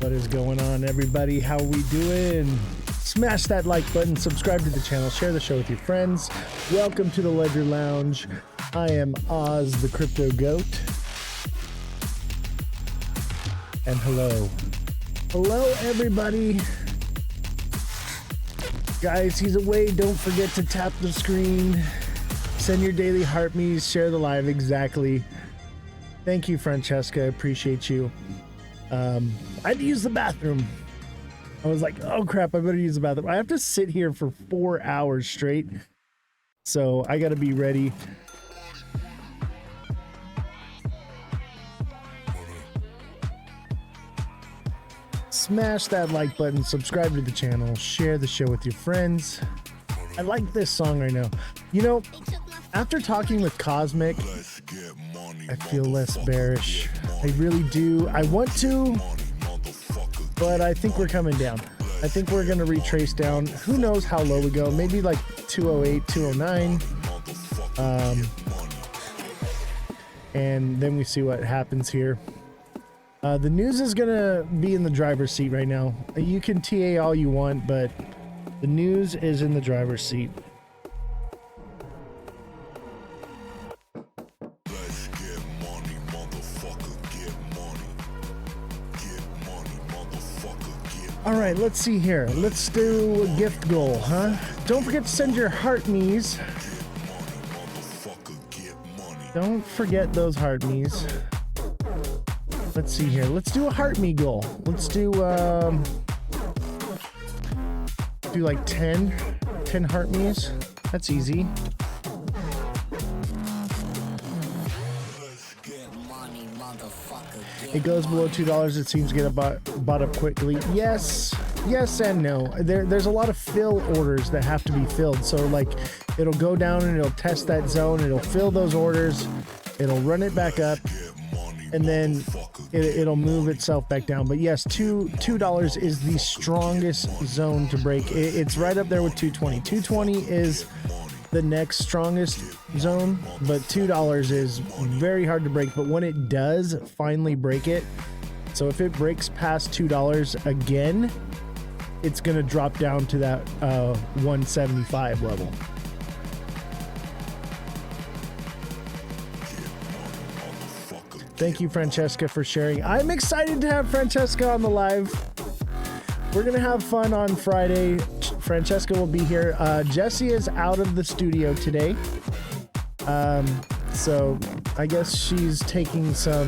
What is going on, everybody? How we doing? Smash that like button, subscribe to the channel, share the show with your friends. Welcome to the Ledger Lounge. I am Oz, the Crypto Goat. And hello. Hello, everybody. Guys, he's away. Don't forget to tap the screen. Send your daily heart me's, share the live. Exactly. Thank you, Francesca. I appreciate you. I had to use the bathroom. I was like, oh crap, I better use the bathroom. I have to sit here for 4 hours straight. So I got to be ready. Smash that like button, subscribe to the channel, share the show with your friends. I like this song right now. You know, after talking with Cosmic, I feel less bearish. I really do. I want to, but I think we're coming down. I think we're going to retrace down. Who knows how low we go? Maybe like 208, 209. And then we see what happens here. The news is going to be in the driver's seat right now. You can TA all you want, but the news is in the driver's seat. All right, let's see here. Let's do a gift goal, huh? Don't forget to send your heart me's. Don't forget those heart me's. Let's see here. Let's do a heart me goal. Let's do like 10 heart me's. That's easy. It goes below $2. It seems to get bought up quickly. Yes and no. There's a lot of fill orders that have to be filled. So like it'll go down and it'll test that zone. It'll fill those orders. It'll run it back up, and then it'll move itself back down. But yes, $2 is the strongest zone to break. It's right up there with 220. 220 is the next strongest zone, but $2 is very hard to break. But when it does finally break it, so if it breaks past $2 again, it's going to drop down to that 175 level. Thank you, Francesca, for sharing. I'm excited to have Francesca on the live. We're gonna have fun on Friday. Francesca will be here. Jesse is out of the studio today. So I guess she's taking some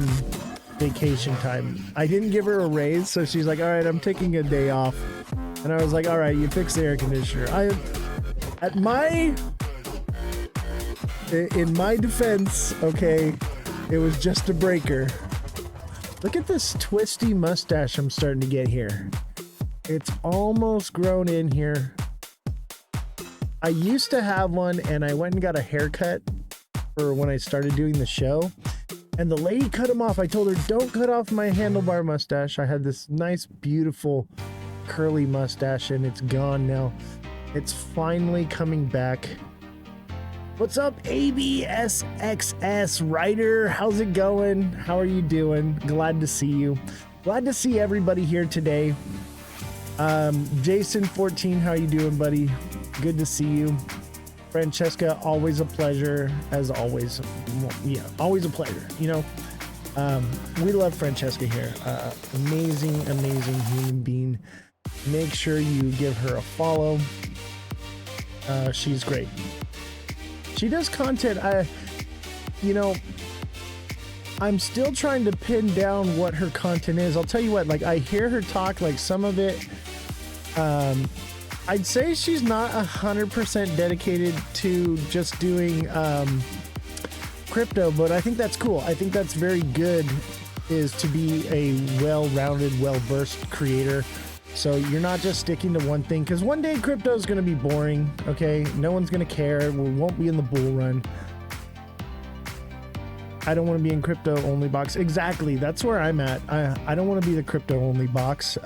vacation time. I didn't give her a raise, so she's like, all right, I'm taking a day off. And I was like, all right, you fix the air conditioner. In my defense, okay, it was just a breaker. Look at this twisty mustache I'm starting to get here. It's almost grown in here. I used to have one, and I went and got a haircut for when I started doing the show. And the lady cut him off. I told her, don't cut off my handlebar mustache. I had this nice, beautiful, curly mustache, and it's gone now. It's finally coming back. What's up, ABSXS Ryder? How's it going? How are you doing? Glad to see you. Glad to see everybody here today. Jason14, how you doing, buddy? Good to see you. Francesca, always a pleasure, as always. Yeah, always a pleasure. You know, we love Francesca here. Amazing human being. Make sure you give her a follow. She's great. She does content. I'm still trying to pin down what her content is. I'll tell you what, like I hear her talk, like some of it, I'd say she's not 100% dedicated to just doing crypto, but I think that's cool. I think that's very good, is to be a well-rounded, well-versed creator. So you're not just sticking to one thing, because one day crypto is going to be boring. Okay, no one's going to care. We won't be in the bull run. I don't want to be in crypto only box. Exactly, that's where I'm at. I don't want to be the crypto only box.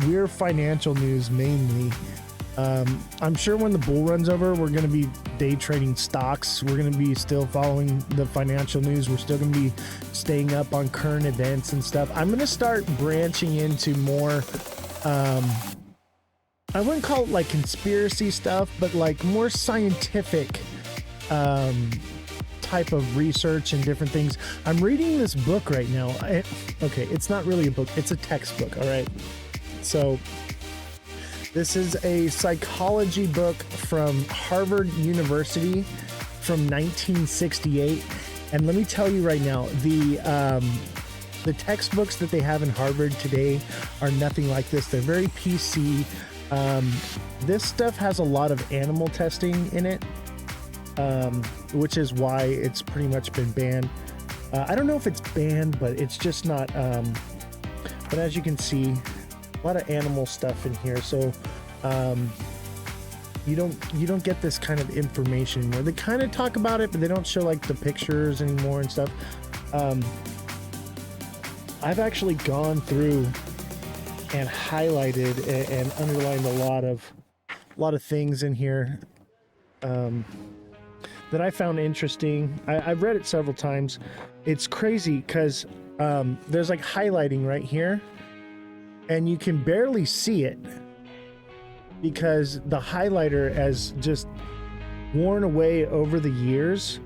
We're financial news mainly. I'm sure when the bull runs over, we're going to be day trading stocks. We're going to be still following the financial news. We're still going to be staying up on current events and stuff. I'm going to start branching into more, I wouldn't call it like conspiracy stuff, but like more scientific type of research and different things. I'm reading this book right now. Okay, it's not really a book. It's a textbook, all right? So this is a psychology book from Harvard University from 1968. And let me tell you right now, the textbooks that they have in Harvard today are nothing like this. They're very PC. This stuff has a lot of animal testing in it, which is why it's pretty much been banned. I don't know if it's banned, but it's just not. But as you can see, a lot of animal stuff in here, so you don't get this kind of information where they kind of talk about it, but they don't show like the pictures anymore and stuff. I've actually gone through and highlighted and underlined a lot of things in here that I found interesting. I've read it several times. It's crazy because there's like highlighting right here, and you can barely see it because the highlighter has just worn away over the years.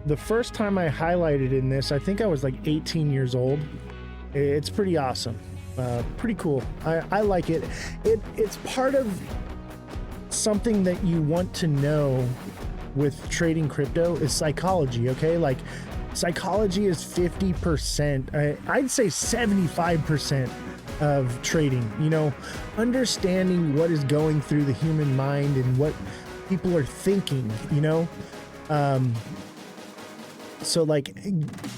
The first time I highlighted in this, I think I was like 18 years old. It's pretty awesome. Pretty cool. I like it. It's part of something that you want to know with trading crypto is psychology, okay? Like, psychology is 50%, I'd say 75% of trading, you know, understanding what is going through the human mind and what people are thinking, you know? So like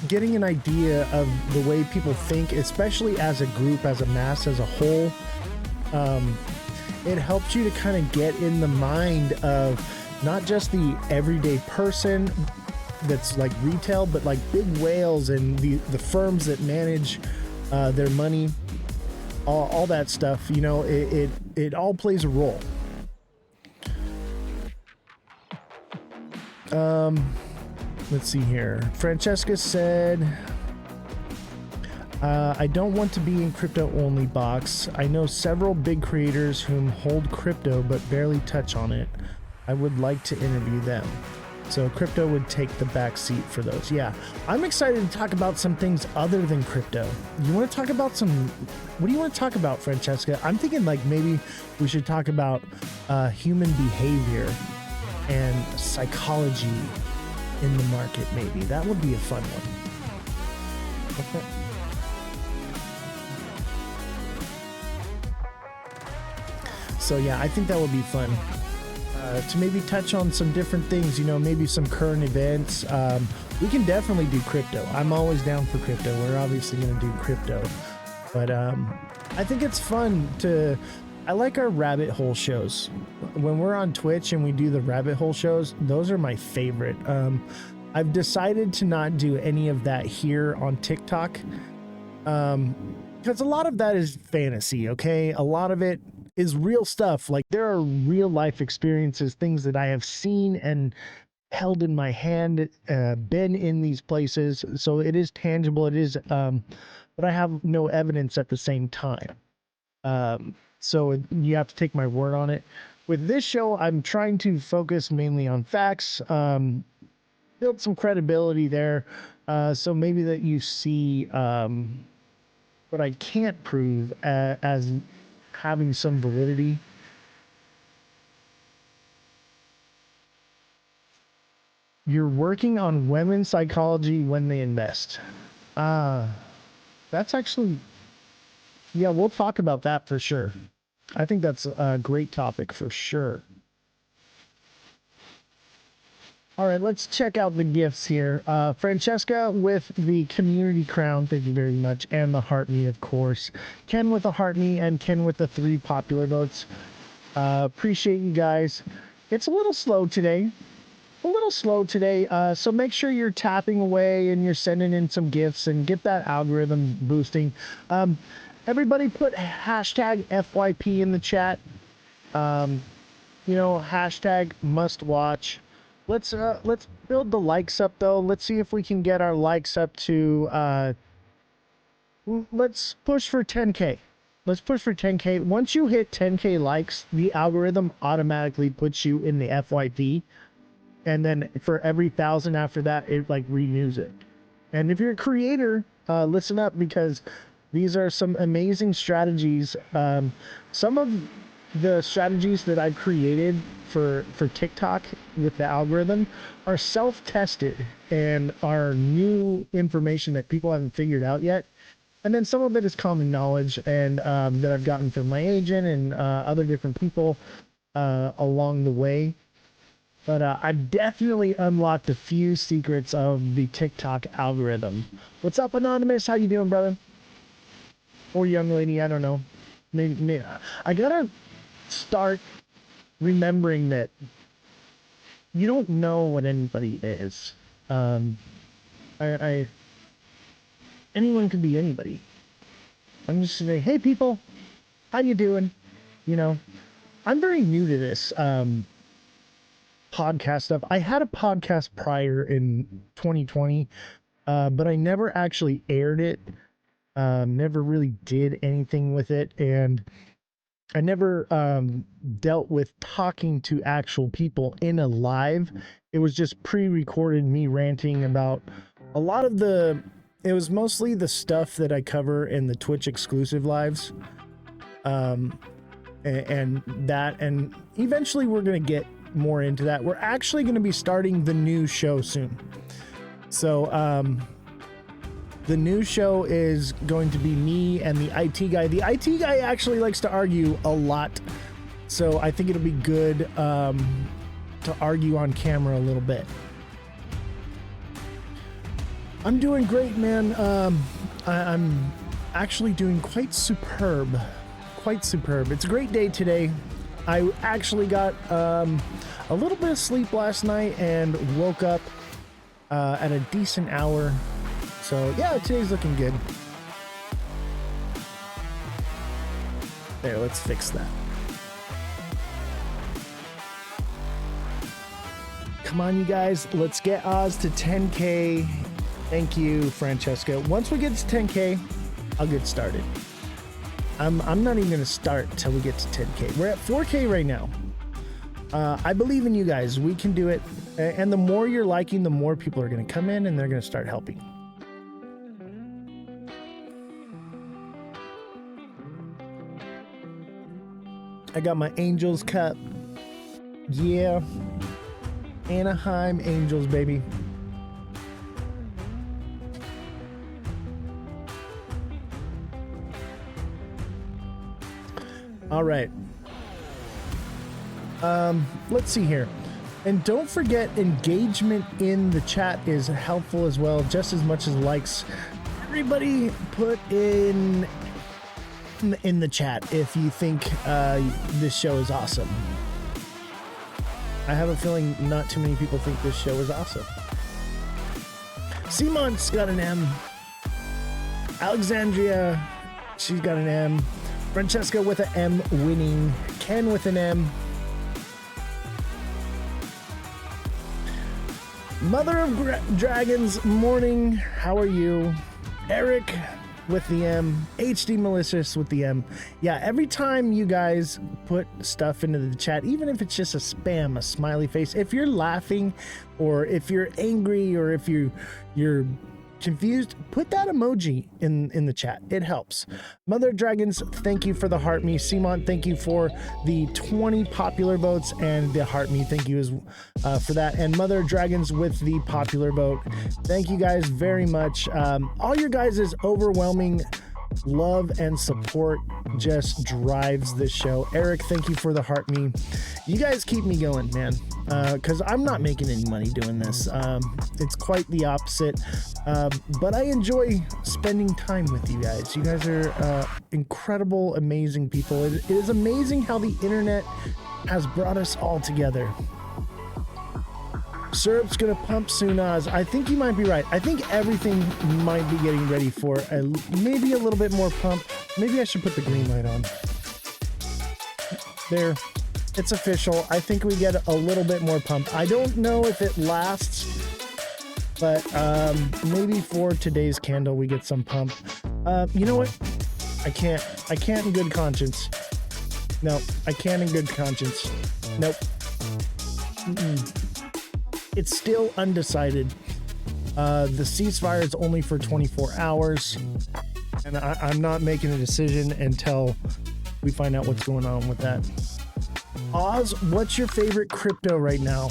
getting an idea of the way people think, especially as a group, as a mass, as a whole, it helps you to kind of get in the mind of not just the everyday person that's like retail, but like big whales and the firms that manage their money, all that stuff, you know, it all plays a role. Let's see here. Francesca said, I don't want to be in crypto only box. I know several big creators whom hold crypto but barely touch on it. I would like to interview them. So crypto would take the back seat for those. Yeah, I'm excited to talk about some things other than crypto. You want to talk about what do you want to talk about, Francesca? I'm thinking like maybe we should talk about human behavior and psychology in the market. Maybe that would be a fun one. Okay. So yeah, I think that would be fun to maybe touch on some different things, you know, maybe some current events. We can definitely do crypto. I'm always down for crypto. We're obviously going to do crypto, but I think it's fun I like our rabbit hole shows. When we're on Twitch and we do the rabbit hole shows, those are my favorite. I've decided to not do any of that here on TikTok because a lot of that is fantasy, okay? A lot of it is real stuff. Like there are real life experiences, things that I have seen and held in my hand, been in these places. So it is tangible. It is, but I have no evidence at the same time. So you have to take my word on it. With this show, I'm trying to focus mainly on facts, build some credibility there. So maybe that you see what I can't prove as having some validity. You're working on women's psychology when they invest. That's actually, yeah, we'll talk about that for sure. I think that's a great topic for sure. All right, let's check out the gifts here. Francesca with the community crown, thank you very much, and the heart me, of course. Ken with the heart me, and Ken with the 3 popular votes. Appreciate you guys. It's a little slow today. So make sure you're tapping away and you're sending in some gifts and get that algorithm boosting. Everybody put hashtag FYP in the chat. You know, hashtag must watch. Let's build the likes up though. Let's see if we can get our likes up to let's push for 10K. Let's push for 10K. Once you hit 10K likes, the algorithm automatically puts you in the FYP. And then for every 1,000 after that, it like renews it. And if you're a creator, listen up, because these are some amazing strategies. Some of the strategies that I've created for TikTok with the algorithm are self-tested and are new information that people haven't figured out yet. And then some of it is common knowledge and that I've gotten from my agent and other different people along the way. But I've definitely unlocked a few secrets of the TikTok algorithm. What's up, Anonymous? How you doing, brother? Or young lady, I don't know. Maybe I gotta start remembering that you don't know what anybody is. Anyone could be anybody. I'm just saying, hey people, how you doing? You know, I'm very new to this podcast stuff. I had a podcast prior in 2020, but I never actually aired it. Never really did anything with it, and I never dealt with talking to actual people in a live. It was just pre-recorded me ranting about a lot of it was mostly the stuff that I cover in the Twitch exclusive lives. And eventually we're going to get more into that. We're actually going to be starting the new show soon. So, the new show is going to be me and the IT guy. The IT guy actually likes to argue a lot. So I think it'll be good to argue on camera a little bit. I'm doing great, man. I'm actually doing quite superb. Quite superb. It's a great day today. I actually got a little bit of sleep last night and woke up at a decent hour. So yeah, today's looking good. There, let's fix that. Come on, you guys. Let's get Oz to 10K. Thank you, Francesca. Once we get to 10K, I'll get started. I'm not even going to start till we get to 10K. We're at 4K right now. I believe in you guys. We can do it. And the more you're liking, the more people are going to come in and they're going to start helping. I got my Angels cup. Yeah. Anaheim Angels, baby. All right. Let's see here. And don't forget, engagement in the chat is helpful as well, just as much as likes. Everybody put in the chat if you think this show is awesome. I have a feeling not too many people think this show is awesome. Simon's got an M. Alexandria, she's got an M. Francesca with an M winning. Ken with an M. Mother of Dragons, morning. How are you? Eric with the M. HD Malicious with the M. Yeah, every time you guys put stuff into the chat, even if it's just a spam, a smiley face, if you're laughing or if you're angry or if you're confused, put that emoji in the chat. It helps. Mother Dragons, thank you for the heart me. Simon, thank you for the 20 popular votes and the heart me. Thank you for that. And Mother Dragons with the popular vote. Thank you guys very much. All your guys' overwhelming love and support just drives this show. Eric, thank you for the heart me. You guys keep me going, man, because I'm not making any money doing this. It's quite the opposite, but I enjoy spending time with you guys. You guys are incredible, amazing people. It is amazing how the internet has brought us all together. Syrup's gonna pump soon, Oz. I think you might be right. I think everything might be getting ready for maybe a little bit more pump. Maybe I should put the green light on. There. It's official. I think we get a little bit more pump. I don't know if it lasts, but maybe for today's candle we get some pump. You know what? I can't in good conscience. No, I can't in good conscience. Nope. It's still undecided. The ceasefire is only for 24 hours, and I'm not making a decision until we find out what's going on with that. Oz, what's your favorite crypto right now?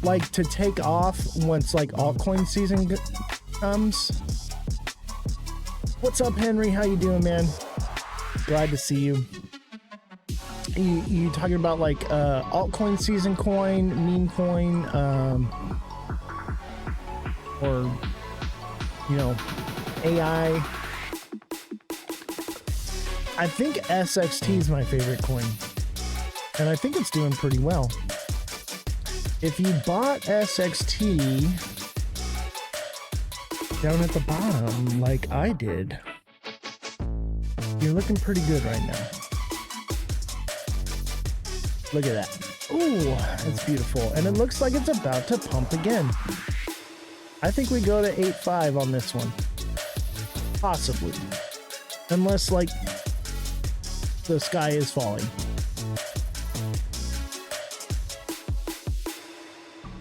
Like to take off once like altcoin season comes? What's up, Henry? How you doing, man? Glad to see you. You talking about like altcoin season coin, meme coin, or you know, AI? I think SXT is my favorite coin, and I think it's doing pretty well. If you bought SXT down at the bottom like I did, you're looking pretty good right now. Look at that. Ooh, it's beautiful. And it looks like it's about to pump again. I think we go to 8.5 on this one. Possibly. Unless, like, the sky is falling.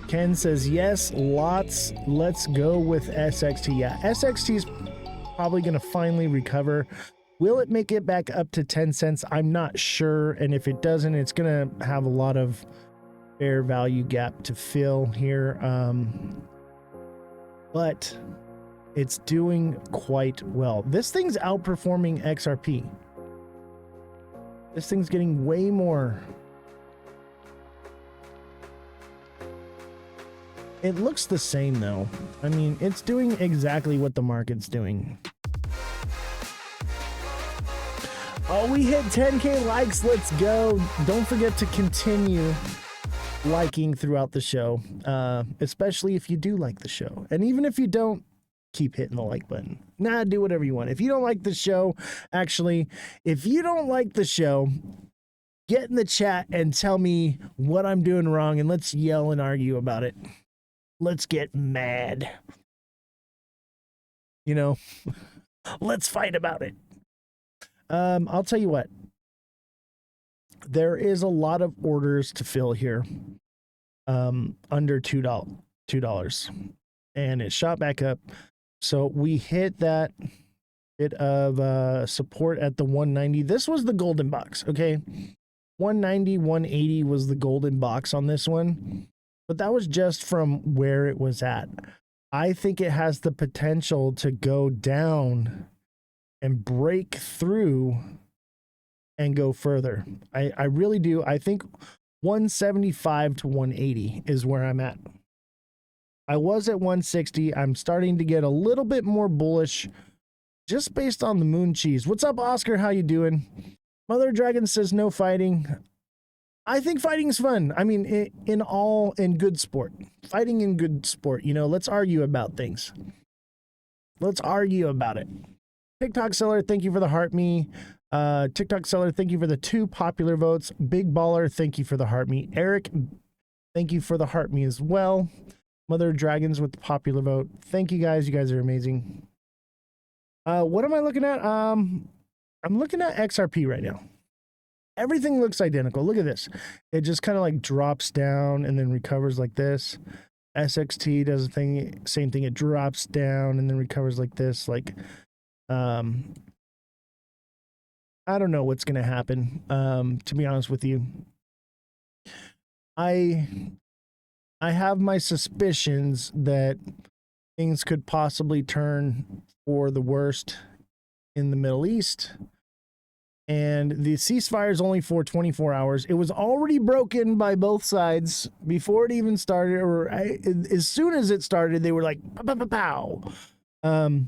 Ken says, yes, lots. Let's go with SXT. Yeah, SXT is probably going to finally recover. Will it make it back up to 10 cents? I'm not sure. And if it doesn't, it's going to have a lot of fair value gap to fill here. But it's doing quite well. This thing's outperforming XRP. This thing's getting way more. It looks the same though. I mean, it's doing exactly what the market's doing. Oh, we hit 10K likes. Let's go. Don't forget to continue liking throughout the show, especially if you do like the show. And even if you don't, keep hitting the like button. Nah, do whatever you want. If you don't like the show, actually, if you don't like the show, get in the chat and tell me what I'm doing wrong, and let's yell and argue about it. Let's get mad. You know, let's fight about it. I'll tell you what. There is a lot of orders to fill here. Under $2. And it shot back up. So we hit that bit of support at the 190. This was the golden box, okay? 190, 180 was the golden box on this one. But that was just from where it was at. I think it has the potential to go down and break through and go further. I really do. I think 175 to 180 is where I'm at. I was at 160. I'm starting to get a little bit more bullish just based on the moon cheese. What's up, Oscar? How you doing? Mother Dragon says no fighting. I think fighting's fun. I mean, in good sport. Fighting in good sport. You know, let's argue about things. Let's argue about it. TikTok seller, thank you for the heart me. TikTok seller, thank you for the 2 popular votes. Big baller, thank you for the heart me. Eric, thank you for the heart me as well. Mother Dragons with the popular vote. Thank you guys. You guys are amazing. What am I looking at? I'm looking at XRP right now. Everything looks identical. Look at this. It just kind of like drops down and then recovers like this. SXT does the thing, same thing. It drops down and then recovers like this. Like, I don't know what's going to happen. To be honest with you, I have my suspicions that things could possibly turn for the worst in the Middle East. And the ceasefire is only for 24 hours. It was already broken by both sides before it even started, or as soon as it started, they were like, pow, pow, pow, pow.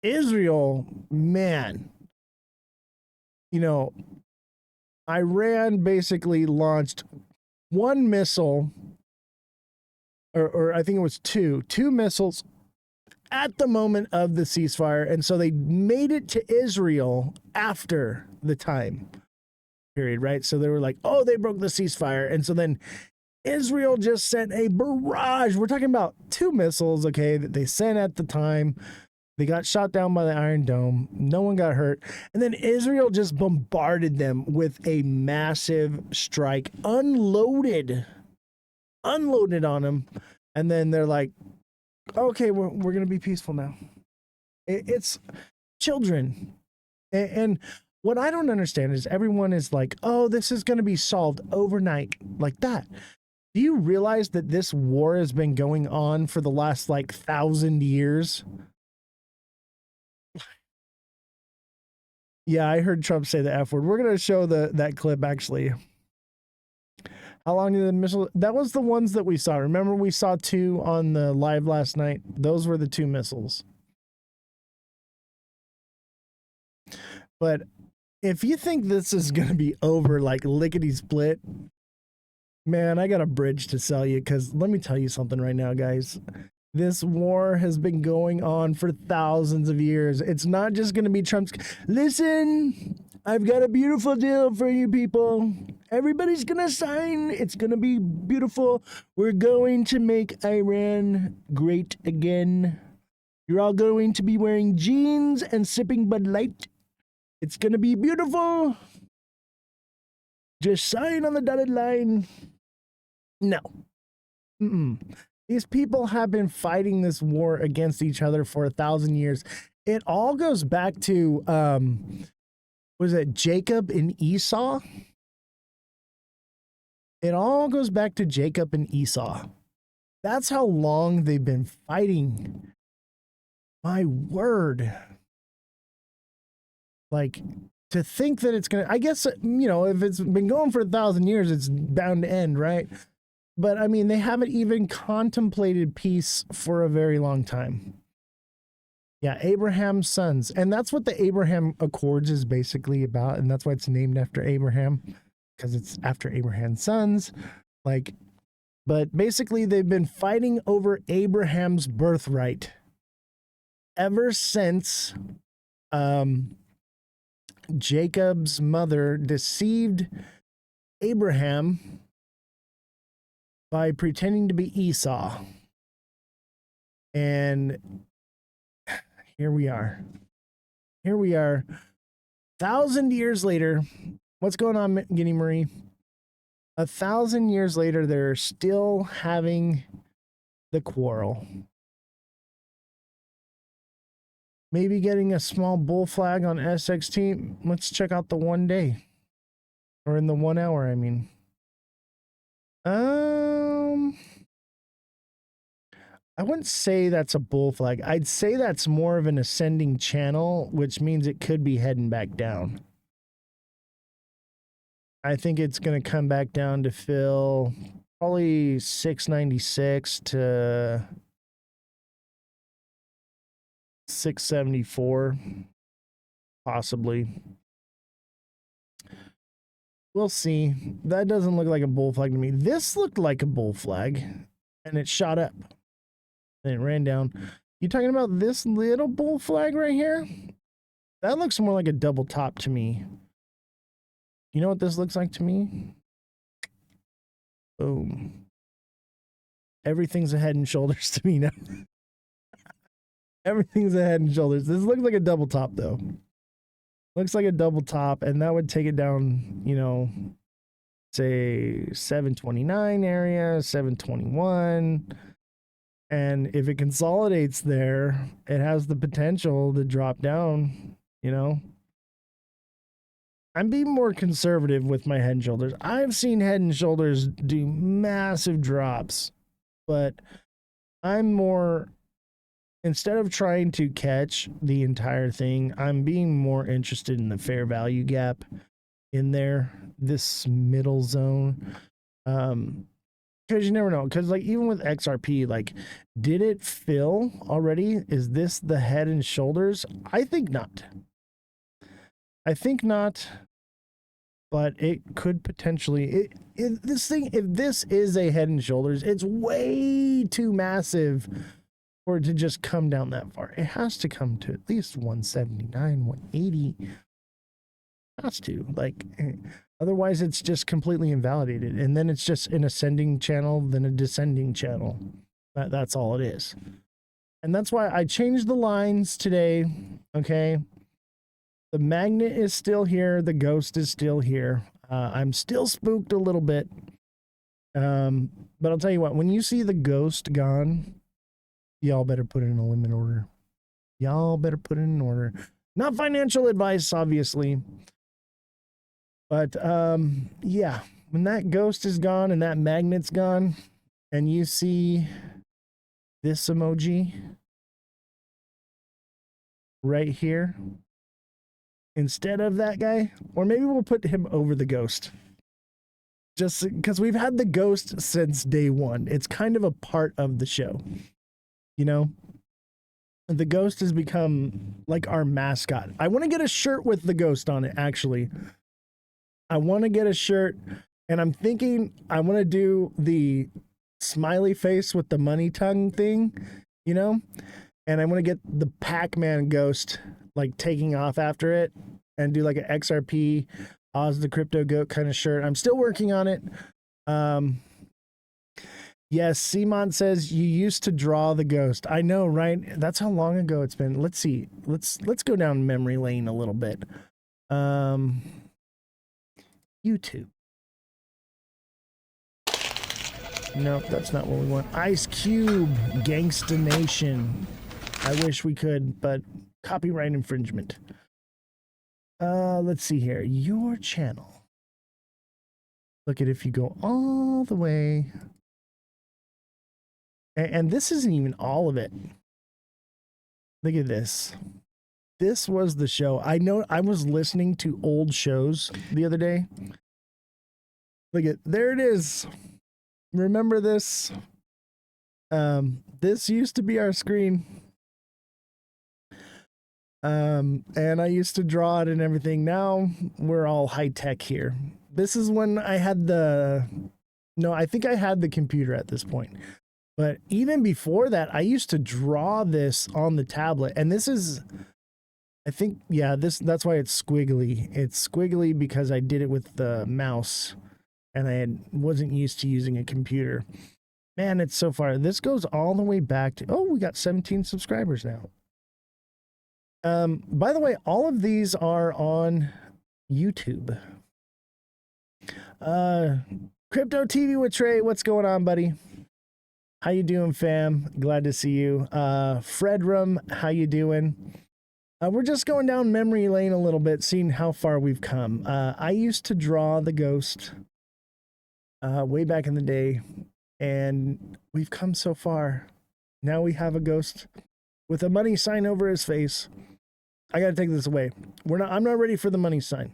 Israel, man, you know, Iran basically launched one missile, or I think it was two missiles at the moment of the ceasefire. And so they made it to Israel after the time period, right? So they were like, oh, they broke the ceasefire. And so then Israel just sent a barrage. We're talking about 2 missiles, okay, that they sent at the time. They got shot down by the Iron Dome. No one got hurt. And then Israel just bombarded them with a massive strike, unloaded on them. And then they're like, okay, we're going to be peaceful now. It's children. And what I don't understand is everyone is like, oh, this is going to be solved overnight like that. Do you realize that this war has been going on for the last 1,000 years? Yeah, I heard Trump say the F word. We're going to show that clip actually. How long did the missile? That was the ones that we saw. Remember, we saw 2 on the live last night. Those were the 2 missiles. But if you think this is going to be over like lickety split, man, I got a bridge to sell you, because let me tell you something right now, guys. This war has been going on for thousands of years. It's not just going to be Trump's. Listen, I've got a beautiful deal for you people. Everybody's going to sign. It's going to be beautiful. We're going to make Iran great again. You're all going to be wearing jeans and sipping Bud Light. It's going to be beautiful. Just sign on the dotted line. No. These people have been fighting this war against each other for 1,000 years. It all goes back to, was it Jacob and Esau? It all goes back to Jacob and Esau. That's how long they've been fighting. My word. Like, to think that it's going to, I guess, if it's been going for 1,000 years, it's bound to end, right? But I mean, they haven't even contemplated peace for a very long time. Yeah, Abraham's sons. And that's what the Abraham Accords is basically about. And that's why it's named after Abraham, because it's after Abraham's sons. But basically, they've been fighting over Abraham's birthright ever since Jacob's mother deceived Abraham by pretending to be Esau. And here we are. 1,000 years later. What's going on, Guinea Marie? 1,000 years later, they're still having the quarrel. Maybe getting a small bull flag on SXT. Let's check out the 1 day. Or in the 1 hour, I mean. I wouldn't say that's a bull flag. I'd say that's more of an ascending channel, which means it could be heading back down. I think it's going to come back down to fill probably 696 to 674, possibly. We'll see. That doesn't look like a bull flag to me. This looked like a bull flag, and it shot up. And it ran down. You talking about this little bull flag right here? That looks more like a double top to me. You know what this looks like to me? Boom. Everything's a head and shoulders to me now. Everything's a head and shoulders. This looks like a double top, though. Looks like a double top, and that would take it down, say 729 area, 721. And if it consolidates there, it has the potential to drop down, I'm being more conservative with my head and shoulders. I've seen head and shoulders do massive drops, but I'm more, instead of trying to catch the entire thing, I'm being more interested in the fair value gap in there, this middle zone. Because you never know. Because even with XRP, did it fill already? Is this the head and shoulders? I think not. But it could potentially. If this is a head and shoulders, it's way too massive for it to just come down that far. It has to come to at least 179, 180. It has to. Like, otherwise it's just completely invalidated. And then it's just an ascending channel, then a descending channel. That's all it is. And that's why I changed the lines today. Okay. The magnet is still here. The ghost is still here. I'm still spooked a little bit. But I'll tell you what, when you see the ghost gone, y'all better put it in a limit order. Y'all better put it in order. Not financial advice, obviously. But, yeah, when that ghost is gone and that magnet's gone, and you see this emoji right here, instead of that guy, or maybe we'll put him over the ghost. Just because we've had the ghost since day one. It's kind of a part of the show. You know? The ghost has become like our mascot. I want to get a shirt with the ghost on it, actually. I want to get a shirt, and I'm thinking I want to do the smiley face with the money tongue thing, you know? And I want to get the Pac-Man ghost, like, taking off after it, and do like an XRP Oz the Crypto Goat kind of shirt. I'm still working on it. Yes, Simon says you used to draw the ghost. I know, right? That's how long ago it's been. Let's see. Let's go down memory lane a little bit. YouTube. Nope, that's not what we want. Ice Cube, Gangsta Nation. I wish we could, but copyright infringement. Let's see here. Your channel. Look at if you go all the way. And this isn't even all of it. Look at this. This was the show. I know I was listening to old shows the other day. Look at, there it is. Remember this? This used to be our screen. And I used to draw it and everything. Now we're all high tech here. This is when I had I think I had the computer at this point. But even before that, I used to draw this on the tablet. And this is, I think, yeah, that's why it's squiggly. It's squiggly because I did it with the mouse and I wasn't used to using a computer. Man, it's so far. This goes all the way back to, oh, we got 17 subscribers now. By the way, all of these are on YouTube. Crypto TV with Trey, what's going on, buddy? How you doing, fam? Glad to see you. Fredrum, how you doing? We're just going down memory lane a little bit, seeing how far we've come. I used to draw the ghost way back in the day, and we've come so far. Now we have a ghost with a money sign over his face. I gotta take this away. I'm not ready for the money sign.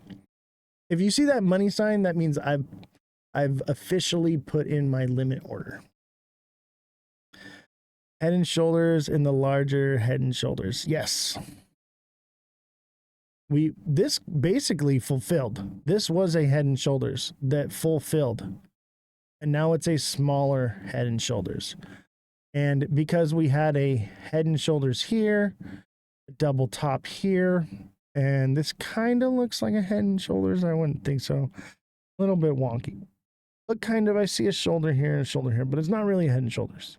If you see that money sign, that means I've officially put in my limit order. Head and Shoulders in the larger Head and Shoulders. Yes. This basically fulfilled. This was a Head and Shoulders that fulfilled. And now it's a smaller Head and Shoulders. And because we had a Head and Shoulders here, a double top here, and this kind of looks like a Head and Shoulders. I wouldn't think so. A little bit wonky. But kind of, I see a shoulder here and a shoulder here, but it's not really a Head and Shoulders.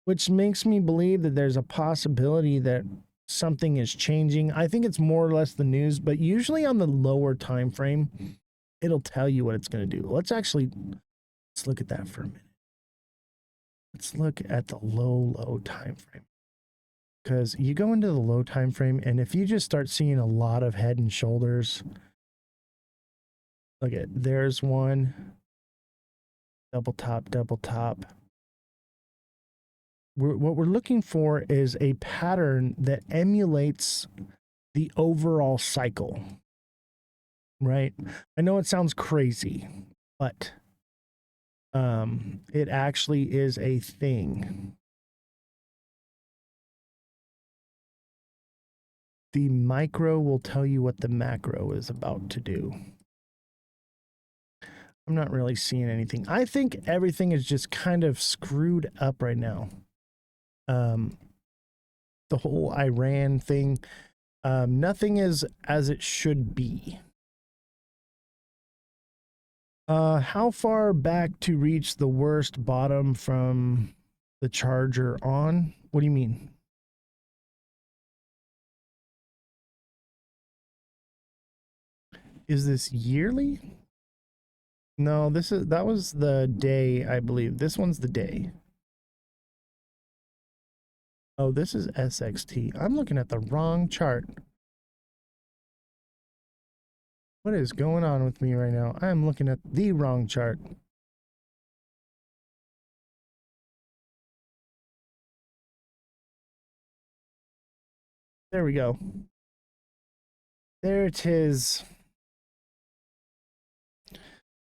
Which makes me believe that there's a possibility that something is changing. I think it's more or less the news, but usually on the lower time frame, it'll tell you what it's going to do. Let's look at that for a minute. Let's look at the low time frame. Because you go into the low time frame, and if you just start seeing a lot of Head and Shoulders, look at, there's one, double top. What we're looking for is a pattern that emulates the overall cycle, right? I know it sounds crazy, but it actually is a thing. The micro will tell you what the macro is about to do. I'm not really seeing anything. I think everything is just kind of screwed up right now. um, the whole Iran thing. Nothing is as it should be. How far back to reach the worst bottom from the charger on? What do you mean? Is this yearly? No, that was the day, I believe. This one's the day. Oh, this is SXT. I'm looking at the wrong chart. What is going on with me right now? I am looking at the wrong chart. There we go. There it is.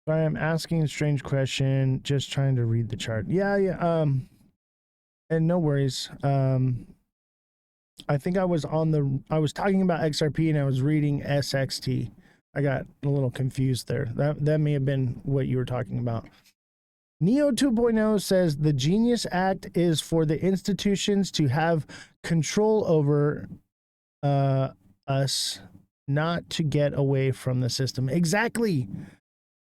Sorry, I'm asking a strange question. Just trying to read the chart. Yeah. And no worries. I think I was talking about XRP and I was reading SXT. I got a little confused there. That may have been what you were talking about. Neo 2.0 says the Genius Act is for the institutions to have control over us, not to get away from the system. Exactly.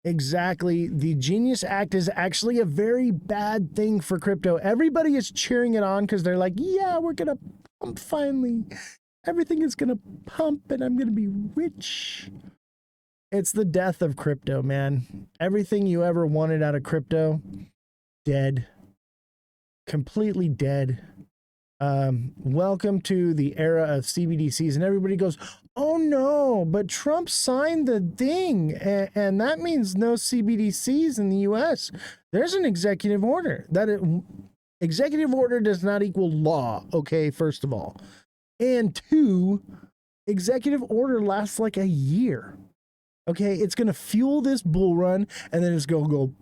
The Genius Act is actually a very bad thing for crypto. Everybody is cheering it on because they're like, yeah, we're going to pump finally. Everything is going to pump and I'm going to be rich. It's the death of crypto, man. Everything you ever wanted out of crypto, dead. Completely dead. Welcome to the era of CBDCs. And everybody goes, oh no, but Trump signed the thing. And that means no CBDCs in the US. There's an executive order. Executive order does not equal law, okay, first of all. And two, executive order lasts like a year. Okay, it's going to fuel this bull run, and then it's going to go,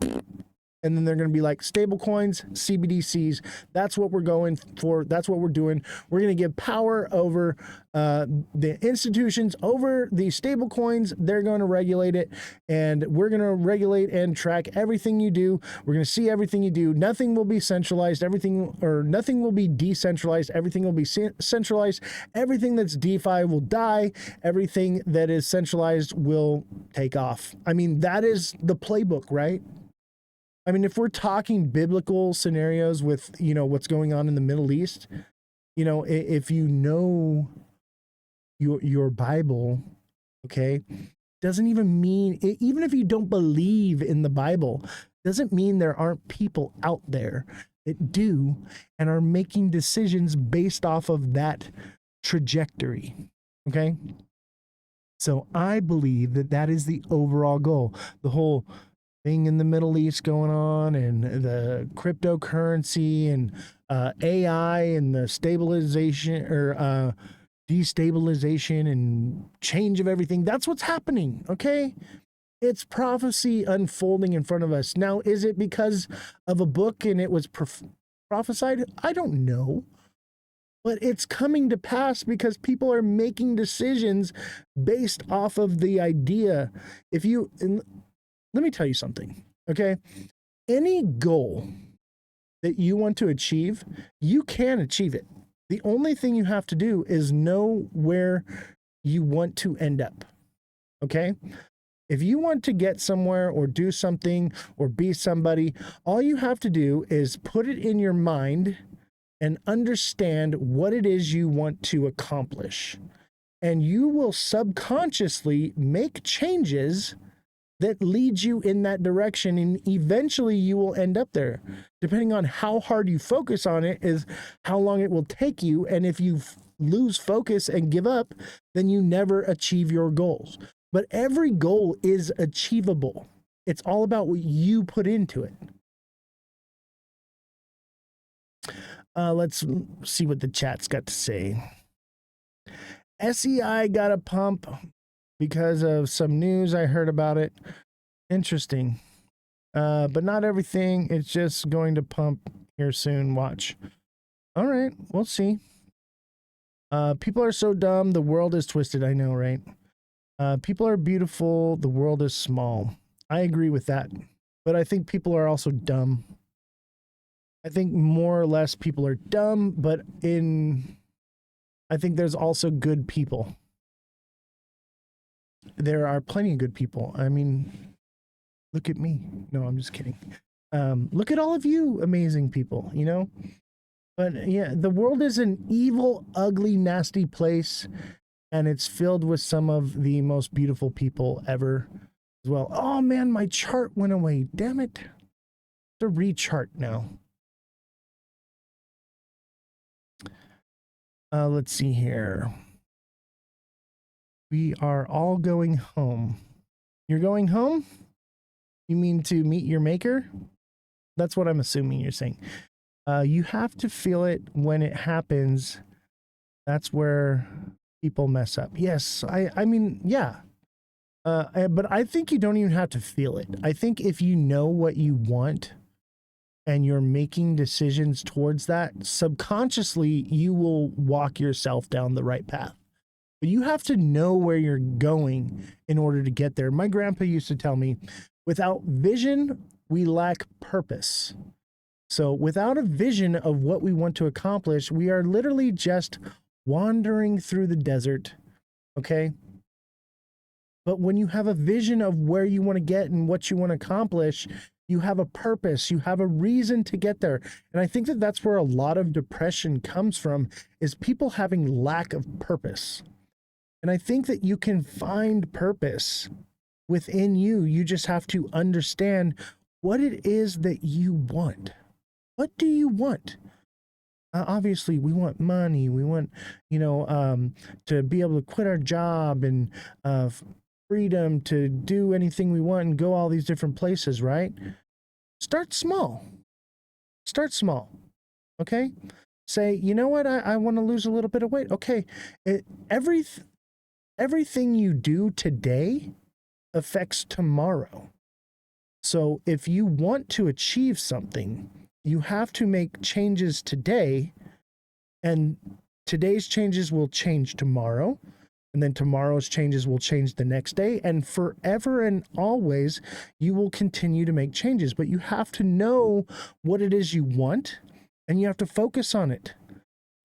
and then they're going to be like stable coins, CBDCs. That's what we're going for. That's what we're doing. We're going to give power over the institutions, over the stable coins. They're going to regulate it, and we're going to regulate and track everything you do. We're going to see everything you do. Nothing will be centralized. Nothing will be decentralized. Everything will be centralized. Everything that's DeFi will die. Everything that is centralized will take off. I mean, that is the playbook, right? I mean, if we're talking biblical scenarios with, what's going on in the Middle East, if you know your Bible, okay, doesn't even mean, even if you don't believe in the Bible, doesn't mean there aren't people out there that do and are making decisions based off of that trajectory, okay? So I believe that is the overall goal. The whole thing in the Middle East going on, and the cryptocurrency, and AI, and the stabilization or destabilization and change of everything. That's what's happening, okay? It's prophecy unfolding in front of us. Now, is it because of a book and it was prophesied? I don't know. But it's coming to pass because people are making decisions based off of the idea. Let me tell you something, okay? Any goal that you want to achieve, you can achieve it. The only thing you have to do is know where you want to end up, okay? If you want to get somewhere or do something or be somebody, all you have to do is put it in your mind and understand what it is you want to accomplish. And you will subconsciously make changes that leads you in that direction, and eventually you will end up there. Depending on how hard you focus on it is how long it will take you, and if you lose focus and give up, then you never achieve your goals. But every goal is achievable. It's all about what you put into it. Let's see what the chat's got to say. SEI got a pump because of some news I heard about it. Interesting. But not everything. It's just going to pump here soon. Watch. All right, we'll see. People are so dumb. The world is twisted. I know, right? People are beautiful. The world is small. I agree with that. But I think people are also dumb. I think more or less people are dumb, but I think there's also good people. There are plenty of good people. I mean, look at me. No, I'm just kidding. Look at all of you amazing people, you know? But yeah, the world is an evil, ugly, nasty place, and it's filled with some of the most beautiful people ever as well. Oh man, my chart went away. Damn it. To rechart now. Let's see here. We are all going home. You're going home? You mean to meet your maker? That's what I'm assuming you're saying. You have to feel it when it happens. That's where people mess up. Yes, I mean, yeah. But I think you don't even have to feel it. I think if you know what you want and you're making decisions towards that, subconsciously, you will walk yourself down the right path. But you have to know where you're going in order to get there. My grandpa used to tell me, without vision, we lack purpose. So without a vision of what we want to accomplish, we are literally just wandering through the desert, okay? But when you have a vision of where you want to get and what you want to accomplish, you have a purpose, you have a reason to get there. And I think that that's where a lot of depression comes from, is people having lack of purpose. And I think that you can find purpose within you. You just have to understand what it is that you want. What do you want? Obviously, we want money. We want, to be able to quit our job and freedom to do anything we want and go all these different places, right? Start small. Start small. Okay? Say, you know what? I want to lose a little bit of weight. Okay. Everything you do today affects tomorrow. So if you want to achieve something, you have to make changes today, and today's changes will change tomorrow, and then tomorrow's changes will change the next day, and forever and always you will continue to make changes. But you have to know what it is you want, and you have to focus on it.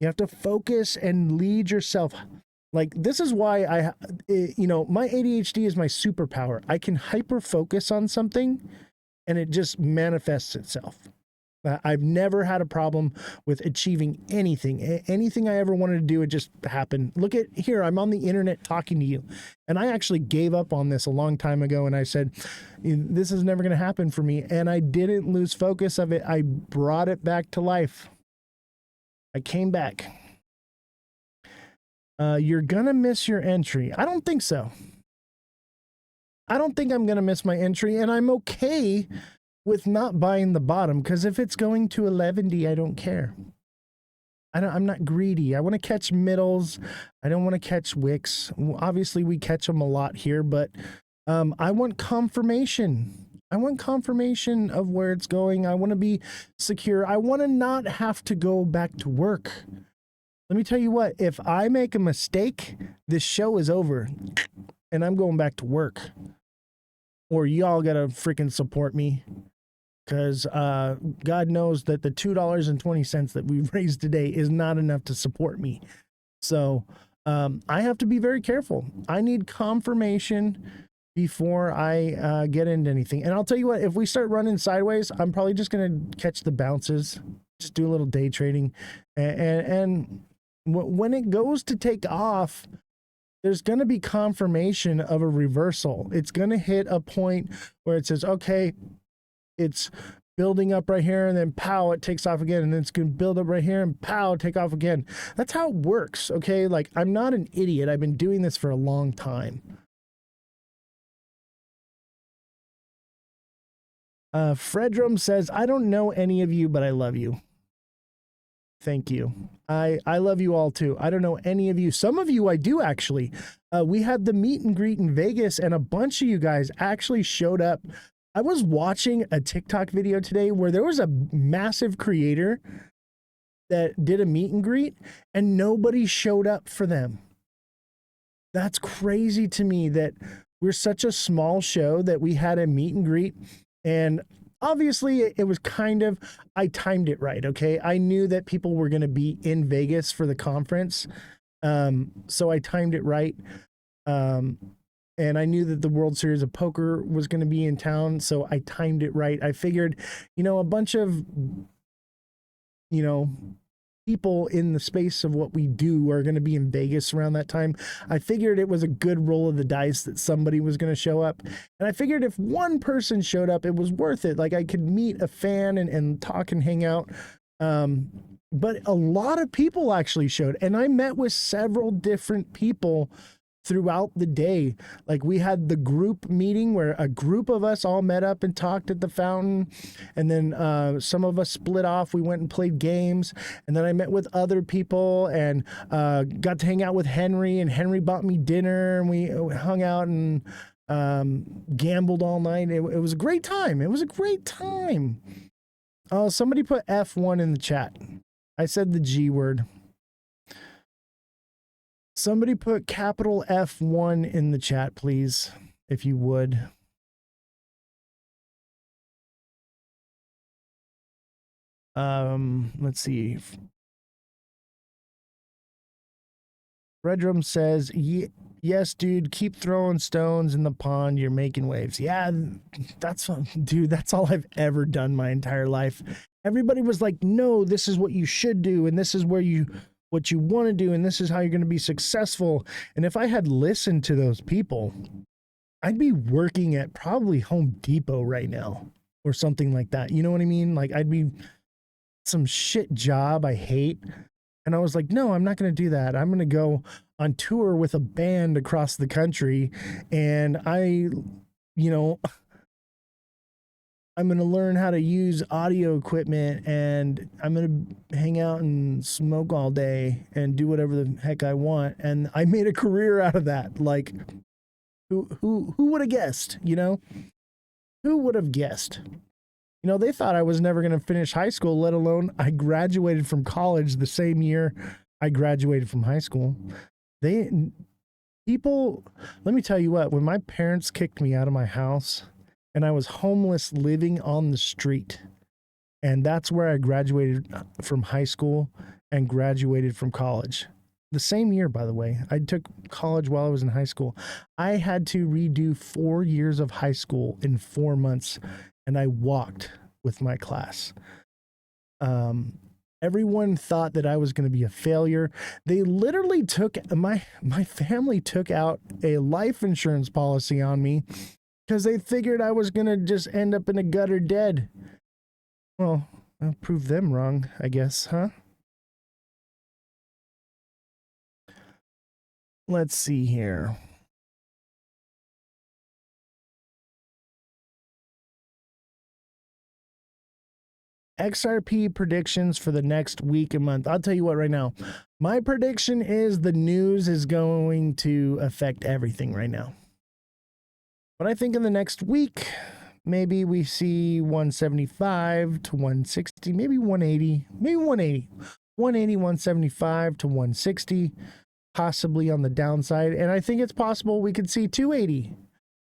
You have to focus and lead yourself. Like, this is why my ADHD is my superpower. I can hyper focus on something and it just manifests itself. I've never had a problem with achieving anything. Anything I ever wanted to do, it just happened. Look at here, I'm on the internet talking to you. And I actually gave up on this a long time ago. And I said, this is never going to happen for me. And I didn't lose focus of it. I brought it back to life. I came back. You're going to miss your entry. I don't think so. I don't think I'm going to miss my entry. And I'm okay with not buying the bottom, because if it's going to 11D, I don't care. I'm not greedy. I want to catch middles. I don't want to catch wicks. Obviously, we catch them a lot here, but I want confirmation. I want confirmation of where it's going. I want to be secure. I want to not have to go back to work. Let me tell you what, if I make a mistake, this show is over and I'm going back to work. Or y'all gotta freaking support me. Because God knows that the $2.20 that we've raised today is not enough to support me. So I have to be very careful. I need confirmation before I get into anything. And I'll tell you what, if we start running sideways, I'm probably just going to catch the bounces, just do a little day trading. And when it goes to take off, there's going to be confirmation of a reversal. It's going to hit a point where it says, okay, it's building up right here, and then pow, it takes off again, and then it's going to build up right here, and pow, take off again. That's how it works, okay? Like, I'm not an idiot. I've been doing this for a long time. Fredrum says, I don't know any of you, but I love you. Thank you. I love you all too. I don't know any of you. Some of you I do, actually. We had the meet and greet in Vegas, and a bunch of you guys actually showed up. I was watching a TikTok video today where there was a massive creator that did a meet and greet and nobody showed up for them. That's crazy to me that we're such a small show that we had a meet and greet and obviously it was kind of, I timed it right. Okay. I knew that people were going to be in Vegas for the conference. So I timed it right. Um, and I knew that the World Series of Poker was going to be in town. So I timed it right. I figured, a bunch of, people in the space of what we do are going to be in Vegas around that time. I figured it was a good roll of the dice that somebody was going to show up. And I figured if one person showed up, it was worth it. Like I could meet a fan and talk and hang out. But a lot of people actually showed, and I met with several different people throughout the day. Like we had the group meeting where a group of us all met up and talked at the fountain, and then some of us split off. We went and played games, and then I met with other people and got to hang out with Henry, and Henry bought me dinner, and we hung out and gambled all night. It was a great time. It was a great time. Oh, somebody put F1 in the chat. I said the G word. Somebody put capital F1 in the chat, please, if you would. Let's see. Redrum says, yes, dude, keep throwing stones in the pond. You're making waves. Yeah, that's all I've ever done my entire life. Everybody was like, no, this is what you should do, and this is what you want to do, and this is how you're going to be successful. And if I had listened to those people, I'd be working at probably Home Depot right now or something like that. You know what I mean? Like I'd be some shit job I hate. And I was like, no, I'm not going to do that. I'm going to go on tour with a band across the country. And I'm going to learn how to use audio equipment, and I'm going to hang out and smoke all day and do whatever the heck I want. And I made a career out of that. Like who would have guessed, who would have guessed? They thought I was never going to finish high school, let alone I graduated from college the same year I graduated from high school. Let me tell you what, when my parents kicked me out of my house, and I was homeless living on the street. And that's where I graduated from high school and graduated from college. The same year, by the way. I took college while I was in high school. I had to redo 4 years of high school in 4 months, and I walked with my class. Everyone thought that I was going to be a failure. They literally my family took out a life insurance policy on me because they figured I was going to just end up in a gutter dead. Well, I'll prove them wrong, I guess, huh? Let's see here. XRP predictions for the next week and month. I'll tell you what right now. My prediction is the news is going to affect everything right now. But I think in the next week, maybe we see 175 to 160, maybe 180, maybe 180. 180, 175 to 160, possibly on the downside. And I think it's possible we could see 280.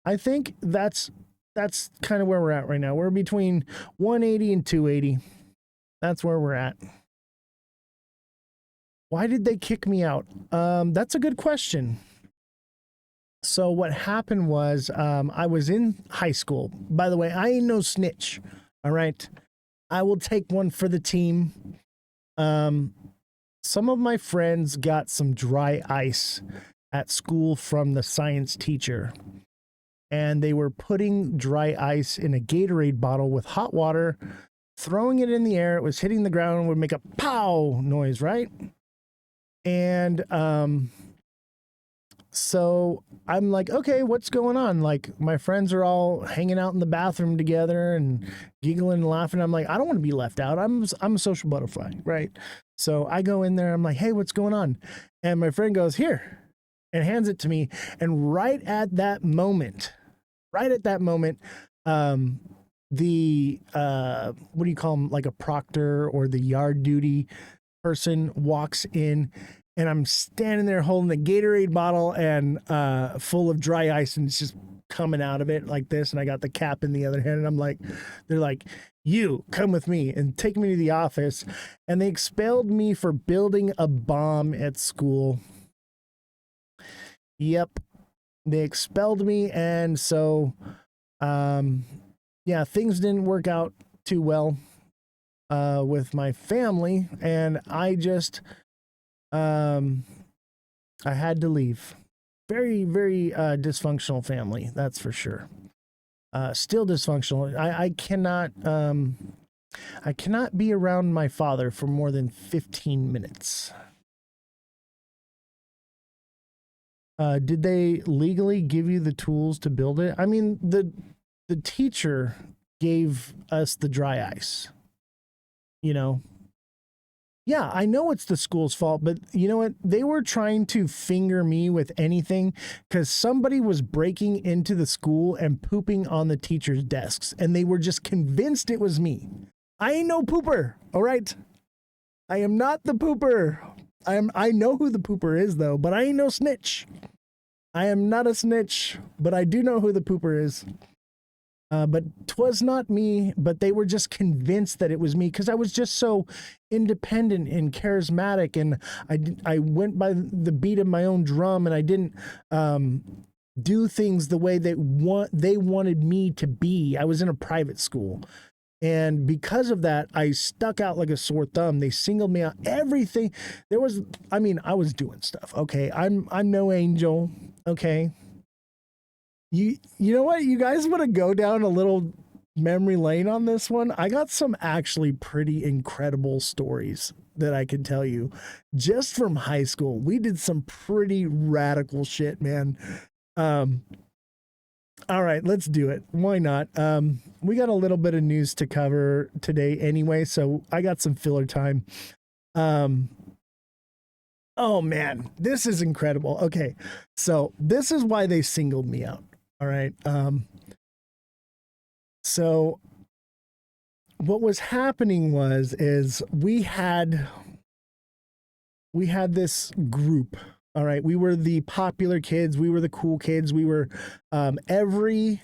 I think that's kind of where we're at right now. We're between 180 and 280. That's where we're at. Why did they kick me out? That's a good question. So what happened was I was in high school. By the way, I ain't no snitch. All right. I will take one for the team. Some of my friends got some dry ice at school from the science teacher. And they were putting dry ice in a Gatorade bottle with hot water, throwing it in the air. It was hitting the ground and would make a pow noise, right? And so I'm like, okay, what's going on? Like, my friends are all hanging out in the bathroom together and giggling and laughing. I'm like, I don't want to be left out. I'm a social butterfly, right? So I go in there. I'm like, hey, what's going on? And my friend goes, here, and hands it to me. And right at that moment, the what do you call them, like a proctor or the yard duty person walks in, and I'm standing there holding the Gatorade bottle and full of dry ice, and it's just coming out of it like this, and I got the cap in the other hand, and I'm like, they're like, you come with me and take me to the office, and they expelled me for building a bomb at school. Yep, they expelled me, and so yeah, things didn't work out too well with my family, and I just I had to leave. Very, very dysfunctional family, that's for sure. Still dysfunctional. I cannot be around my father for more than 15 minutes. Did they legally give you the tools to build it? I mean, the teacher gave us the dry ice. You know, yeah, I know it's the school's fault, but you know what? They were trying to finger me with anything because somebody was breaking into the school and pooping on the teachers' desks, and they were just convinced it was me. I ain't no pooper, all right? I am not the pooper. I know who the pooper is, though, but I ain't no snitch. I am not a snitch, but I do know who the pooper is. But 'twas not me, but they were just convinced that it was me because I was just so independent and charismatic, and I went by the beat of my own drum, and I didn't do things the way they wanted me to be. I was in a private school, and because of that, I stuck out like a sore thumb. They singled me out. Everything there was. I mean, I was doing stuff. Okay, I'm no angel. Okay. You know what? You guys want to go down a little memory lane on this one? I got some actually pretty incredible stories that I can tell you just from high school. We did some pretty radical shit, man. All right, let's do it. Why not? We got a little bit of news to cover today anyway, so I got some filler time. Oh man, this is incredible. Okay, so this is why they singled me out. All right. So what was happening is we had this group. All right. We were the popular kids. We were the cool kids. We were every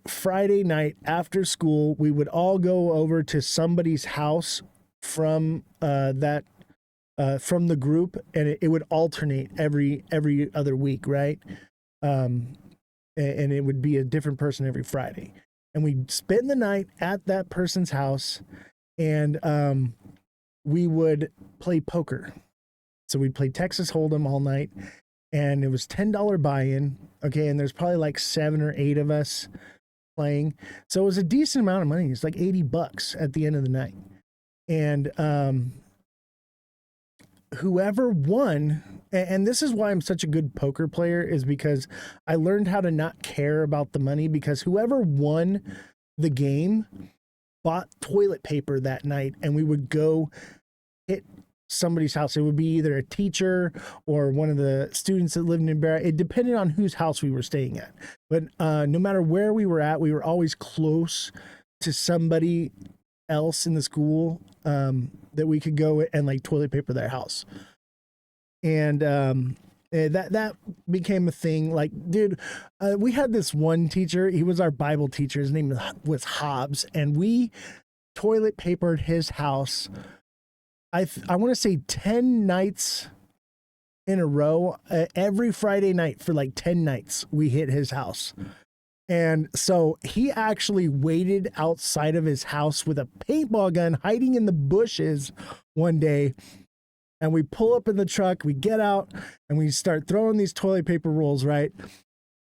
Friday night after school, we would all go over to somebody's house from from the group, and it would alternate every other week, right? And it would be a different person every Friday, and we'd spend the night at that person's house, and we would play poker. So we'd play Texas Hold'em all night, and it was $10 buy-in. Okay, and there's probably like 7 or 8 of us playing, so it was a decent amount of money. It's like $80 at the end of the night, and whoever won, and this is why I'm such a good poker player, is because I learned how to not care about the money, because whoever won the game bought toilet paper that night, and we would go hit somebody's house. It would be either a teacher or one of the students that lived in Barra. It depended on whose house we were staying at. But no matter where we were at, we were always close to somebody else in the school that we could go and like toilet paper their house. And that became a thing. Like, dude, we had this one teacher. He was our Bible teacher. His name was Hobbs, and we toilet papered his house. I want to say 10 nights in a row. Every Friday night for like 10 nights, we hit his house. And so he actually waited outside of his house with a paintball gun, hiding in the bushes one day. And we pull up in the truck, we get out, and we start throwing these toilet paper rolls, right?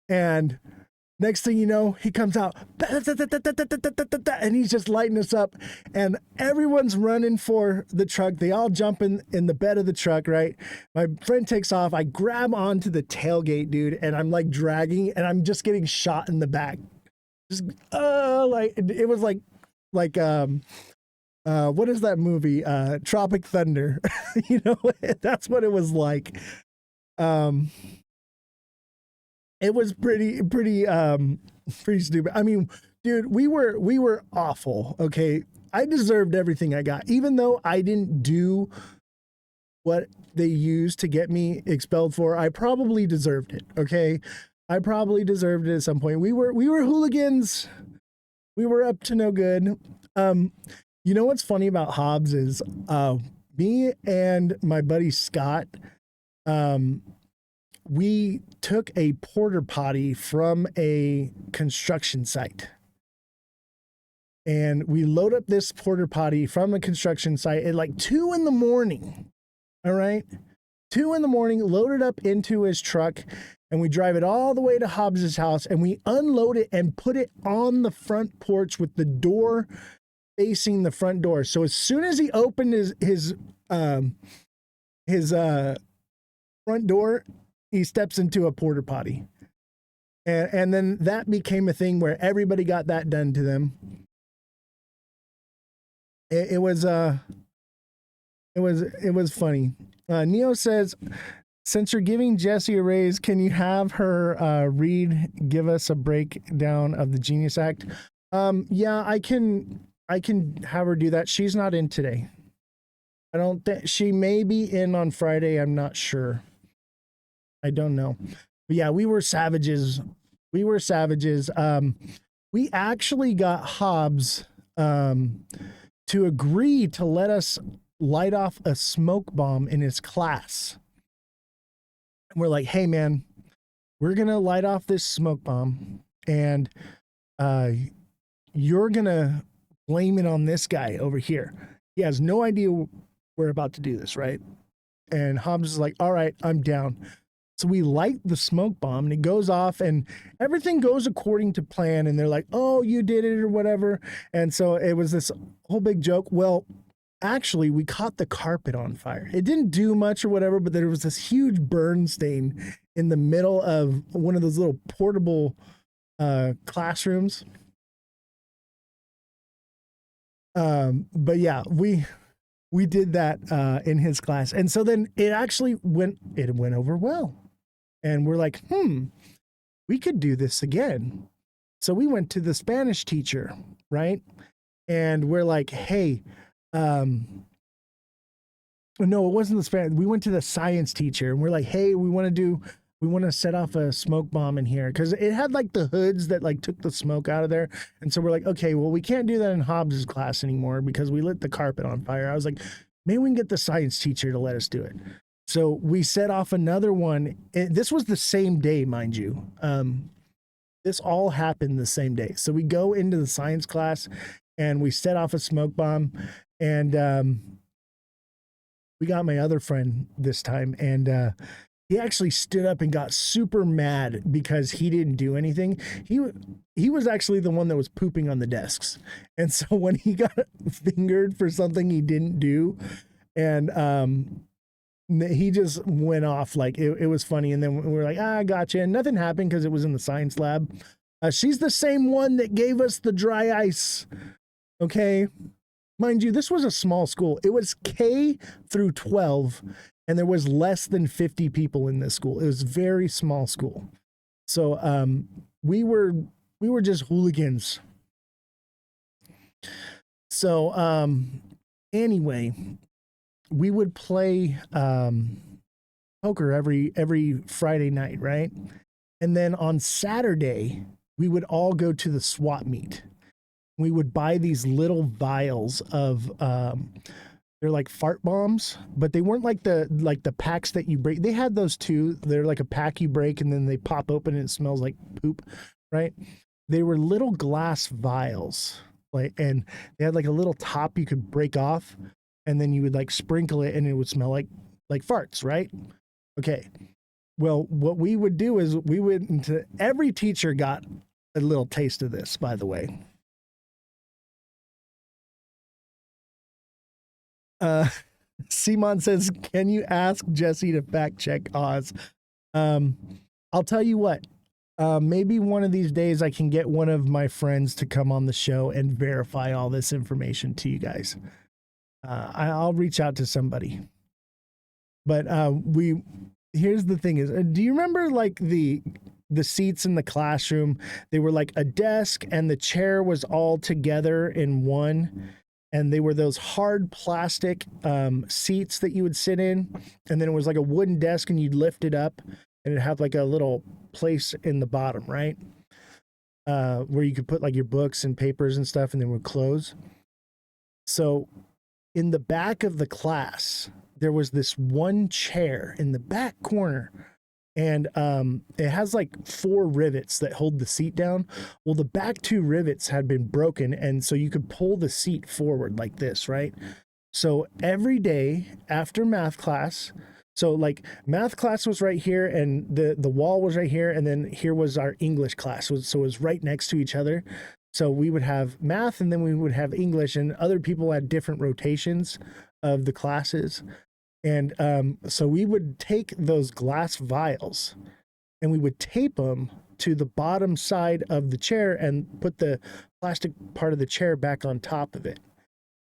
And next thing you know, he comes out, and he's just lighting us up. And everyone's running for the truck. They all jump in the bed of the truck, right? My friend takes off. I grab onto the tailgate, dude, and I'm like dragging, and I'm just getting shot in the back. Just, like, it was like, what is that movie? Tropic Thunder. You know, that's what it was like. It was pretty stupid. I mean, dude, we were awful. Okay. I deserved everything I got, even though I didn't do what they used to get me expelled for. I probably deserved it. Okay. I probably deserved it at some point. We were hooligans. We were up to no good. You know what's funny about Hobbs is me and my buddy Scott, we took a porter potty from a construction site. And we load up this porter potty from a construction site at like 2 in the morning. All right. 2 in the morning, load it up into his truck, and we drive it all the way to Hobbs's house, and we unload it and put it on the front porch with the door facing the front door. So as soon as he opened his front door, he steps into a porta potty. And then that became a thing where everybody got that done to them. It was funny. Neo says, since you're giving Jessie a raise, can you have her give us a breakdown of the Genius Act? Yeah, I can have her do that. She's not in today. I don't think she may be in on Friday. I'm not sure. I don't know. But yeah, we were savages. We actually got Hobbs to agree to let us light off a smoke bomb in his class. And we're like, hey man, we're gonna light off this smoke bomb, and you're gonna blame it on this guy over here. He has no idea we're about to do this, right? And Hobbs is like, all right, I'm down. So we light the smoke bomb, and it goes off, and everything goes according to plan. And they're like, oh, you did it or whatever. And so it was this whole big joke. Well, actually, we caught the carpet on fire. It didn't do much or whatever, but there was this huge burn stain in the middle of one of those little portable classrooms. But yeah, we did that in his class. And so then it actually went over well. And we're like, we could do this again. So we went to the Spanish teacher, right? And we're like, hey, no, it wasn't the Spanish. We went to the science teacher, and we're like, hey, we want to set off a smoke bomb in here, because it had like the hoods that like took the smoke out of there. And so we're like, okay, well, we can't do that in Hobbs's class anymore because we lit the carpet on fire. I was like, maybe we can get the science teacher to let us do it. So we set off another one. This was the same day, mind you. This all happened the same day. So we go into the science class and we set off a smoke bomb, and we got my other friend this time, and he actually stood up and got super mad because he didn't do anything. He was actually the one that was pooping on the desks. And so when he got fingered for something he didn't do, and he just went off, like it was funny. And then we were like, I gotcha. And nothing happened because it was in the science lab. She's the same one that gave us the dry ice. Okay. Mind you, this was a small school. It was K through 12, and there was less than 50 people in this school. It was a very small school. So we were just hooligans. So anyway, we would play poker every Friday night, right? And then on Saturday, we would all go to the swap meet. We would buy these little vials of they're like fart bombs, but they weren't like the packs that you break. They had those too. They're like a pack you break and then they pop open and it smells like poop, right? They were little glass vials, and they had like a little top you could break off, and then you would like sprinkle it and it would smell like farts, right? Okay. Well, what we would do is we went into, every teacher got a little taste of this, by the way. Simon says, can you ask Jesse to fact check Oz? I'll tell you what, maybe one of these days I can get one of my friends to come on the show and verify all this information to you guys. I'll reach out to somebody. But here's the thing is, do you remember like the seats in the classroom? They were like a desk and the chair was all together in one. And they were those hard plastic seats that you would sit in. And then it was like a wooden desk and you'd lift it up. and it had like a little place in the bottom, right? Where you could put like your books and papers and stuff, and then would close. So in the back of the class, there was this one chair in the back corner, and it has like 4 rivets that hold the seat down. Well, the back 2 rivets had been broken, and so you could pull the seat forward like this, right? So every day after math class, so like math class was right here, and the wall was right here, and then here was our English class. So it was right next to each other. So we would have math, and then we would have English, and other people had different rotations of the classes. And so we would take those glass vials and we would tape them to the bottom side of the chair and put the plastic part of the chair back on top of it.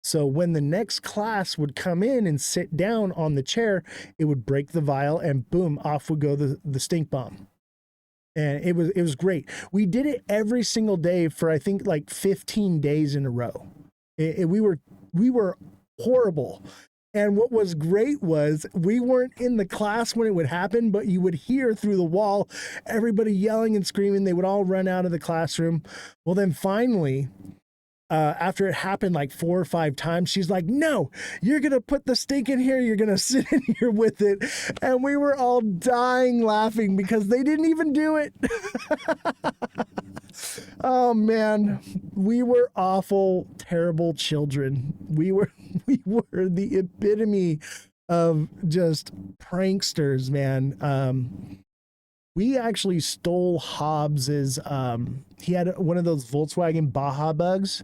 So when the next class would come in and sit down on the chair, it would break the vial, and boom, off would go the stink bomb. And it was great. We did it every single day for, I think, like 15 days in a row. We were horrible. And what was great was we weren't in the class when it would happen, but you would hear through the wall everybody yelling and screaming. They would all run out of the classroom. Well, then finally, after it happened like 4 or 5 times, she's like, no, you're going to put the stink in here. You're going to sit in here with it. And we were all dying laughing because they didn't even do it. Oh man, we were awful, terrible children. We were the epitome of just pranksters, man. We actually stole Hobbs's, he had one of those Volkswagen Baja Bugs,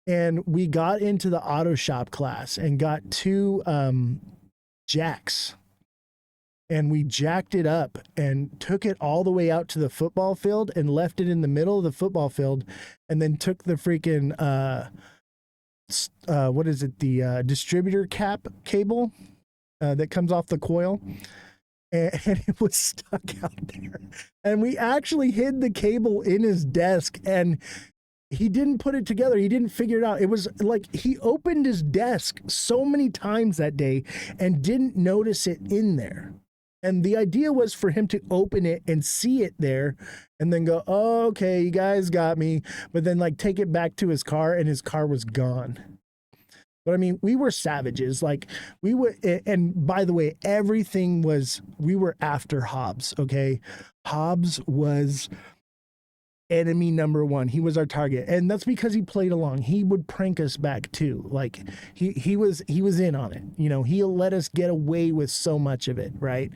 and we got into the auto shop class and got 2 jacks, and we jacked it up and took it all the way out to the football field and left it in the middle of the football field, and then took the freaking, what is it? The distributor cap cable that comes off the coil. And it was stuck out there. And we actually hid the cable in his desk, and he didn't put it together. He didn't figure it out. It was like he opened his desk so many times that day and didn't notice it in there. And the idea was for him to open it and see it there and then go, oh, okay, you guys got me. But then like take it back to his car, and his car was gone. But I mean, we were savages. Like we were, and by the way, we were after Hobbs. Okay. Hobbs was enemy number 1. He was our target. And that's because he played along. He would prank us back too. Like he was in on it. You know, he'll let us get away with so much of it. Right.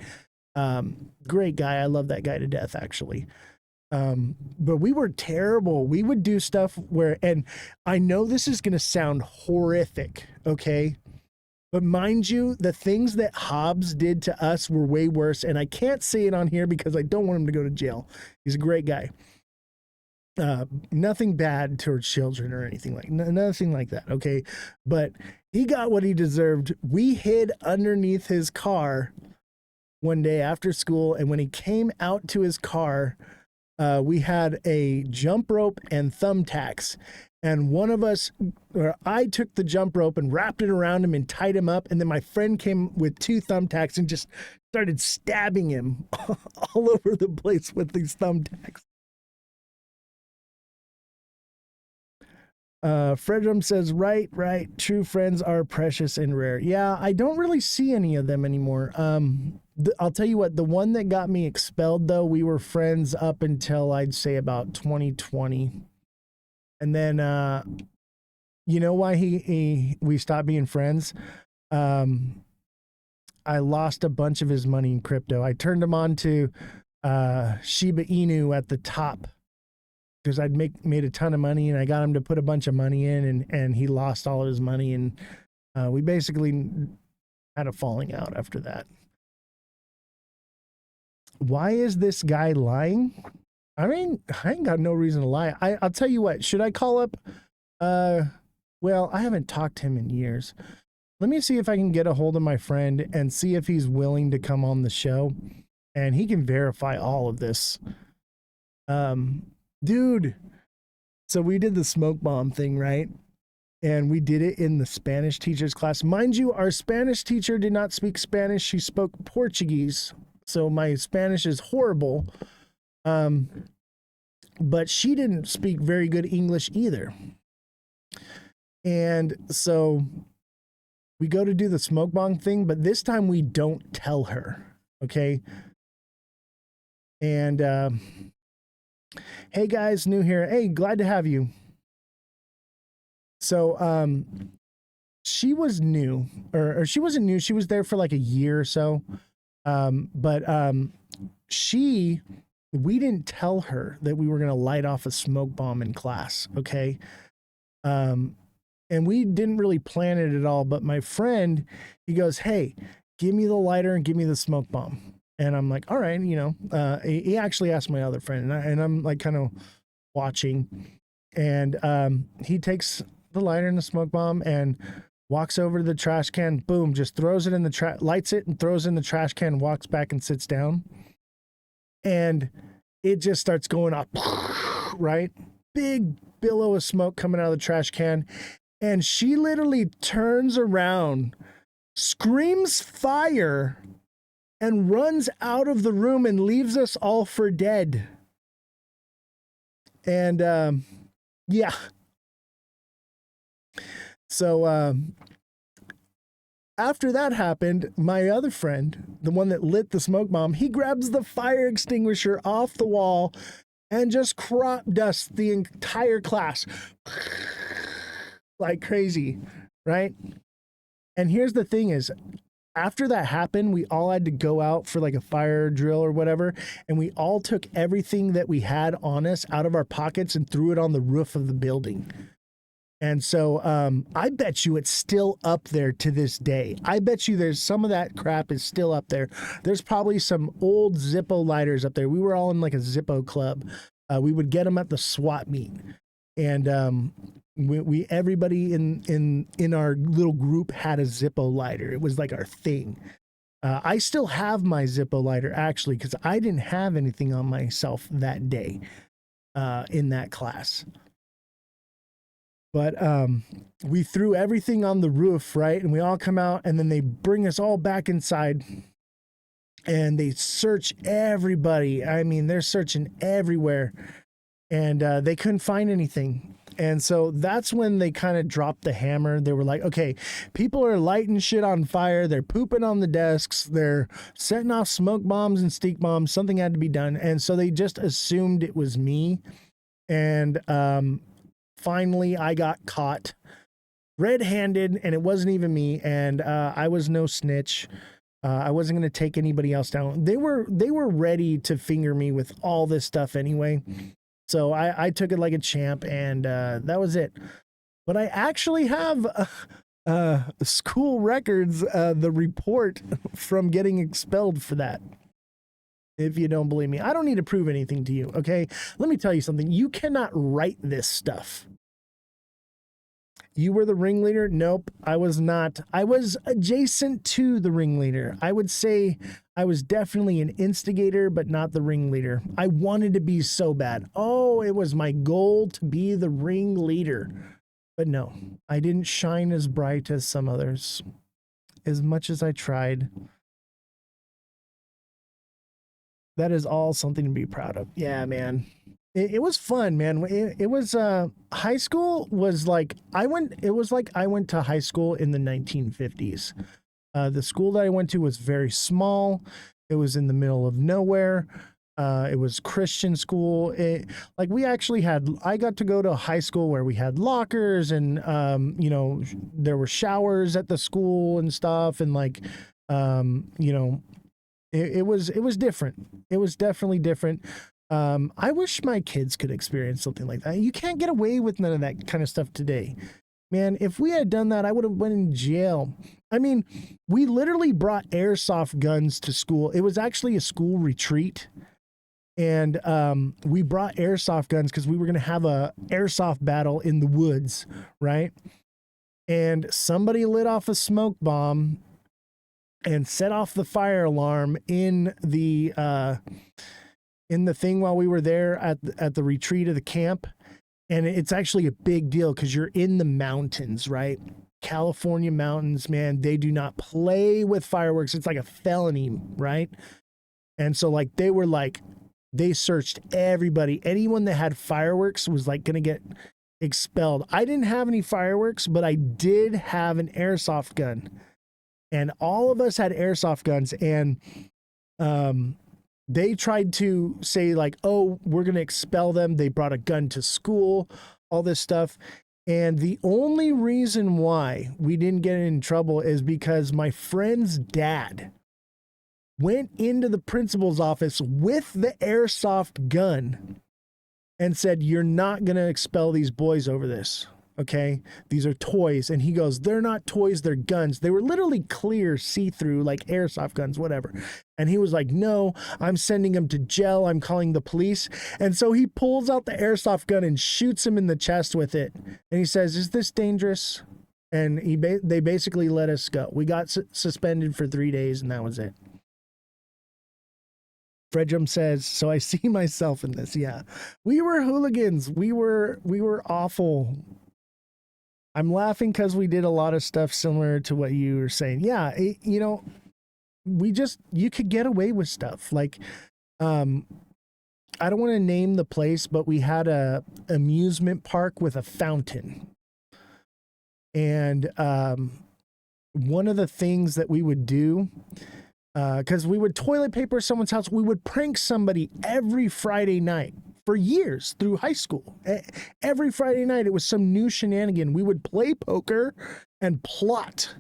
Great guy. I love that guy to death, actually. But we were terrible. We would do stuff where, and I know this is going to sound horrific, okay? But mind you, the things that Hobbs did to us were way worse, and I can't say it on here because I don't want him to go to jail. He's a great guy. Nothing bad towards children or anything nothing like that, okay? But he got what he deserved. We hid underneath his car one day after school, and when he came out to his car, we had a jump rope and thumbtacks, and I took the jump rope and wrapped it around him and tied him up, and then my friend came with 2 thumbtacks and just started stabbing him all over the place with these thumbtacks. Fredrum says, right, true friends are precious and rare. Yeah, I don't really see any of them anymore. I'll tell you what, the one that got me expelled, though, we were friends up until I'd say about 2020. And then, you know why we stopped being friends? I lost a bunch of his money in crypto. I turned him on to Shiba Inu at the top because I'd made a ton of money, and I got him to put a bunch of money in, and he lost all of his money. And we basically had a falling out after that. Why is this guy lying? I mean, I ain't got no reason to lie. I'll tell you what, should I call up? Well, I haven't talked to him in years. Let me see if I can get a hold of my friend and see if he's willing to come on the show, and he can verify all of this. Dude, so we did the smoke bomb thing, right? And we did it in the Spanish teacher's class. Mind you, our Spanish teacher did not speak Spanish. She spoke Portuguese. so my Spanish is horrible. But she didn't speak very good English either. And so we go to do the smoke bomb thing, but this time we don't tell her. Okay. And hey guys, new here. Hey, glad to have you. So she was new, or she wasn't new. She was there for like a year or so. But we didn't tell her that we were going to light off a smoke bomb in class. Okay. And we didn't really plan it at all, but my friend, he goes, hey, give me the lighter and give me the smoke bomb. And I'm like, all right, you know, he actually asked my other friend, and I'm like kind of watching, and he takes the lighter and the smoke bomb and walks over to the trash can, boom, just throws it in the lights it and throws it in the trash can, walks back and sits down. And it just starts going up, right? Big billow of smoke coming out of the trash can. And she literally turns around, screams fire, and runs out of the room and leaves us all for dead. And yeah. So after that happened, my other friend, the one that lit the smoke bomb, he grabs the fire extinguisher off the wall and just crop dusts the entire class like crazy, right? And here's the thing is, after that happened, we all had to go out for like a fire drill or whatever, and we all took everything that we had on us out of our pockets and threw it on the roof of the building. And so I bet you it's still up there to this day. I bet you there's some of that crap is still up there. There's probably some old Zippo lighters up there. We were all in like a Zippo club. We would get them at the SWAT meet. And we everybody in our little group had a Zippo lighter. It was like our thing. I still have my Zippo lighter actually, because I didn't have anything on myself that day in that class. But we threw everything on the roof, right? And we all come out, and then they bring us all back inside, and they search everybody. I mean, they're searching everywhere, and they couldn't find anything. And so that's when they kind of dropped the hammer. They were like, okay, people are lighting shit on fire. They're pooping on the desks. They're setting off smoke bombs and stink bombs. Something had to be done. And so they just assumed it was me. And finally, I got caught red-handed, and it wasn't even me. And I was no snitch. I wasn't going to take anybody else down. They were ready to finger me with all this stuff anyway. So I took it like a champ, and that was it. But I actually have school records, the report from getting expelled for that. If you don't believe me, I don't need to prove anything to you, okay? Let me tell you something. You cannot write this stuff. You were the ringleader? Nope, I was not. I was adjacent to the ringleader. I would say I was definitely an instigator, but not the ringleader. I wanted to be so bad. Oh, it was my goal to be the ringleader. But no, I didn't shine as bright as some others, as much as I tried. That is all something to be proud of. Yeah, man. It was fun, man. It was high school was like I went to high school in the 1950s. The school that I went to was very small. It was in the middle of nowhere. It was Christian school. I got to go to a high school where we had lockers, and there were showers at the school and stuff, and it was different. It was definitely different. I wish my kids could experience something like that. You can't get away with none of that kind of stuff today. Man, if we had done that, I would have went in jail. I mean, we literally brought airsoft guns to school. It was actually a school retreat. And we brought airsoft guns because we were going to have a airsoft battle in the woods, right? And somebody lit off a smoke bomb and set off the fire alarm in the thing while we were there at the retreat of the camp. And it's actually a big deal because you're in the mountains, right? California mountains, man, they do not play with fireworks. It's like a felony, right? And so like they searched everybody. Anyone that had fireworks was like going to get expelled. I didn't have any fireworks, but I did have an airsoft gun. And all of us had airsoft guns, and they tried to say like, oh, we're going to expel them. They brought a gun to school, all this stuff. And the only reason why we didn't get in trouble is because my friend's dad went into the principal's office with the airsoft gun and said, you're not going to expel these boys over this. Okay, these are toys. And he goes, they're not toys, they're guns. They were literally clear, see-through, like airsoft guns, whatever. And he was like, no, I'm sending him to jail. I'm calling the police. And so he pulls out the airsoft gun and shoots him in the chest with it. And he says, is this dangerous? And they basically let us go. We got suspended for 3 days, and that was it. Fredrum says, so I see myself in this. Yeah, we were hooligans. We were awful. I'm laughing because we did a lot of stuff similar to what you were saying. Yeah, you could get away with stuff. Like, I don't want to name the place, but we had a amusement park with a fountain. And one of the things that we would do, because we would toilet paper someone's house, we would prank somebody every Friday night. For years through high school, every Friday night, it was some new shenanigan. We would play poker and plot.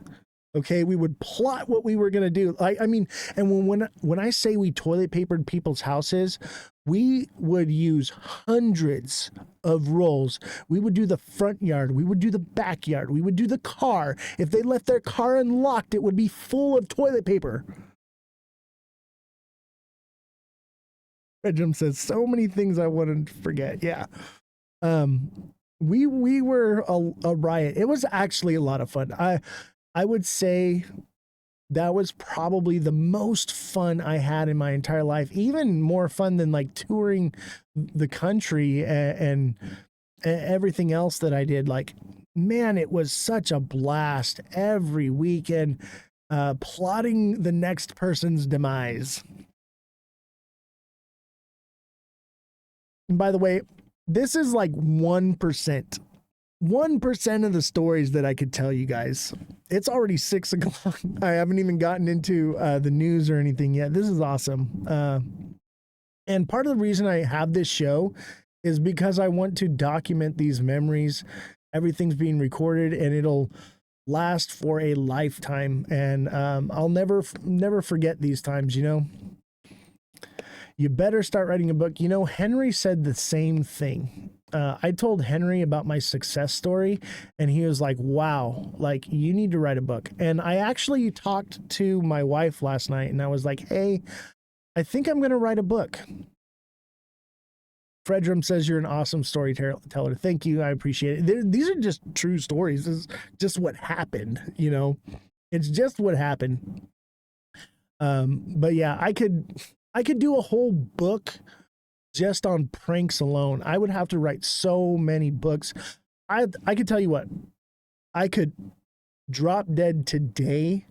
Okay, we would plot what we were gonna do. I mean, and when I say we toilet papered people's houses, we would use hundreds of rolls. We would do the front yard. We would do the backyard. We would do the car. If they left their car unlocked, it would be full of toilet paper. Jim says so many things I wouldn't forget. Yeah. We were a riot. It was actually a lot of fun. I would say that was probably the most fun I had in my entire life. Even more fun than like touring the country and everything else that I did. Like, man, it was such a blast every weekend, plotting the next person's demise. And by the way, this is like 1%. 1% of the stories that I could tell you guys. It's already 6 o'clock. I haven't even gotten into the news or anything yet. This is awesome. And part of the reason I have this show is because I want to document these memories. Everything's being recorded and it'll last for a lifetime. And I'll never forget these times, you know. You better start writing a book. You know, Henry said the same thing. I told Henry about my success story, and he was like, wow, like, you need to write a book. And I actually talked to my wife last night, and I was like, hey, I think I'm going to write a book. Fredrum says you're an awesome storyteller. Thank you. I appreciate it. These are just true stories. This is just what happened, you know. It's just what happened. But yeah, I could do a whole book just on pranks alone. I would have to write so many books. I could tell you what, I could drop dead today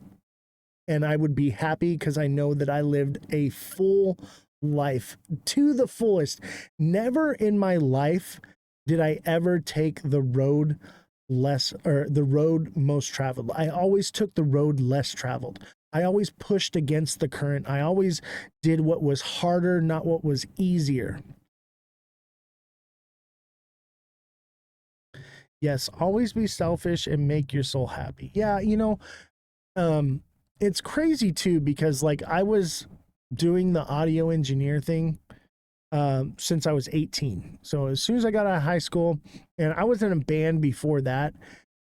and I would be happy because I know that I lived a full life to the fullest. Never in my life did I ever take the road most traveled. I always took the road less traveled. I always pushed against the current. I always did what was harder, not what was easier. Yes, always be selfish and make your soul happy. Yeah, you know, it's crazy too, because like I was doing the audio engineer thing since I was 18. So as soon as I got out of high school, and I was in a band before that,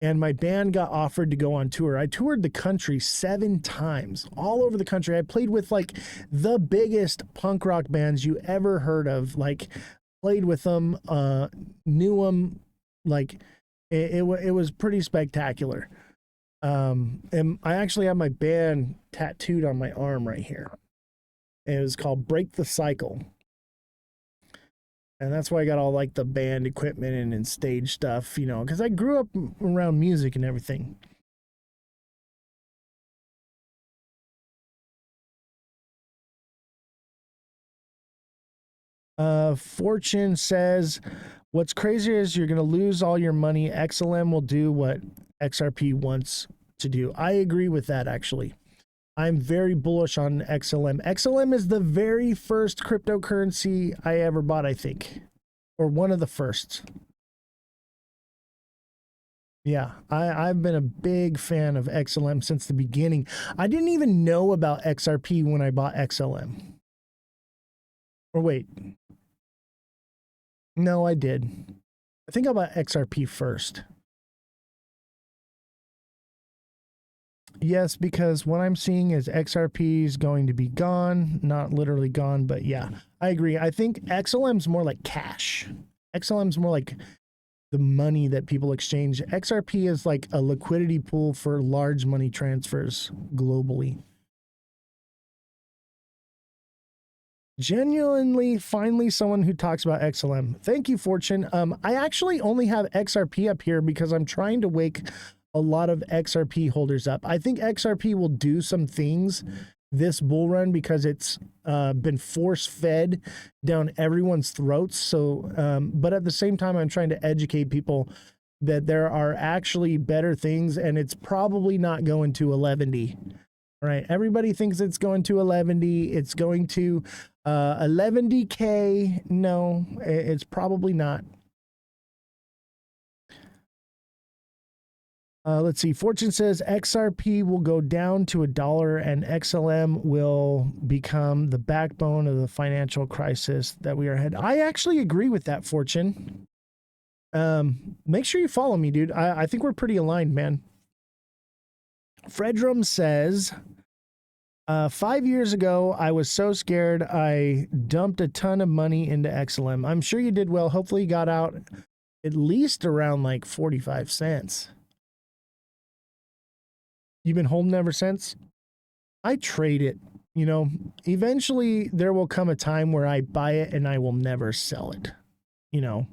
and my band got offered to go on tour. I toured the country 7 times, all over the country. I played with like the biggest punk rock bands you ever heard of, like played with them, knew them, like it was pretty spectacular. And I actually have my band tattooed on my arm right here. And it was called Break the Cycle. And that's why I got all like the band equipment and stage stuff, you know, because I grew up around music and everything. Fortune says, what's crazier is you're going to lose all your money. XLM will do what XRP wants to do. I agree with that, actually. I'm very bullish on XLM. XLM is the very first cryptocurrency I ever bought, I think, or one of the first. Yeah, I've been a big fan of XLM since the beginning. I didn't even know about XRP when I bought XLM. Or wait. No, I did. I think I bought XRP first. Yes, because what I'm seeing is XRP is going to be gone. Not literally gone, but yeah, I agree. I think XLM's more like cash. XLM's more like the money that people exchange. XRP is like a liquidity pool for large money transfers globally. Genuinely, finally, someone who talks about XLM. Thank you, Fortune. I actually only have XRP up here because I'm trying to wake a lot of XRP holders up. I think XRP will do some things this bull run because it's been force fed down everyone's throats. So, but at the same time, I'm trying to educate people that there are actually better things, and it's probably not going to 11D. Right? Everybody thinks it's going to 11D. It's going to 11DK. No, it's probably not. Let's see. Fortune says XRP will go down to $1 and XLM will become the backbone of the financial crisis that we are heading. I actually agree with that, Fortune. Make sure you follow me, dude. I think we're pretty aligned, man. Fredrum says, 5 years ago, I was so scared I dumped a ton of money into XLM. I'm sure you did well. Hopefully you got out at least around like 45 cents. You've been holding ever since? I trade it. You know, eventually there will come a time where I buy it and I will never sell it. You know.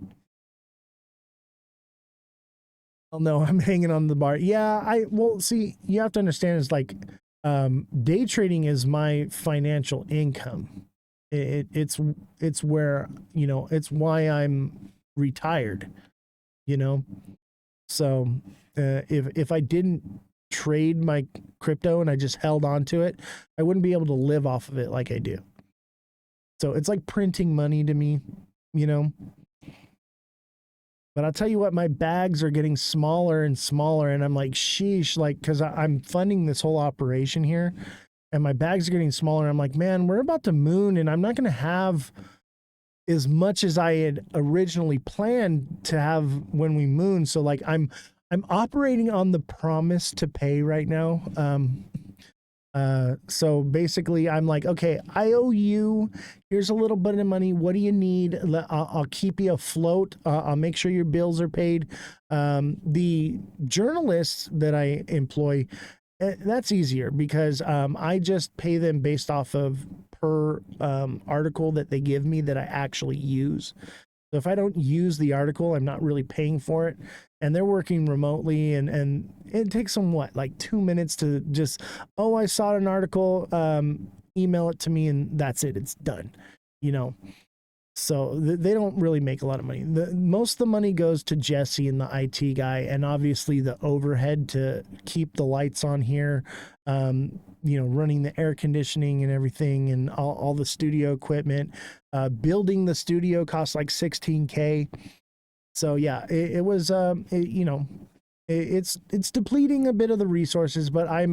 Oh no, I'm hanging on the bar. Yeah, well, see, you have to understand it's like day trading is my financial income. It's where, you know, it's why I'm retired, you know. So if I didn't trade my crypto and I just held on to it, I wouldn't be able to live off of it like I do. So it's like printing money to me, you know. But I'll tell you what, my bags are getting smaller and smaller, and I'm like, sheesh, like, because I'm funding this whole operation here, and my bags are getting smaller. I'm like, man, we're about to moon, and I'm not going to have as much as I had originally planned to have when we moon. So like, I'm operating on the promise to pay right now. So basically I'm like, okay, I owe you, here's a little bit of money. What do you need? I'll keep you afloat. I'll make sure your bills are paid. The journalists that I employ, that's easier because, I just pay them based off of per, article that they give me that I actually use. So if I don't use the article, I'm not really paying for it. And they're working remotely, and it takes them like 2 minutes to just, oh, I saw an article, email it to me, and that's it. It's done, you know. So they don't really make a lot of money. Most of the money goes to Jesse and the IT guy, and obviously the overhead to keep the lights on here, you know, running the air conditioning and everything, and all the studio equipment. Building the studio costs like $16K. So yeah, it was, you know, it's depleting a bit of the resources, but I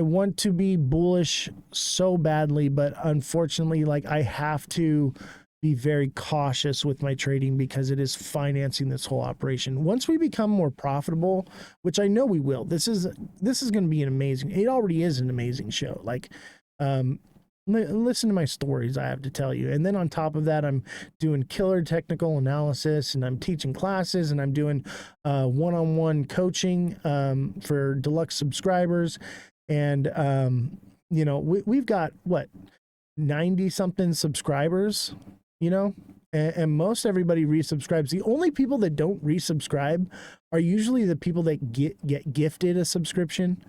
want to be bullish so badly, but unfortunately, like, I have to be very cautious with my trading because it is financing this whole operation. Once we become more profitable, which I know we will, this is going to be it already is an amazing show. Like, listen to my stories I have to tell you. And then on top of that, I'm doing killer technical analysis, and I'm teaching classes, and I'm doing one-on-one coaching for deluxe subscribers. And, you know, we've got, what, 90 something subscribers, you know, and most everybody resubscribes. The only people that don't resubscribe are usually the people that get gifted a subscription.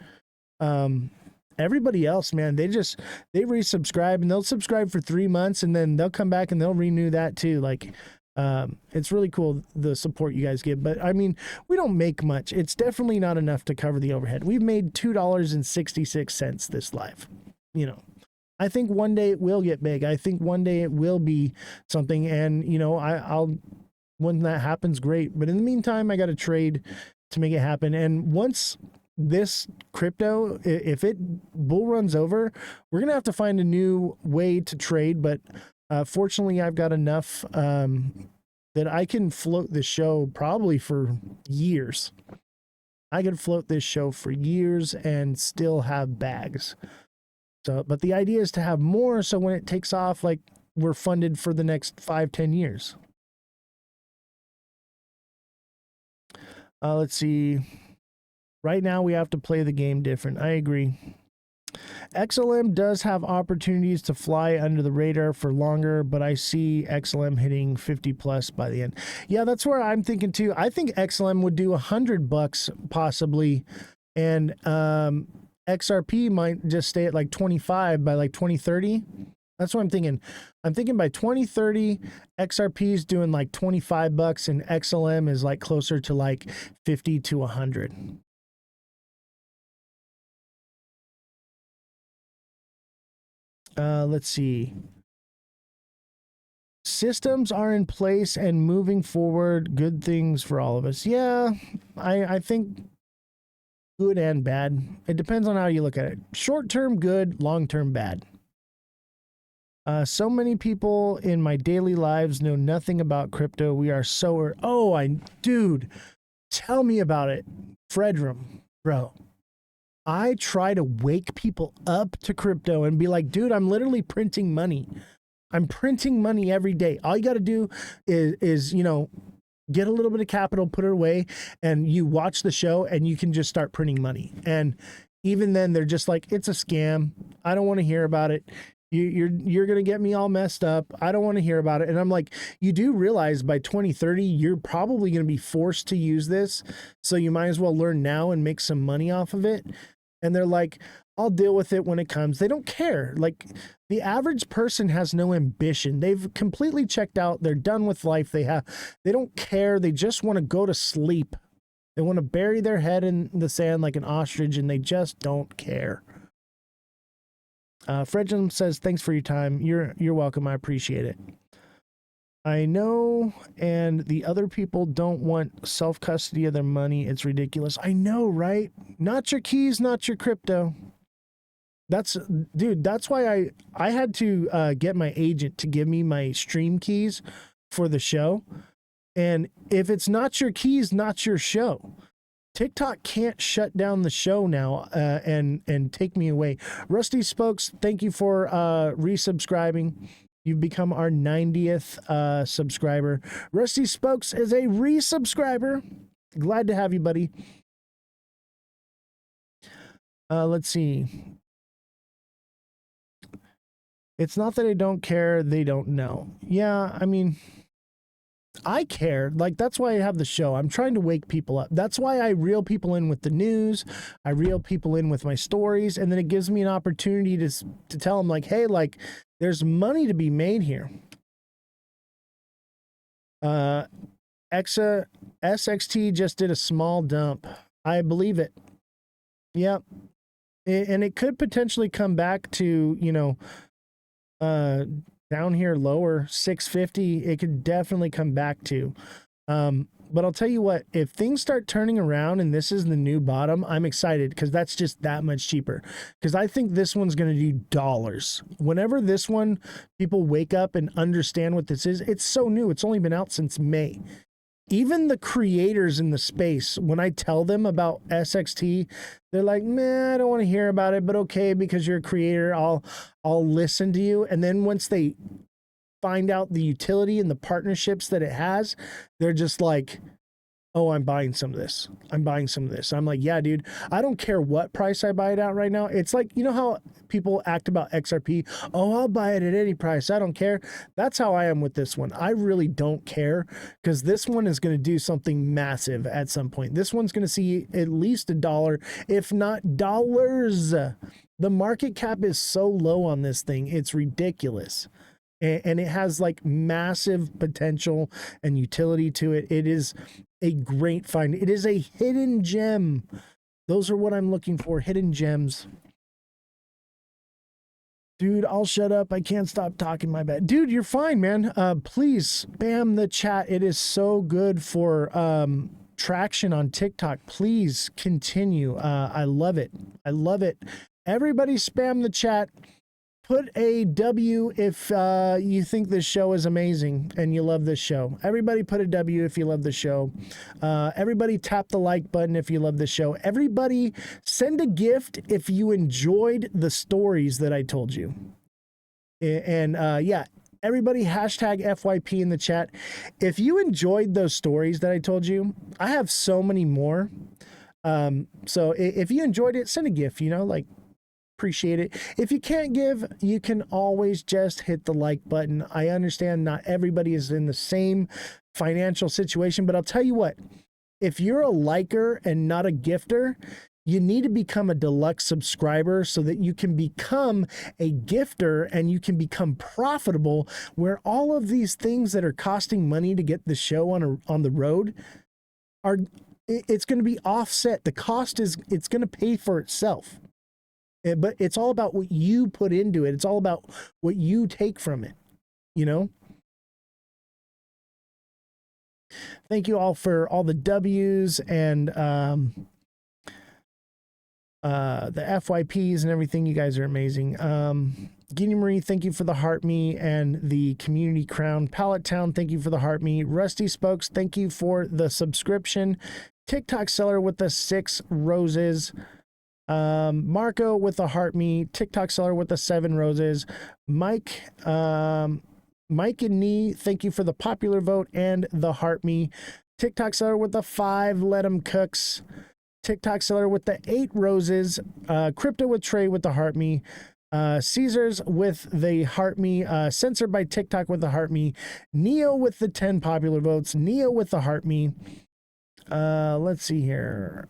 everybody else, man, they resubscribe, and they'll subscribe for 3 months, and then they'll come back and they'll renew that too. Like, it's really cool, the support you guys give. But I mean, we don't make much. It's definitely not enough to cover the overhead. We've made $2.66 this live. You know, I think one day it will get big. I think one day it will be something, and you know, I'll when that happens, great. But in the meantime, I got to trade to make it happen. And once this crypto, if it bull runs over, we're gonna have to find a new way to trade. But fortunately, I've got enough that I can float the show probably for years. I could float this show for years and still have bags. So, but the idea is to have more, so when it takes off, like, we're funded for the next 5-10 years. Let's see. Right now, we have to play the game different. I agree. XLM does have opportunities to fly under the radar for longer, but I see XLM hitting 50 plus by the end. Yeah, that's where I'm thinking too. I think XLM would do $100 possibly, and XRP might just stay at like 25 by like 2030. That's what I'm thinking. I'm thinking by 2030, XRP is doing like $25, and XLM is like closer to like 50 to 100. Let's see. Systems are in place and moving forward. Good things for all of us. Yeah, I think good and bad. It depends on how you look at it. Short term, good. Long term, bad. So many people in my daily lives know nothing about crypto. We are so... dude, tell me about it. Fredrum, bro. I try to wake people up to crypto and be like, dude, I'm literally printing money. I'm printing money every day. All you got to do is, you know, get a little bit of capital, put it away, and you watch the show and you can just start printing money. And even then they're just like, it's a scam. I don't want to hear about it. You're going to get me all messed up. I don't want to hear about it. And I'm like, you do realize by 2030, you're probably going to be forced to use this. So you might as well learn now and make some money off of it. And they're like, I'll deal with it when it comes. They don't care. Like, the average person has no ambition. They've completely checked out. They're done with life. They don't care. They just want to go to sleep. They want to bury their head in the sand like an ostrich, and they just don't care. Fredjum says, thanks for your time. You're welcome. I appreciate it. I know, and the other people don't want self-custody of their money. It's ridiculous. I know, right? Not your keys, not your crypto. Dude, that's why I had to get my agent to give me my stream keys for the show. And if it's not your keys, not your show. TikTok can't shut down the show now and take me away. Rusty Spokes, thank you for resubscribing. You've become our 90th subscriber. Rusty Spokes is a resubscriber. Glad to have you, buddy. Let's see. It's not that I don't care, they don't know. Yeah, I mean, I care. Like, that's why I have the show. I'm trying to wake people up. That's why I reel people in with the news. I reel people in with my stories, and then it gives me an opportunity to tell them, like, hey, like, there's money to be made here. SXT just did a small dump. I believe it. Yep. And it could potentially come back to, you know, down here lower, 650. It could definitely come back to. But I'll tell you what, if things start turning around and this is the new bottom, I'm excited because that's just that much cheaper. Because I think this one's going to do dollars. Whenever this one, people wake up and understand what this is, it's so new. It's only been out since May. Even the creators in the space, when I tell them about SXT, they're like, man, I don't want to hear about it, but okay, because you're a creator, I'll listen to you. And then once they find out the utility and the partnerships that it has, they're just like, oh, I'm buying some of this. I'm buying some of this. I'm like, yeah, dude, I don't care what price I buy it at right now. It's like, you know how people act about XRP? Oh, I'll buy it at any price. I don't care. That's how I am with this one. I really don't care because this one is going to do something massive at some point. This one's going to see at least $1, if not dollars. The market cap is so low on this thing. It's ridiculous. And it has like massive potential and utility to it. It is a great find. It is a hidden gem. Those are what I'm looking for, hidden gems. Dude, I'll shut up. I can't stop talking, my bad. Dude, you're fine, man. Please spam the chat. It is so good for traction on TikTok. Please continue. I love it. I love it. Everybody spam the chat. Put a W if you think this show is amazing and you love this show. Everybody put a W if you love the show. Everybody tap the like button if you love the show. Everybody send a gift if you enjoyed the stories that I told you. And yeah, everybody hashtag FYP in the chat. If you enjoyed those stories that I told you, I have so many more. So if you enjoyed it, send a gift, you know, like, appreciate it. If you can't give, you can always just hit the like button. I understand not everybody is in the same financial situation, but I'll tell you what, if you're a liker and not a gifter, you need to become a deluxe subscriber so that you can become a gifter and you can become profitable, where all of these things that are costing money to get the show on the road are, it's going to be offset. The cost is, it's going to pay for itself. But it's all about what you put into it. It's all about what you take from it, you know? Thank you all for all the W's and the FYPs and everything. You guys are amazing. Guinea Marie, thank you for the heart me and the community crown. Pallet Town, thank you for the heart me. Rusty Spokes, thank you for the subscription. TikTok seller with the 6 roses. Marco with the heart me, TikTok seller with the 7 roses. Mike and Nee, thank you for the popular vote and the heart me. TikTok seller with the 5 let 'em cooks. TikTok seller with the 8 roses. Crypto with Trey with the heart me. Caesars with the heart me. Censored by TikTok with the heart me. Neo with the 10 popular votes. Neo with the heart me. Let's see here.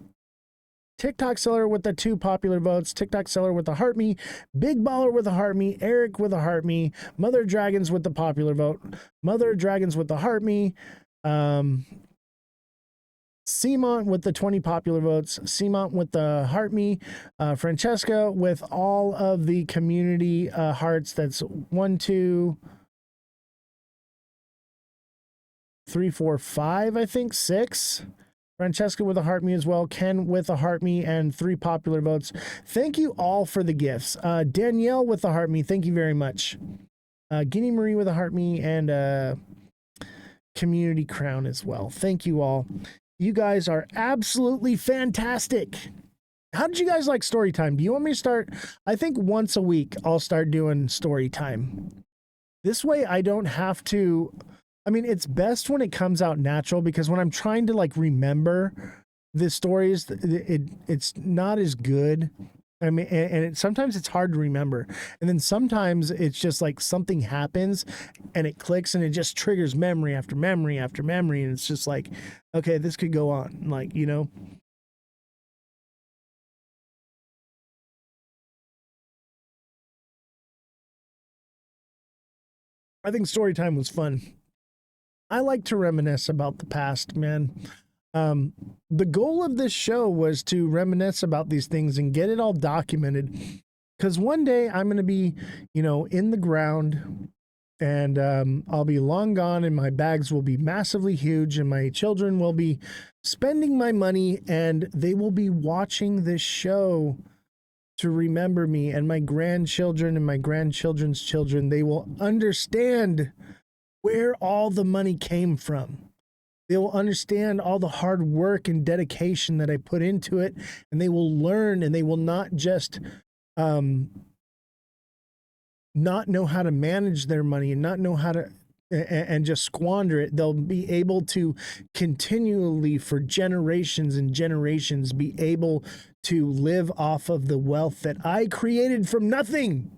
TikTok seller with the 2 popular votes. TikTok seller with the heart me. Big Baller with the heart me. Eric with the heart me. Mother Dragons with the popular vote. Mother Dragons with the heart me. Simont with the 20 popular votes. Simont with the heart me. Francesca with all of the community hearts. That's 1, 2, 3, 4, 5, I think 6. Francesca with a heart me as well. Ken with a heart me and 3 popular votes. Thank you all for the gifts. Danielle with the heart me. Thank you very much. Guinea Marie with a heart me and community crown as well. Thank you all. You guys are absolutely fantastic. How did you guys like story time? Do you want me to start? I think once a week I'll start doing story time. This way I don't have to. I mean, it's best when it comes out natural, because when I'm trying to like remember the stories, it's not as good. I mean, and sometimes it's hard to remember. And then sometimes it's just like something happens and it clicks and it just triggers memory after memory after memory. And it's just like, okay, this could go on, like, you know. I think story time was fun. I like to reminisce about the past, man. The goal of this show was to reminisce about these things and get it all documented, because one day I'm going to be, you know, in the ground, and I'll be long gone, and my bags will be massively huge, and my children will be spending my money, and they will be watching this show to remember me, and my grandchildren and my grandchildren's children, they will understand where all the money came from. They will understand all the hard work and dedication that I put into it, and they will learn, and they will not just not know how to manage their money and not know how to and just squander it. They'll be able to continually, for generations and generations, be able to live off of the wealth that I created from nothing.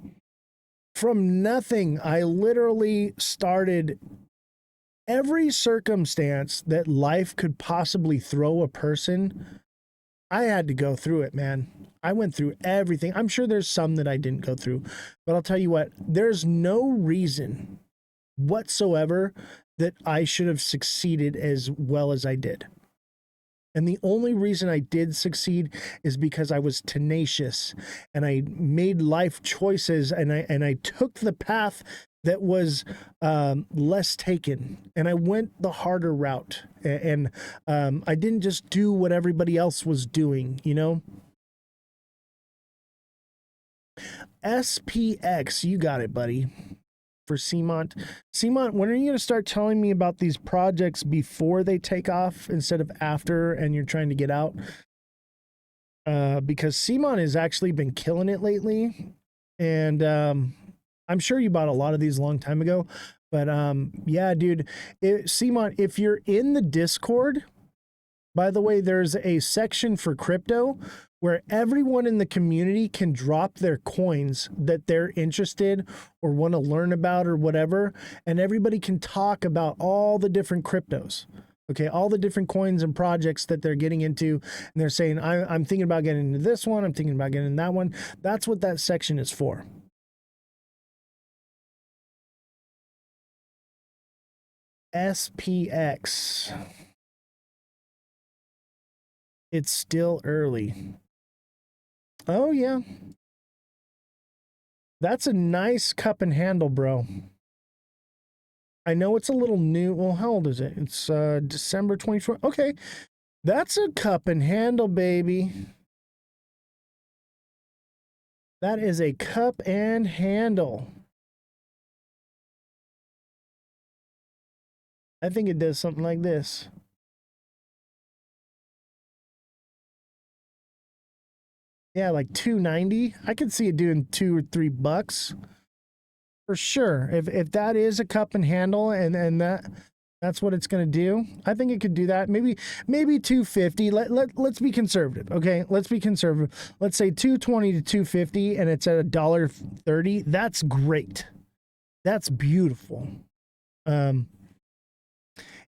From nothing. I literally started every circumstance that life could possibly throw a person. I had to go through it, man. I went through everything. I'm sure there's some that I didn't go through, but I'll tell you what, there's no reason whatsoever that I should have succeeded as well as I did. And the only reason I did succeed is because I was tenacious and I made life choices, and I took the path that was less taken, and I went the harder route, and I didn't just do what everybody else was doing, you know? SPX, you got it, buddy. For Cmont. Cmont, when are you going to start telling me about these projects before they take off instead of after and you're trying to get out? Because Cmont has actually been killing it lately. And I'm sure you bought a lot of these a long time ago. But yeah, dude, Cmont, if you're in the Discord, by the way, there's a section for crypto where everyone in the community can drop their coins that they're interested or want to learn about or whatever. And everybody can talk about all the different cryptos. Okay, all the different coins and projects that they're getting into. And they're saying, I'm thinking about getting into this one. I'm thinking about getting into that one. That's what that section is for. SPX. It's still early. Oh, yeah. That's a nice cup and handle, bro. I know it's a little new. Well, how old is it? It's December 24th. Okay. That's a cup and handle, baby. That is a cup and handle. I think it does something like this. Yeah, like $2.90. I could see it doing $2 or $3 for sure. If that is a cup and handle, and that's what it's going to do, I think it could do that. Maybe $2.50. Let's be conservative, okay? Let's be conservative. Let's say $2.20 to $2.50, and it's at $1.30. That's great. That's beautiful.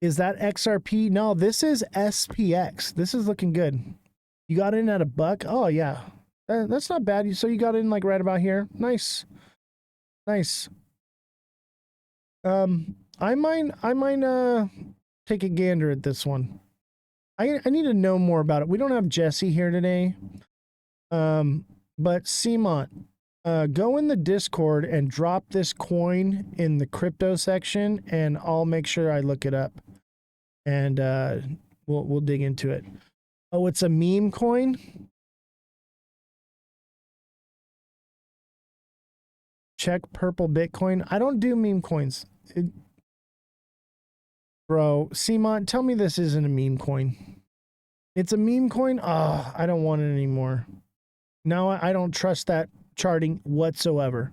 Is that XRP? No, this is SPX. This is looking good. You got in at $1? Oh, yeah. That's not bad. So you got in like right about here. Nice. Nice. I might take a gander at this one. I need to know more about it. We don't have Jesse here today. But Cmont, go in the Discord and drop this coin in the crypto section, and I'll make sure I look it up. And we'll dig into it. Oh, it's a meme coin? Check purple Bitcoin. I don't do meme coins. Bro, Cmont, tell me this isn't a meme coin. It's a meme coin? Oh, I don't want it anymore. Now I don't trust that charting whatsoever.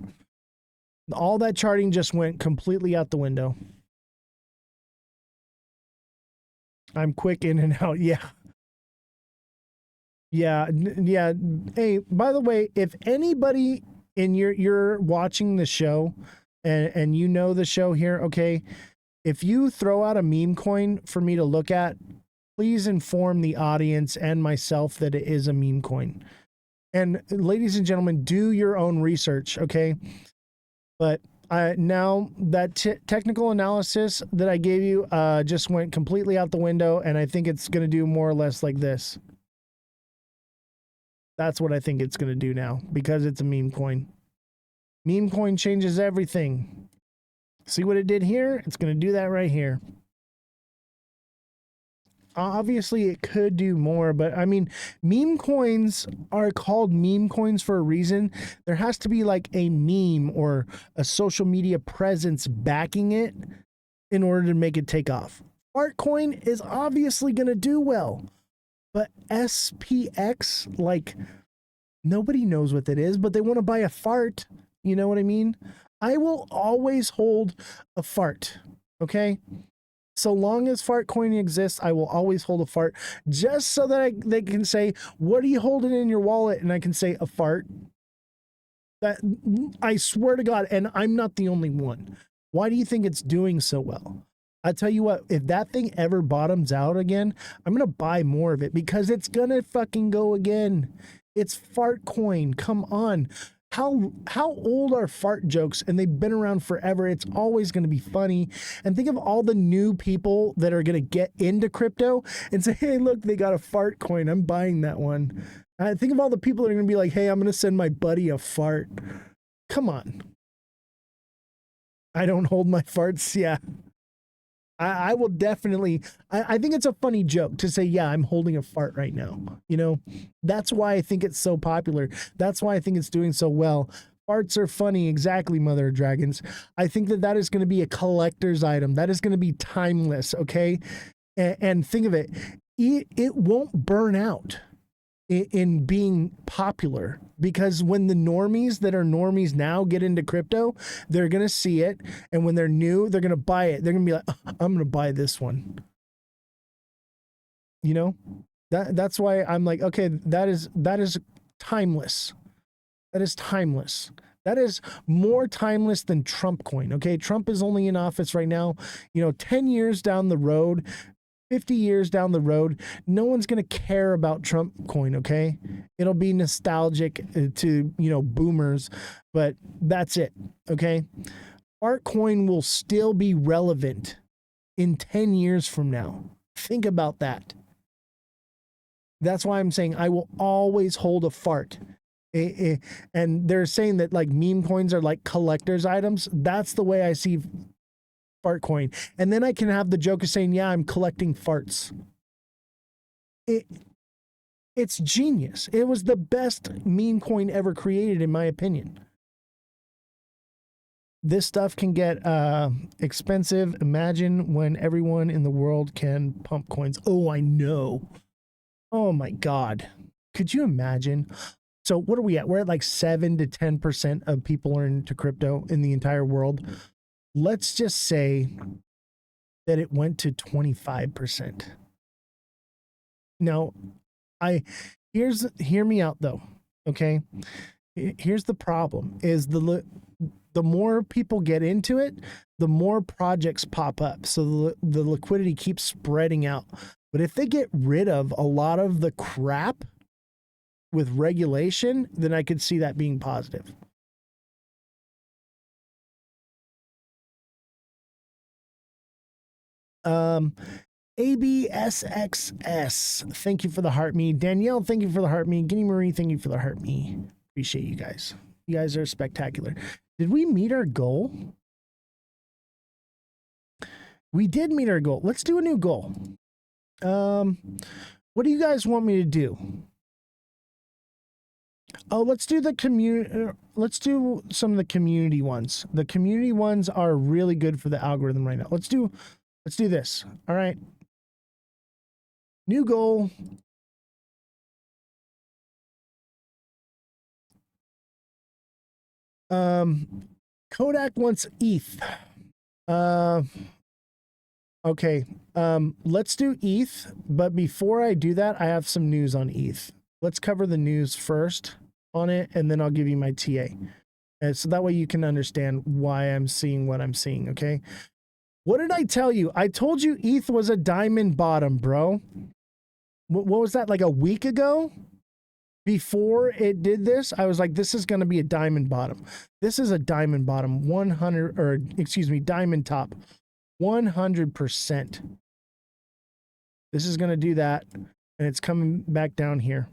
All that charting just went completely out the window. I'm quick in and out. Yeah. Yeah. Hey, by the way, if anybody in you're watching the show and you know the show here, okay, if you throw out a meme coin for me to look at, please inform the audience and myself that it is a meme coin. And ladies and gentlemen, do your own research, okay? But now that technical analysis that I gave you just went completely out the window, and I think it's going to do more or less like this. That's what I think it's going to do now, because it's a meme coin. Meme coin changes everything. See what it did here? It's going to do that right here. Obviously, it could do more, but I mean, meme coins are called meme coins for a reason. There has to be like a meme or a social media presence backing it in order to make it take off. Fart coin is obviously going to do well. But SPX, like, nobody knows what that is, but they want to buy a fart. You know what I mean? I will always hold a fart, okay? So long as fart coin exists, I will always hold a fart, just so that they can say, what are you holding in your wallet? And I can say a fart. That, I swear to God, and I'm not the only one. Why do you think it's doing so well? I tell you what, if that thing ever bottoms out again, I'm going to buy more of it, because it's going to fucking go again. It's fart coin. Come on. How old are fart jokes? And they've been around forever. It's always going to be funny. And think of all the new people that are going to get into crypto and say, hey, look, they got a fart coin. I'm buying that one. I think of all the people that are going to be like, hey, I'm going to send my buddy a fart. Come on. I don't hold my farts. Yeah. I will definitely, I think it's a funny joke to say, yeah, I'm holding a fart right now. You know, that's why I think it's so popular. That's why I think it's doing so well. Farts are funny. Exactly, Mother of Dragons. I think that that is going to be a collector's item. That is going to be timeless. Okay. And think of it, it won't burn out in being popular, because when the normies that are normies now get into crypto, they're going to see it. And when they're new, they're going to buy it. They're going to be like, oh, I'm going to buy this one. You know, that's why I'm like, okay, that is timeless. That is timeless. That is more timeless than Trump coin. Okay. Trump is only in office right now, 10 years down the road, 50 years down the road, no one's going to care about Trump coin, okay? It'll be nostalgic to, boomers, but that's it, okay? Fart coin will still be relevant in 10 years from now. Think about that. That's why I'm saying I will always hold a fart. And they're saying that like meme coins are like collector's items. That's the way I see fart coin. And then I can have the joke of saying, yeah, I'm collecting farts. It's genius. It was the best meme coin ever created, in my opinion. This stuff can get expensive. Imagine when everyone in the world can pump coins. Oh, I know. Oh my God. Could you imagine? So what are we at? We're at like 7 to 10% of people are into crypto in the entire world. Let's just say that it went to 25%. Now, hear me out though, okay? Here's the problem is the more people get into it, the more projects pop up. So the liquidity keeps spreading out. But if they get rid of a lot of the crap with regulation, then I could see that being positive. ABSXS, thank you for the heart me. Danielle, thank you for the heart me. Guinea Marie, thank you for the heart me. Appreciate you guys. You guys are spectacular. Did we meet our goal? We did meet our goal. Let's do a new goal. What do you guys want me to do? Oh, let's do the community. Let's do some of the community ones. The community ones are really good for the algorithm right now. Let's do this. All right. New goal. Kodak wants ETH. Okay. Let's do ETH, but before I do that, I have some news on ETH. Let's cover the news first on it, and then I'll give you my TA. And so that way you can understand why I'm seeing what I'm seeing, okay? What did I tell you? I told you ETH was a diamond bottom, bro. What was that, like a week ago? Before it did this, I was like, this is going to be a diamond bottom. This is a diamond bottom, diamond top, 100%. This is going to do that, and it's coming back down here.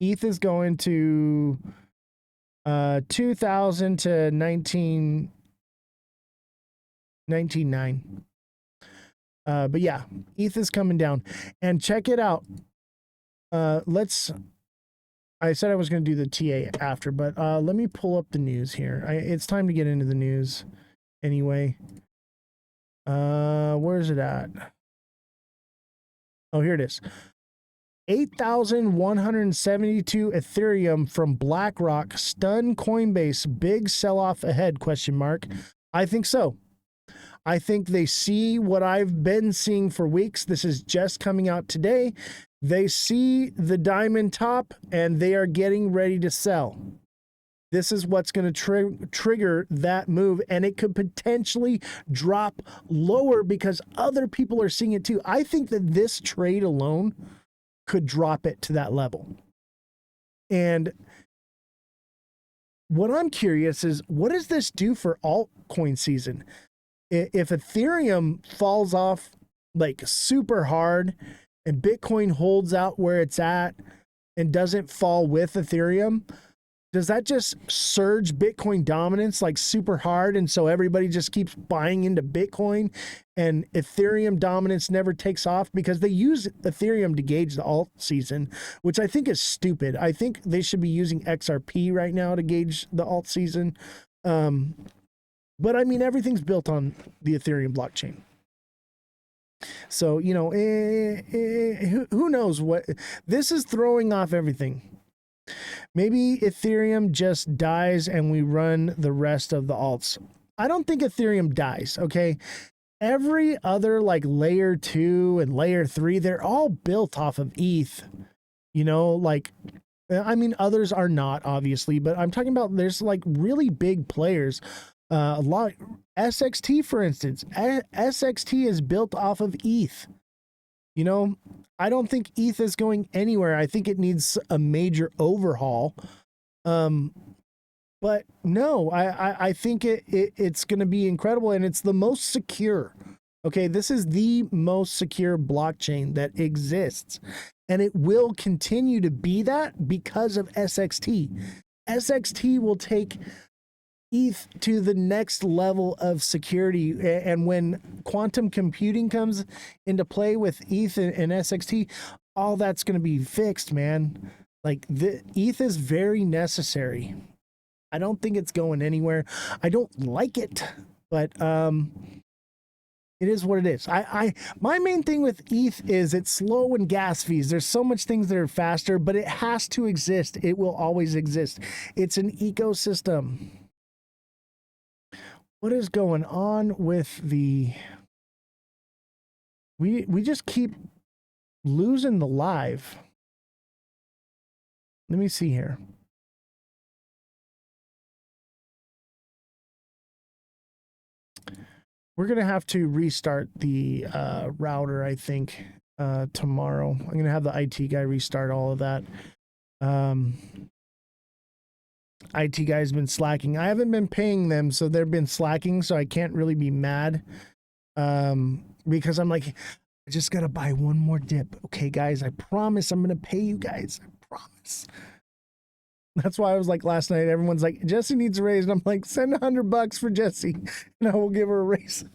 ETH is going to 2000 to 19.9. But yeah, ETH is coming down, and check it out. I said I was going to do the TA after, but let me pull up the news here. It's time to get into the news anyway. Where is it at? Oh, here it is. 8,172 Ethereum from BlackRock stun Coinbase. Big sell-off ahead, ? I think so. I think they see what I've been seeing for weeks. This is just coming out today. They see the diamond top and they are getting ready to sell. This is what's going to trigger that move, and it could potentially drop lower because other people are seeing it too. I think that this trade alone could drop it to that level. And what I'm curious is, what does this do for altcoin season? If Ethereum falls off like super hard and Bitcoin holds out where it's at and doesn't fall with Ethereum, does that just surge Bitcoin dominance like super hard? And so everybody just keeps buying into Bitcoin and Ethereum dominance never takes off, because they use Ethereum to gauge the alt season, which I think is stupid. I think they should be using XRP right now to gauge the alt season. But I mean, everything's built on the Ethereum blockchain. So, you know, who knows what this is throwing off everything. Maybe Ethereum just dies and we run the rest of the alts. I don't think Ethereum dies, okay? Every other like layer 2 and layer 3, they're all built off of ETH. You know, like, I mean, others are not, obviously, but I'm talking about there's like really big players. A lot, SXT, for instance, SXT is built off of ETH. You know, I don't think ETH is going anywhere. I think it needs a major overhaul. But no, I think it's going to be incredible, and it's the most secure. Okay, this is the most secure blockchain that exists, and it will continue to be that because of SXT. SXT will take ETH to the next level of security. And when quantum computing comes into play with ETH and SXT, all that's going to be fixed, man. Like, the ETH is very necessary. I don't think it's going anywhere. I don't like it, but it is what it is. My main thing with ETH is it's slow and gas fees. There's so much things that are faster, but it has to exist. It will always exist. It's an ecosystem. What is going on with the... We just keep losing the live. Let me see here. We're going to have to restart the router, I think, tomorrow. I'm going to have the IT guy restart all of that. IT guy's been slacking. I haven't been paying them, so they've been slacking, so I can't really be mad. Because I'm like, I just got to buy one more dip. Okay, guys, I promise I'm going to pay you guys. I promise. That's why I was like last night, everyone's like, Jesse needs a raise. And I'm like, send $100 for Jesse and I will give her a raise.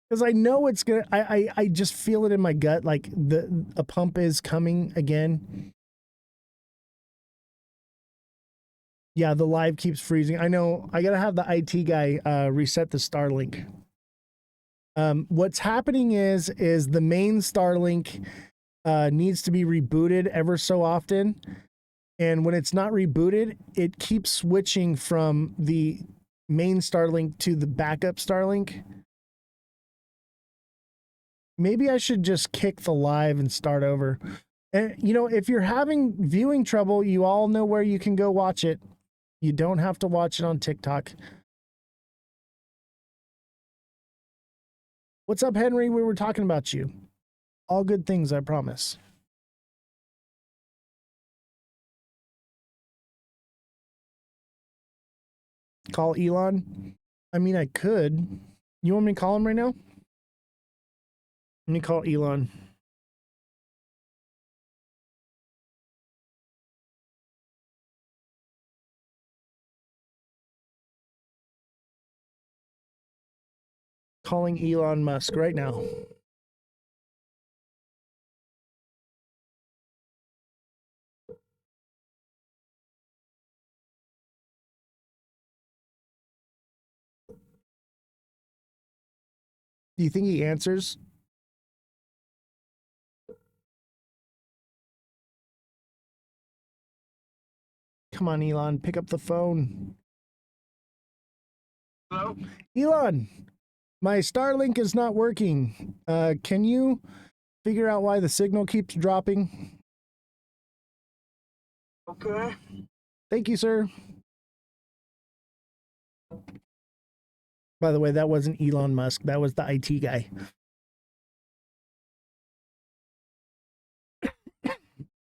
Because I know it's going to, I just feel it in my gut. Like a pump is coming again. Yeah, the live keeps freezing. I know. I got to have the IT guy reset the Starlink. What's happening is the main Starlink needs to be rebooted ever so often. And when it's not rebooted, it keeps switching from the main Starlink to the backup Starlink. Maybe I should just kick the live and start over. And, you know, if you're having viewing trouble, you all know where you can go watch it. You don't have to watch it on TikTok. What's up, Henry? We were talking about you. All good things, I promise. Call Elon? I mean, I could. You want me to call him right now? Let me call Elon. Calling Elon Musk right now. Do you think he answers? Come on, Elon, pick up the phone. Hello? Elon, my Starlink is not working. Can you figure out why the signal keeps dropping? Okay. Thank you, sir. By the way, that wasn't Elon Musk. That was the IT guy.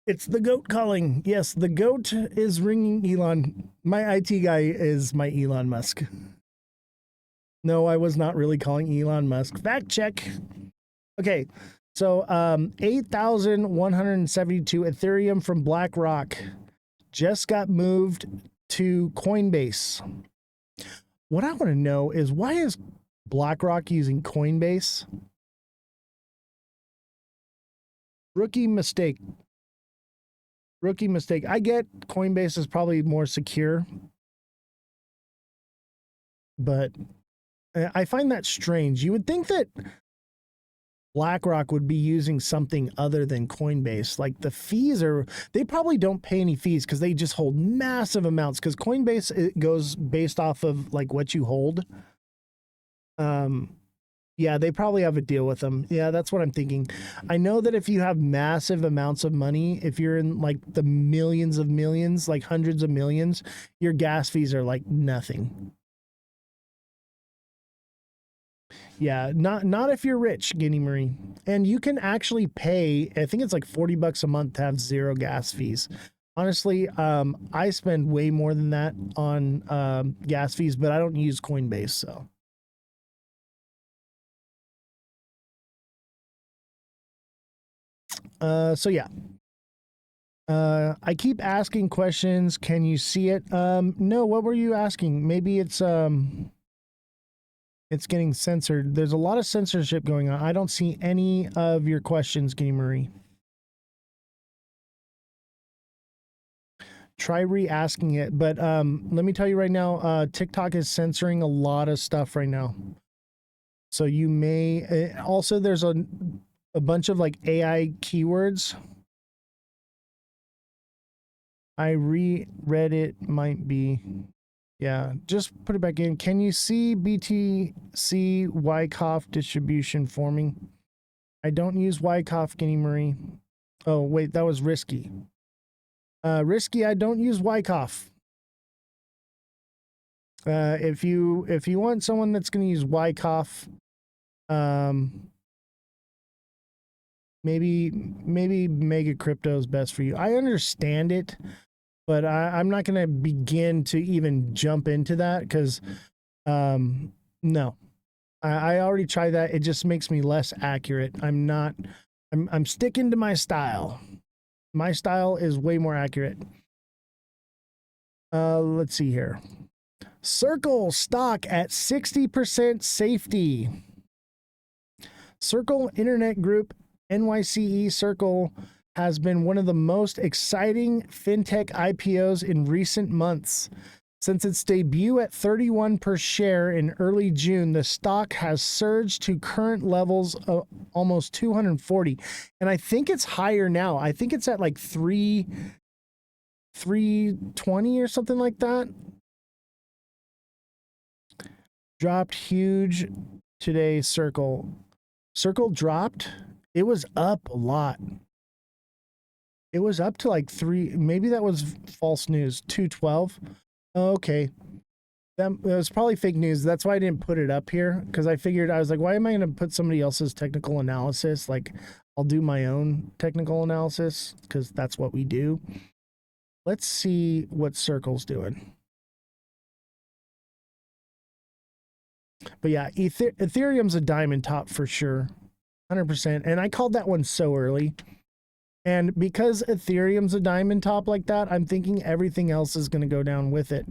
It's the goat calling. Yes, the goat is ringing Elon. My IT guy is my Elon Musk. No, I was not really calling Elon Musk. Fact check. Okay, so 8,172 Ethereum from BlackRock just got moved to Coinbase. What I want to know is, why is BlackRock using Coinbase? Rookie mistake. Rookie mistake. I get Coinbase is probably more secure, but I find that strange. You would think that BlackRock would be using something other than Coinbase. Like, the fees are, they probably don't pay any fees because they just hold massive amounts, because Coinbase, it goes based off of like what you hold. Yeah, they probably have a deal with them. Yeah, that's what I'm thinking. I know that if you have massive amounts of money, if you're in like the millions of millions, like hundreds of millions, your gas fees are like nothing. Yeah, not if you're rich, Guinea Marie. And you can actually pay, I think it's like $40 a month to have zero gas fees. Honestly, I spend way more than that on gas fees, but I don't use Coinbase, so. So yeah. I keep asking questions. Can you see it? No, what were you asking? Maybe it's getting censored. There's a lot of censorship going on. I don't see any of your questions, Guinea Marie. Try re-asking it, but let me tell you right now, TikTok is censoring a lot of stuff right now. So you may also, there's a bunch of like AI keywords. I reread it, might be. Yeah, just put it back in. Can you see BTC Wyckoff distribution forming? I don't use Wyckoff, Guinea Marie. Oh, wait, that was Risky. Risky, I don't use Wyckoff. If you want someone that's going to use Wyckoff, maybe Mega Crypto is best for you. I understand it, but I'm not going to begin to even jump into that because, no, I already tried that. It just makes me less accurate. I'm sticking to my style. My style is way more accurate. Let's see here. Circle stock at 60% safety. Circle Internet Group, NYCE Circle, has been one of the most exciting fintech IPOs in recent months. Since its debut at 31 per share in early June, the stock has surged to current levels of almost 240. And I think it's higher now. I think it's at like 320 or something like that. Dropped huge today, Circle. Circle dropped. It was up a lot. It was up to like 3, maybe that was false news, 212. Okay. That was probably fake news. That's why I didn't put it up here, because I figured, I was like, why am I going to put somebody else's technical analysis? Like, I'll do my own technical analysis because that's what we do. Let's see what Circle's doing. But yeah, Ethereum's a diamond top for sure. 100%. And I called that one so early. And because Ethereum's a diamond top like that, I'm thinking everything else is going to go down with it.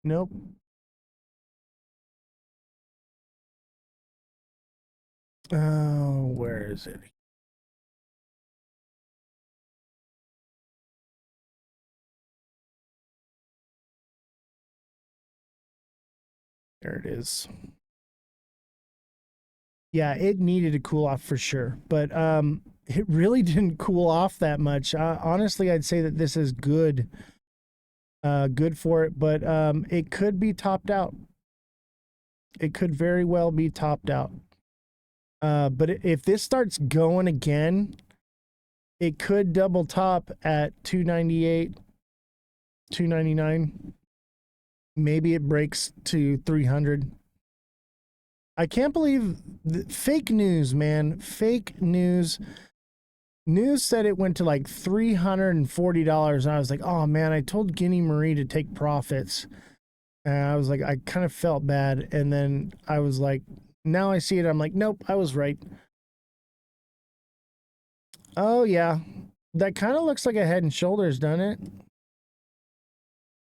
Nope. Oh, where is it? There it is. Yeah, it needed to cool off for sure, but it really didn't cool off that much. Honestly, I'd say that this is good, good for it, but it could be topped out. It could very well be topped out. But if this starts going again, it could double top at 298, 299. Maybe it breaks to 300. I can't believe fake news, man. Fake news. News said it went to like $340, and I was like, oh man, I told Guinea Marie to take profits. And I was like, I kind of felt bad. And then I was like, now I see it. I'm like, nope, I was right. Oh, yeah. That kind of looks like a Head and Shoulders, doesn't it?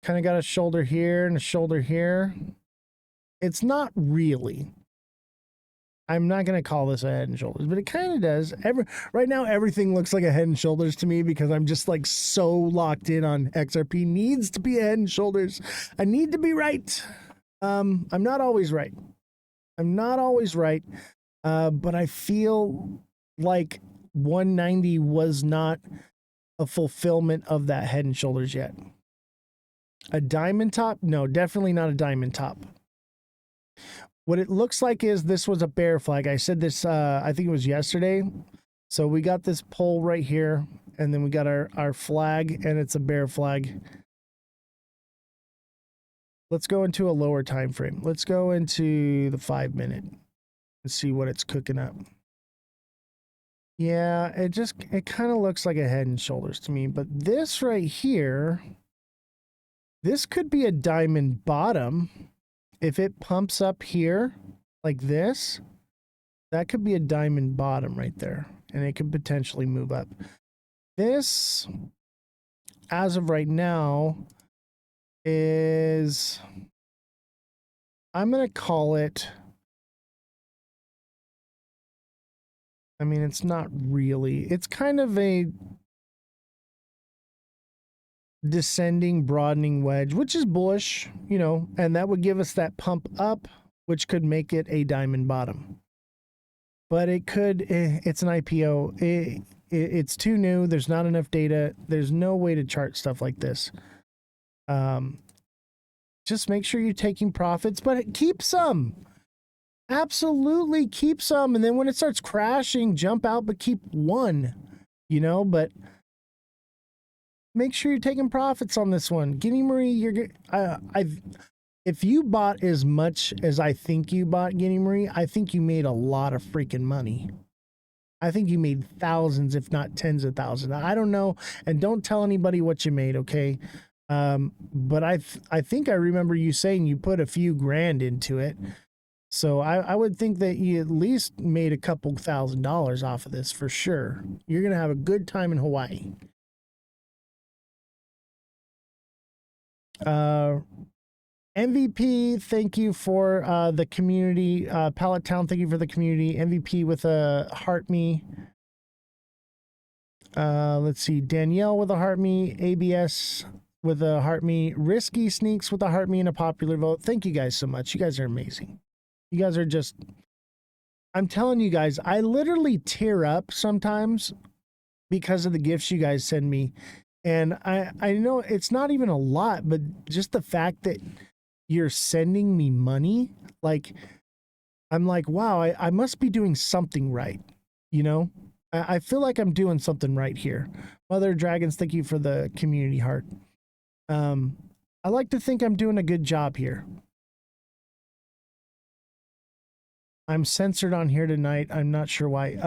Kind of got a shoulder here and a shoulder here. It's not really. I'm not going to call this a Head and Shoulders, but it kind of does. Right now, everything looks like a Head and Shoulders to me because I'm just like so locked in on XRP needs to be a Head and Shoulders. I need to be right. I'm not always right. But I feel like 190 was not a fulfillment of that Head and Shoulders yet. A diamond top? No, definitely not a diamond top. What it looks like is this was a bear flag. I said this, I think it was yesterday. So we got this pole right here, and then we got our flag, and it's a bear flag. Let's go into a lower time frame. Let's go into the 5 minute and see what it's cooking up. Yeah, it kind of looks like a Head and Shoulders to me, but this right here, this could be a diamond bottom. If it pumps up here like this, that could be a diamond bottom right there, and it could potentially move up. This, as of right now, is, I'm going to call it, I mean, it's not really, it's kind of a descending, broadening wedge, which is bullish, you know, and that would give us that pump up, which could make it a diamond bottom. But it could, it's an IPO. It's too new. There's not enough data. There's no way to chart stuff like this. Just make sure you're taking profits, but keep some. Absolutely keep some. And then when it starts crashing, jump out, but keep one, you know, but make sure you're taking profits on this one. Guinea Marie, if you bought as much as I think you bought Guinea Marie, I think you made a lot of freaking money. I think you made thousands, if not tens of thousands. I don't know, and don't tell anybody what you made, okay? But I think I remember you saying you put a few grand into it. So I would think that you at least made a couple $1,000s off of this for sure. You're going to have a good time in Hawaii. MVP, thank you for the community. Pallet Town, thank you for the community. MVP with a heart me. Let's see. Danielle with a heart me. ABS with a heart me. Risky Sneaks with a heart me and a popular vote. Thank you guys so much. You guys are amazing. You guys are just, I'm telling you guys, I literally tear up sometimes because of the gifts you guys send me. And I know it's not even a lot, but just the fact that you're sending me money, like, I'm like, wow, I must be doing something right. You know, I feel like I'm doing something right here. Mother Dragons, thank you for the community heart. I like to think I'm doing a good job here. I'm censored on here tonight. I'm not sure why.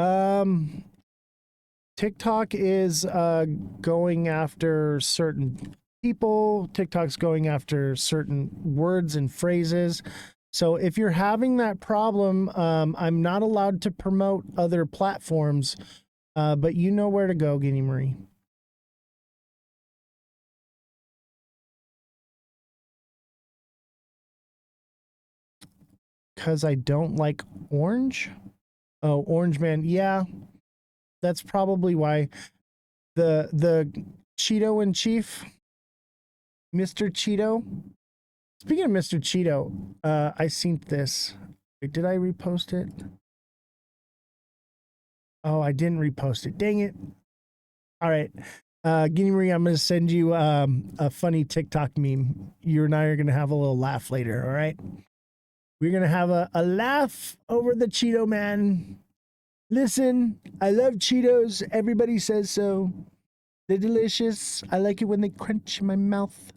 TikTok is going after certain people. TikTok's going after certain words and phrases. So if you're having that problem, I'm not allowed to promote other platforms, but you know where to go, Guinea Marie. Because I don't like orange? Oh, Orange Man. Yeah, that's probably why. The Cheeto in Chief, Mr. Cheeto. Speaking of Mr. Cheeto, I seen this. Wait, did I repost it? Oh, I didn't repost it. Dang it. All right. Guinea Marie, I'm going to send you a funny TikTok meme. You and I are going to have a little laugh later, all right? We're going to have a laugh over the Cheeto Man. Listen, I love Cheetos. Everybody says so. They're delicious. I like it when they crunch in my mouth.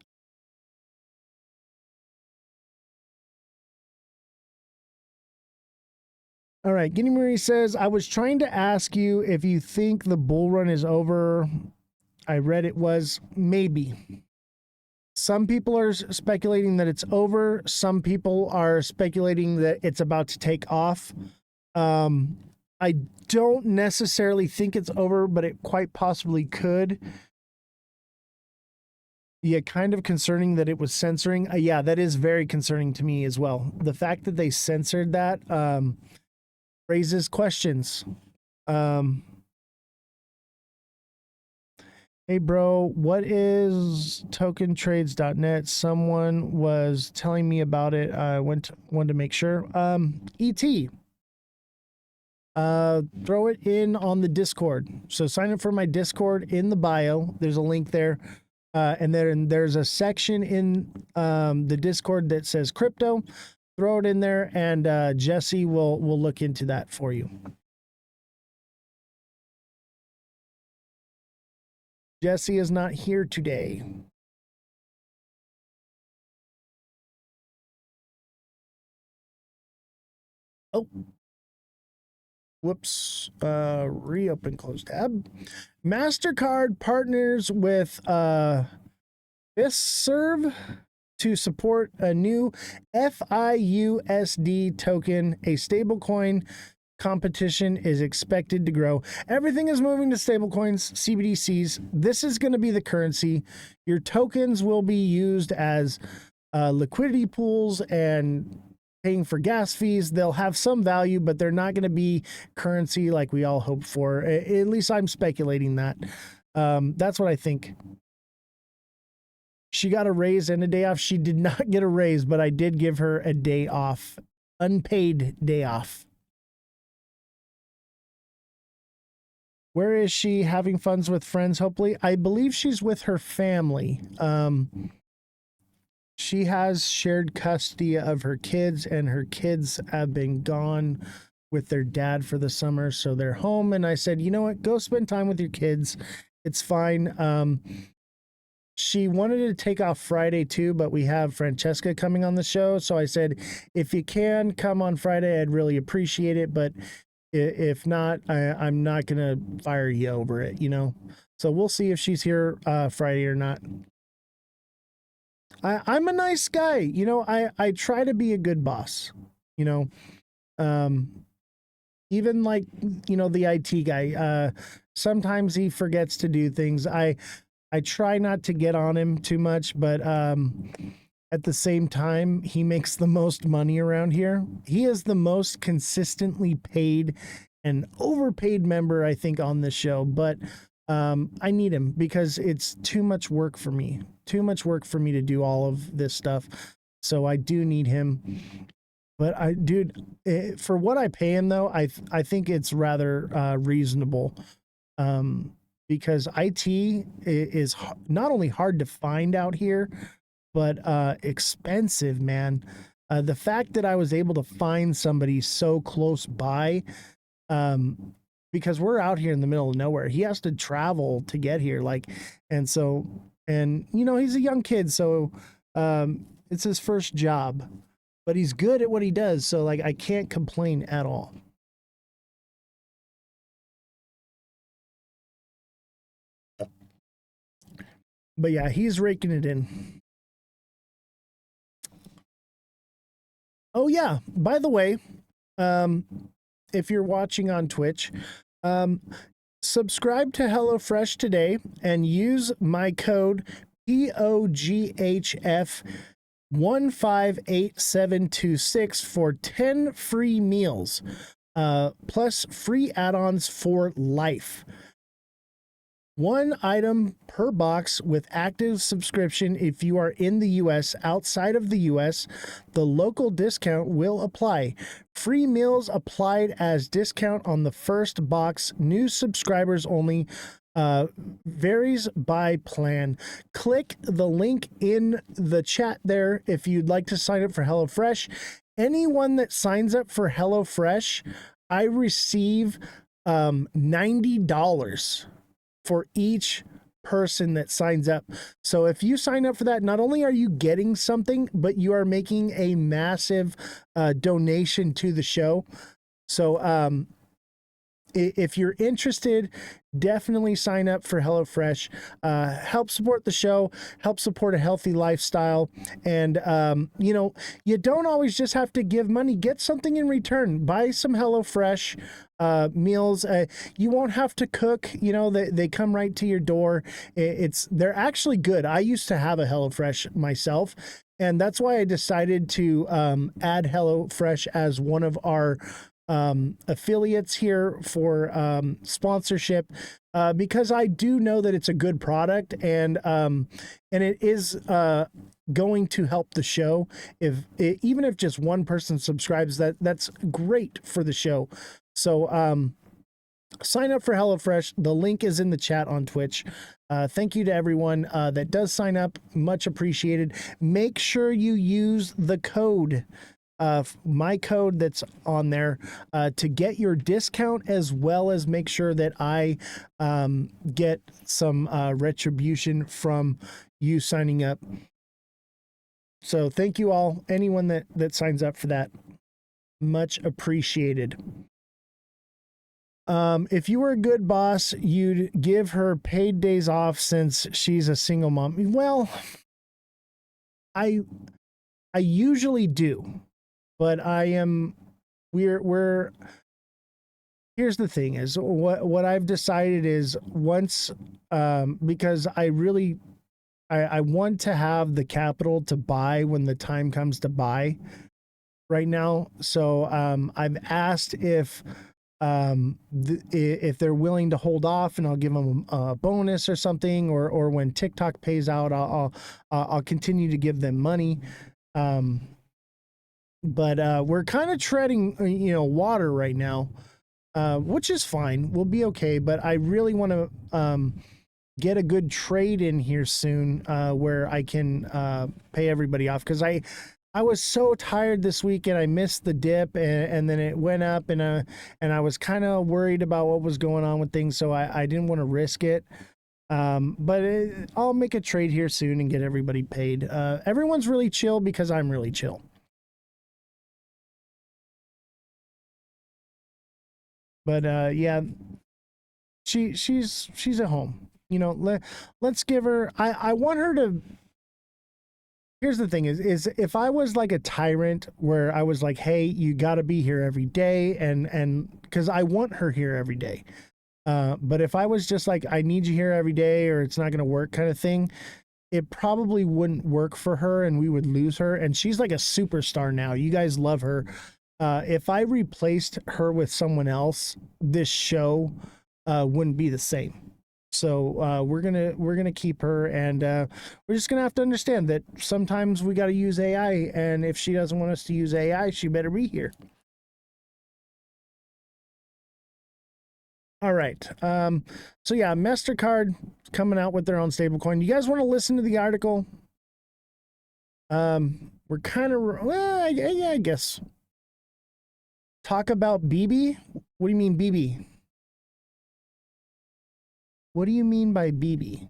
All right, Guinea Marie says, I was trying to ask you if you think the bull run is over. I read it was maybe. Some people are speculating that it's over. Some people are speculating that it's about to take off. I don't necessarily think it's over, but it quite possibly could. Yeah, kind of concerning that it was censoring. Yeah, that is very concerning to me as well. The fact that they censored that raises questions. Hey, bro, what is tokentrades.net? Someone was telling me about it. I wanted to make sure. ET. Throw it in on the Discord. So sign up for my Discord in the bio. There's a link there. And then there's a section in the Discord that says crypto. Throw it in there, and Jesse will look into that for you. Jesse is not here today. Oh. Whoops. Reopen, close tab. MasterCard partners with Serve to support a new FIUSD token, a stablecoin. Competition is expected to grow. Everything is moving to stablecoins, CBDCs. This is going to be the currency. Your tokens will be used as liquidity pools and paying for gas fees. They'll have some value, but they're not going to be currency like we all hope for. At least I'm speculating that. That's what I think. She got a raise and a day off. She did not get a raise, but I did give her a day off, unpaid day off. Where is she? Having fun with friends, hopefully. I believe she's with her family. She has shared custody of her kids, and her kids have been gone with their dad for the summer, so they're home. And I said, you know what? Go spend time with your kids. It's fine. She wanted to take off Friday too, but we have Francesca coming on the show. So I said, if you can come on Friday, I'd really appreciate it. But if not, I'm not going to fire you over it, you know? So we'll see if she's here Friday or not. I'm a nice guy. You know, I try to be a good boss, you know? Even like, you know, the IT guy, sometimes he forgets to do things. I try not to get on him too much, but at the same time, he makes the most money around here. He is the most consistently paid and overpaid member, I think, on this show. But I need him because it's too much work for me. Too much work for me to do all of this stuff. So I do need him. But for what I pay him, though, I think it's rather reasonable. Because IT is not only hard to find out here, but expensive, man. The fact that I was able to find somebody so close by, because we're out here in the middle of nowhere. He has to travel to get here, and you know, he's a young kid, so it's his first job, but he's good at what he does, so I can't complain at all. But yeah, he's raking it in. Oh yeah, by the way, if you're watching on Twitch, subscribe to HelloFresh today and use my code POGHF158726 for 10 free meals, plus free add-ons for life. One item per box with active subscription if you are in the U.S. Outside of the U.S., the local discount will apply. Free meals applied as discount on the first box. New subscribers only. Varies by plan. Click the link in the chat there if you'd like to sign up for HelloFresh. anyone that signs up for HelloFresh, I receive $90 for each person that signs up. So if you sign up for that, not only are you getting something, but you are making a massive donation to the show. So if you're interested, definitely sign up for HelloFresh. Help support the show, help support a healthy lifestyle. And, you don't always just have to give money. Get something in return. Buy some HelloFresh meals. You won't have to cook. They come right to your door. They're actually good. I used to have a HelloFresh myself. And that's why I decided to add HelloFresh as one of our affiliates here for sponsorship, because I do know that it's a good product, and it is going to help the show. Even if just one person subscribes, that's great for the show. So sign up for HelloFresh. The link is in the chat on Twitch. Thank you to everyone that does sign up. Much appreciated. Make sure you use the code, my code that's on there, to get your discount, as well as make sure that I get some retribution from you signing up. So thank you all, anyone that signs up for that. Much appreciated. If you were a good boss, you'd give her paid days off since she's a single mom. Well, I usually do. But we're here's the thing is what I've decided is once, because I want to have the capital to buy when the time comes to buy right now. So, I've asked if they're willing to hold off, and I'll give them a bonus or something, or when TikTok pays out, I'll continue to give them money. But we're kind of treading, water right now, which is fine. We'll be okay. But I really want to get a good trade in here soon, where I can pay everybody off, because I was so tired this week, and I missed the dip, and then it went up, and I was kind of worried about what was going on with things, so I didn't want to risk it. But I'll make a trade here soon and get everybody paid. Everyone's really chill because I'm really chill. But yeah, she's at home. Let's give her. I want her to. Here's the thing: is if I was like a tyrant, where I was like, hey, you got to be here every day, and because I want her here every day. But if I was just like, I need you here every day, or it's not going to work, kind of thing, it probably wouldn't work for her, and we would lose her. And she's like a superstar now. You guys love her. If I replaced her with someone else, this show wouldn't be the same. So we're gonna keep her, and we're just gonna have to understand that sometimes we got to use AI, and if she doesn't want us to use AI, she better be here. All right. So yeah, MasterCard coming out with their own stablecoin. You guys want to listen to the article? We're kind of, well, yeah, I guess. Talk about BB? What do you mean BB? What do you mean by BB?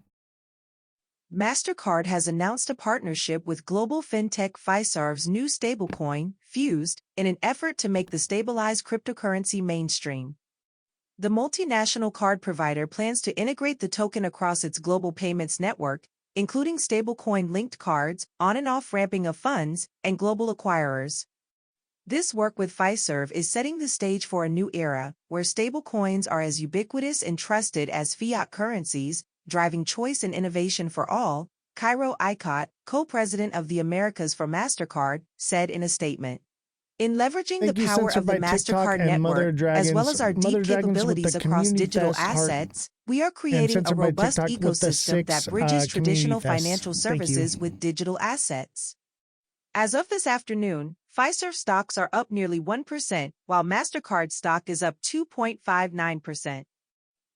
MasterCard has announced a partnership with global fintech Fiserv's new stablecoin, Fused, in an effort to make the stabilized cryptocurrency mainstream. The multinational card provider plans to integrate the token across its global payments network, including stablecoin-linked cards, on- and off-ramping of funds, and global acquirers. This work with Fiserv is setting the stage for a new era, where stablecoins are as ubiquitous and trusted as fiat currencies, driving choice and innovation for all, Cairo Icott, co-president of the Americas for MasterCard, said in a statement. In leveraging the power of the MasterCard network, as well as our deep capabilities across digital assets, we are creating a robust ecosystem that bridges traditional financial services with digital assets. As of this afternoon, Fiserv stocks are up nearly 1%, while MasterCard stock is up 2.59%.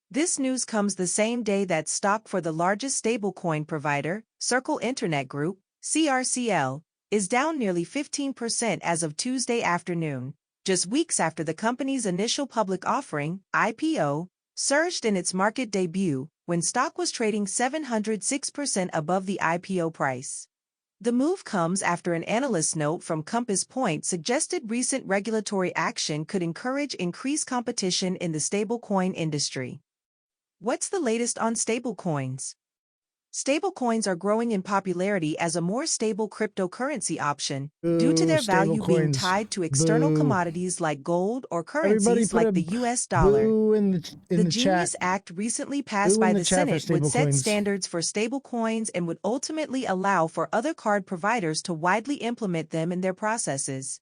This news comes the same day that stock for the largest stablecoin provider, Circle Internet Group, CRCL, is down nearly 15% as of Tuesday afternoon, just weeks after the company's initial public offering, IPO, surged in its market debut when stock was trading 706% above the IPO price. The move comes after an analyst note from Compass Point suggested recent regulatory action could encourage increased competition in the stablecoin industry. What's the latest on stablecoins? Stablecoins are growing in popularity as a more stable cryptocurrency option due to Boo, their value being stablecoins. tied to external Boo. commodities like gold or Everybody currencies put like a the US dollar. boo in The the chat. Genius Act recently passed Boo by in the the chat for Senate would set stablecoins. standards for stablecoins and would ultimately allow for other card providers to widely implement them in their processes.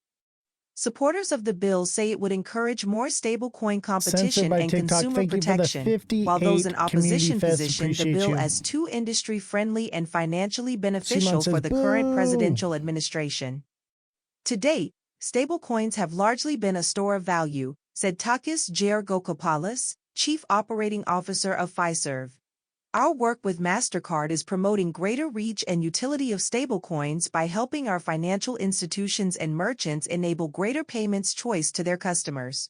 Supporters of the bill say it would encourage more stablecoin Censored competition by and TikTok. consumer Thank you for the protection, 58 while those in community opposition fest. positioned the Appreciate bill you. as too industry-friendly and financially Simon beneficial says, for the current boo. presidential administration. To date, stablecoins have largely been a store of value, said Takis Georgokopoulos, Chief Operating Officer of Fiserv. Our work with MasterCard is promoting greater reach and utility of stablecoins by helping our financial institutions and merchants enable greater payments choice to their customers.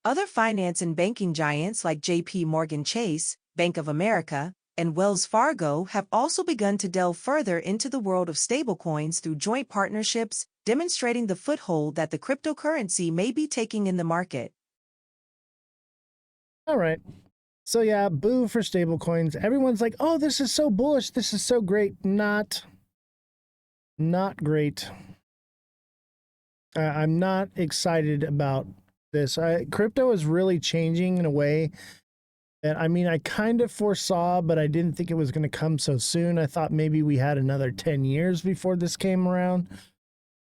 Other finance and banking giants like JP Morgan Chase, Bank of America, and Wells Fargo have also begun to delve further into the world of stablecoins through joint partnerships, demonstrating the foothold that the cryptocurrency may be taking in the market. All right. So yeah, boo for stablecoins. Everyone's like, oh, this is so bullish. This is so great. Not great. I'm not excited about this. Crypto is really changing in a way that, I mean, I kind of foresaw, but I didn't think it was going to come so soon. I thought maybe we had another 10 years before this came around.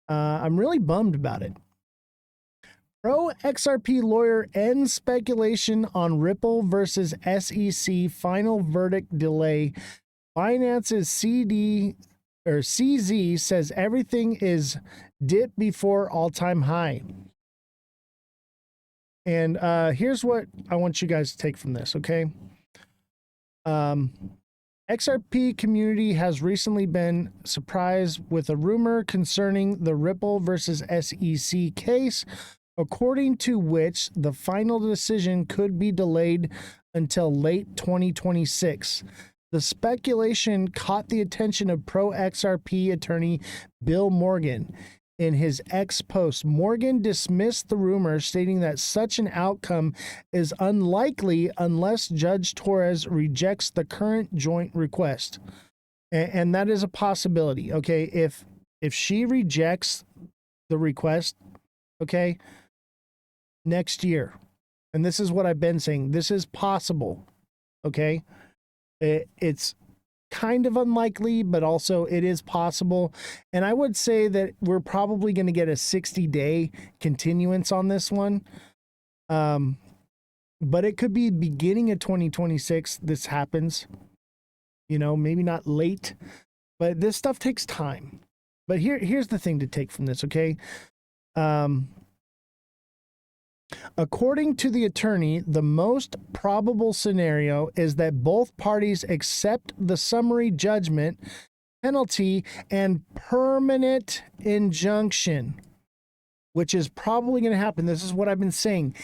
I'm really bummed about it. Pro XRP lawyer ends speculation on Ripple versus SEC final verdict delay. Binance's CZ says everything is dip before all-time high. And here's what I want you guys to take from this, okay? XRP community has recently been surprised with a rumor concerning the Ripple versus SEC case, according to which the final decision could be delayed until late 2026. The speculation caught the attention of pro XRP attorney Bill Morgan. In his X post, Morgan dismissed the rumor, stating that such an outcome is unlikely unless Judge Torres rejects the current joint request. And that is a possibility, okay? If she rejects the request, okay, next year, and this is what I've been saying, this is possible, okay? It's kind of unlikely, but also it is possible. And I would say that we're probably going to get a 60-day continuance on this one. But it could be beginning of 2026 this happens. You know, maybe not late, but this stuff takes time. But here's the thing to take from this, okay? According to the attorney, the most probable scenario is that both parties accept the summary judgment, penalty, and permanent injunction, which is probably going to happen. This is what I've been saying.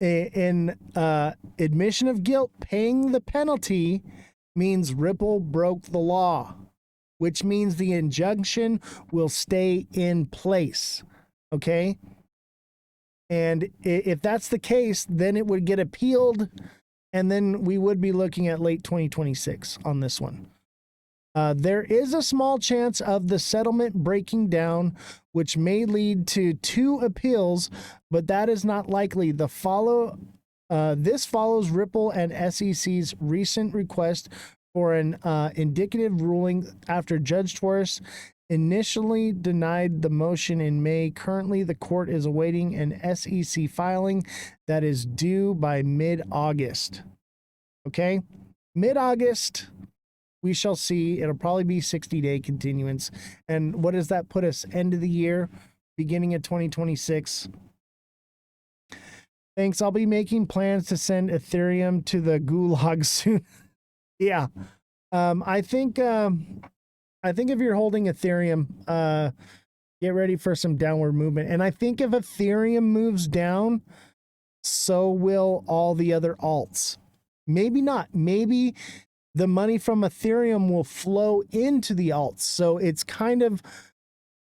In admission of guilt, paying the penalty means Ripple broke the law, which means the injunction will stay in place. Okay? And if that's the case, then it would get appealed, and then we would be looking at late 2026 on this one. There is a small chance of the settlement breaking down, which may lead to 2 appeals, but that is not likely. This follows Ripple and SEC's recent request for an indicative ruling after Judge Torres initially denied the motion in May. Currently, the court is awaiting an SEC filing that is due by mid-August. Okay? Mid-August, we shall see. It'll probably be 60-day continuance. And what does that put us? End of the year, beginning of 2026. Thanks. I'll be making plans to send Ethereum to the gulag soon. Yeah. I think I think if you're holding Ethereum, get ready for some downward movement. And I think if Ethereum moves down, so will all the other alts. Maybe not. Maybe the money from Ethereum will flow into the alts. So it's kind of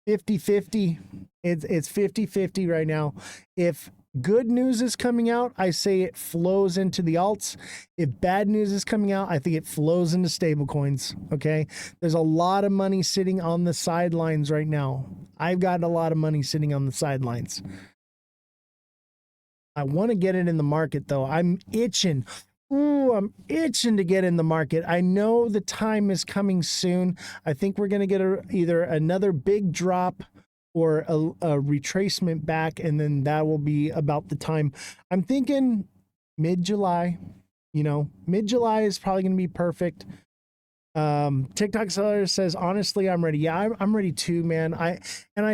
50-50. It's 50-50 right now. If good news is coming out, I say it flows into the alts. If bad news is coming out, I think it flows into stablecoins. Okay. There's a lot of money sitting on the sidelines right now. I've got a lot of money sitting on the sidelines. I want to get it in the market though. I'm itching. Ooh, I'm itching to get in the market. I know the time is coming soon. I think we're going to get either another big drop or a retracement back, and then that will be about the time. I'm thinking mid-July. Mid-July is probably going to be perfect. TikTok seller says, honestly, I'm ready. Yeah, I'm ready too, man. I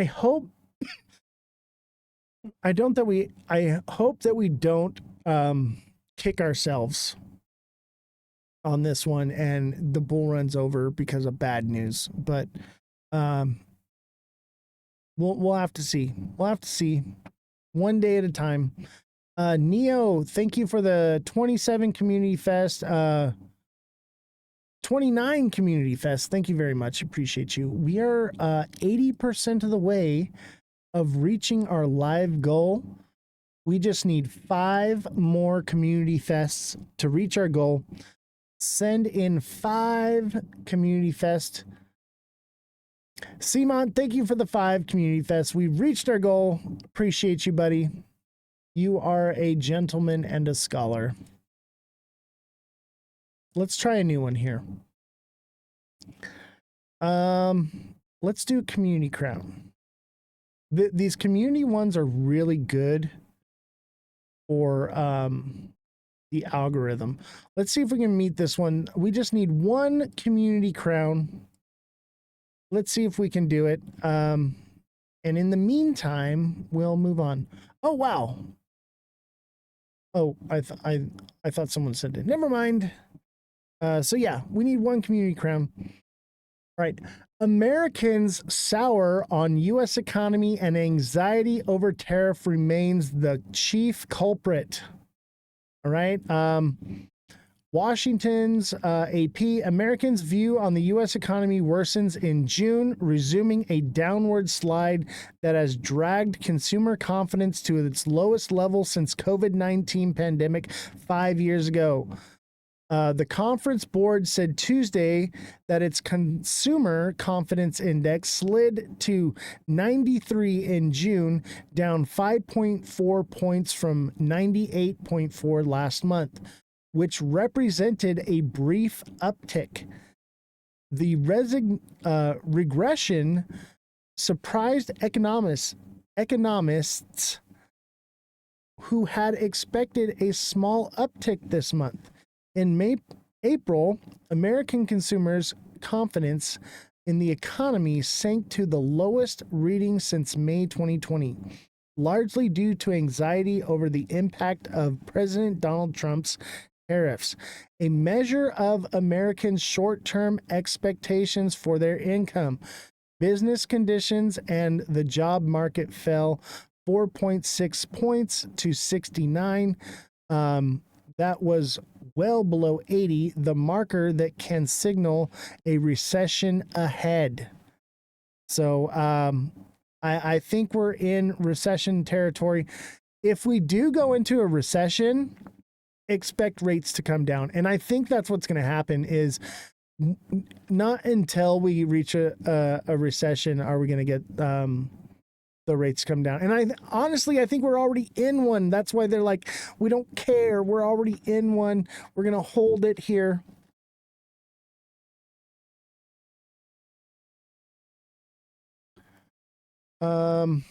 hope that we don't kick ourselves on this one and the bull runs over because of bad news. But we'll have to see. We'll have to see, one day at a time. Neo, thank you for the 27 Community Fest. 29 Community Fest. Thank you very much. Appreciate you. We are 80% of the way of reaching our live goal. We just need 5 more Community Fests to reach our goal. Send in 5 Community Fest. Simon, thank you for the 5 Community Fests. We've reached our goal. Appreciate you, buddy. You are a gentleman and a scholar. Let's try a new one here. Let's do Community Crown. These community ones are really good for the algorithm. Let's see if we can meet this one. We just need 1 community crown. Let's see if we can do it. And in the meantime, we'll move on. Oh, wow. Oh, I thought someone said it. Never mind. So yeah, we need 1 community crown. All right. Americans sour on U.S. economy and anxiety over tariff remains the chief culprit. All right. Washington's AP, Americans' view on the U.S. economy worsens in June, resuming a downward slide that has dragged consumer confidence to its lowest level since COVID-19 pandemic 5 years ago. The conference board said Tuesday that its consumer confidence index slid to 93 in June, down 5.4 points from 98.4 last month, which represented a brief uptick. The regression surprised economists who had expected a small uptick this month. In April, American consumers' confidence in the economy sank to the lowest reading since May 2020, largely due to anxiety over the impact of President Donald Trump's tariffs, a measure of Americans' short-term expectations for their income. Business conditions and the job market fell 4.6 points to 69. That was well below 80, the marker that can signal a recession ahead. So I think we're in recession territory. If we do go into a recession, expect rates to come down. And I think that's what's going to happen is not until we reach a recession are we going to get the rates come down. And honestly, I think we're already in one. That's why they're like, we don't care. We're already in one. We're going to hold it here. So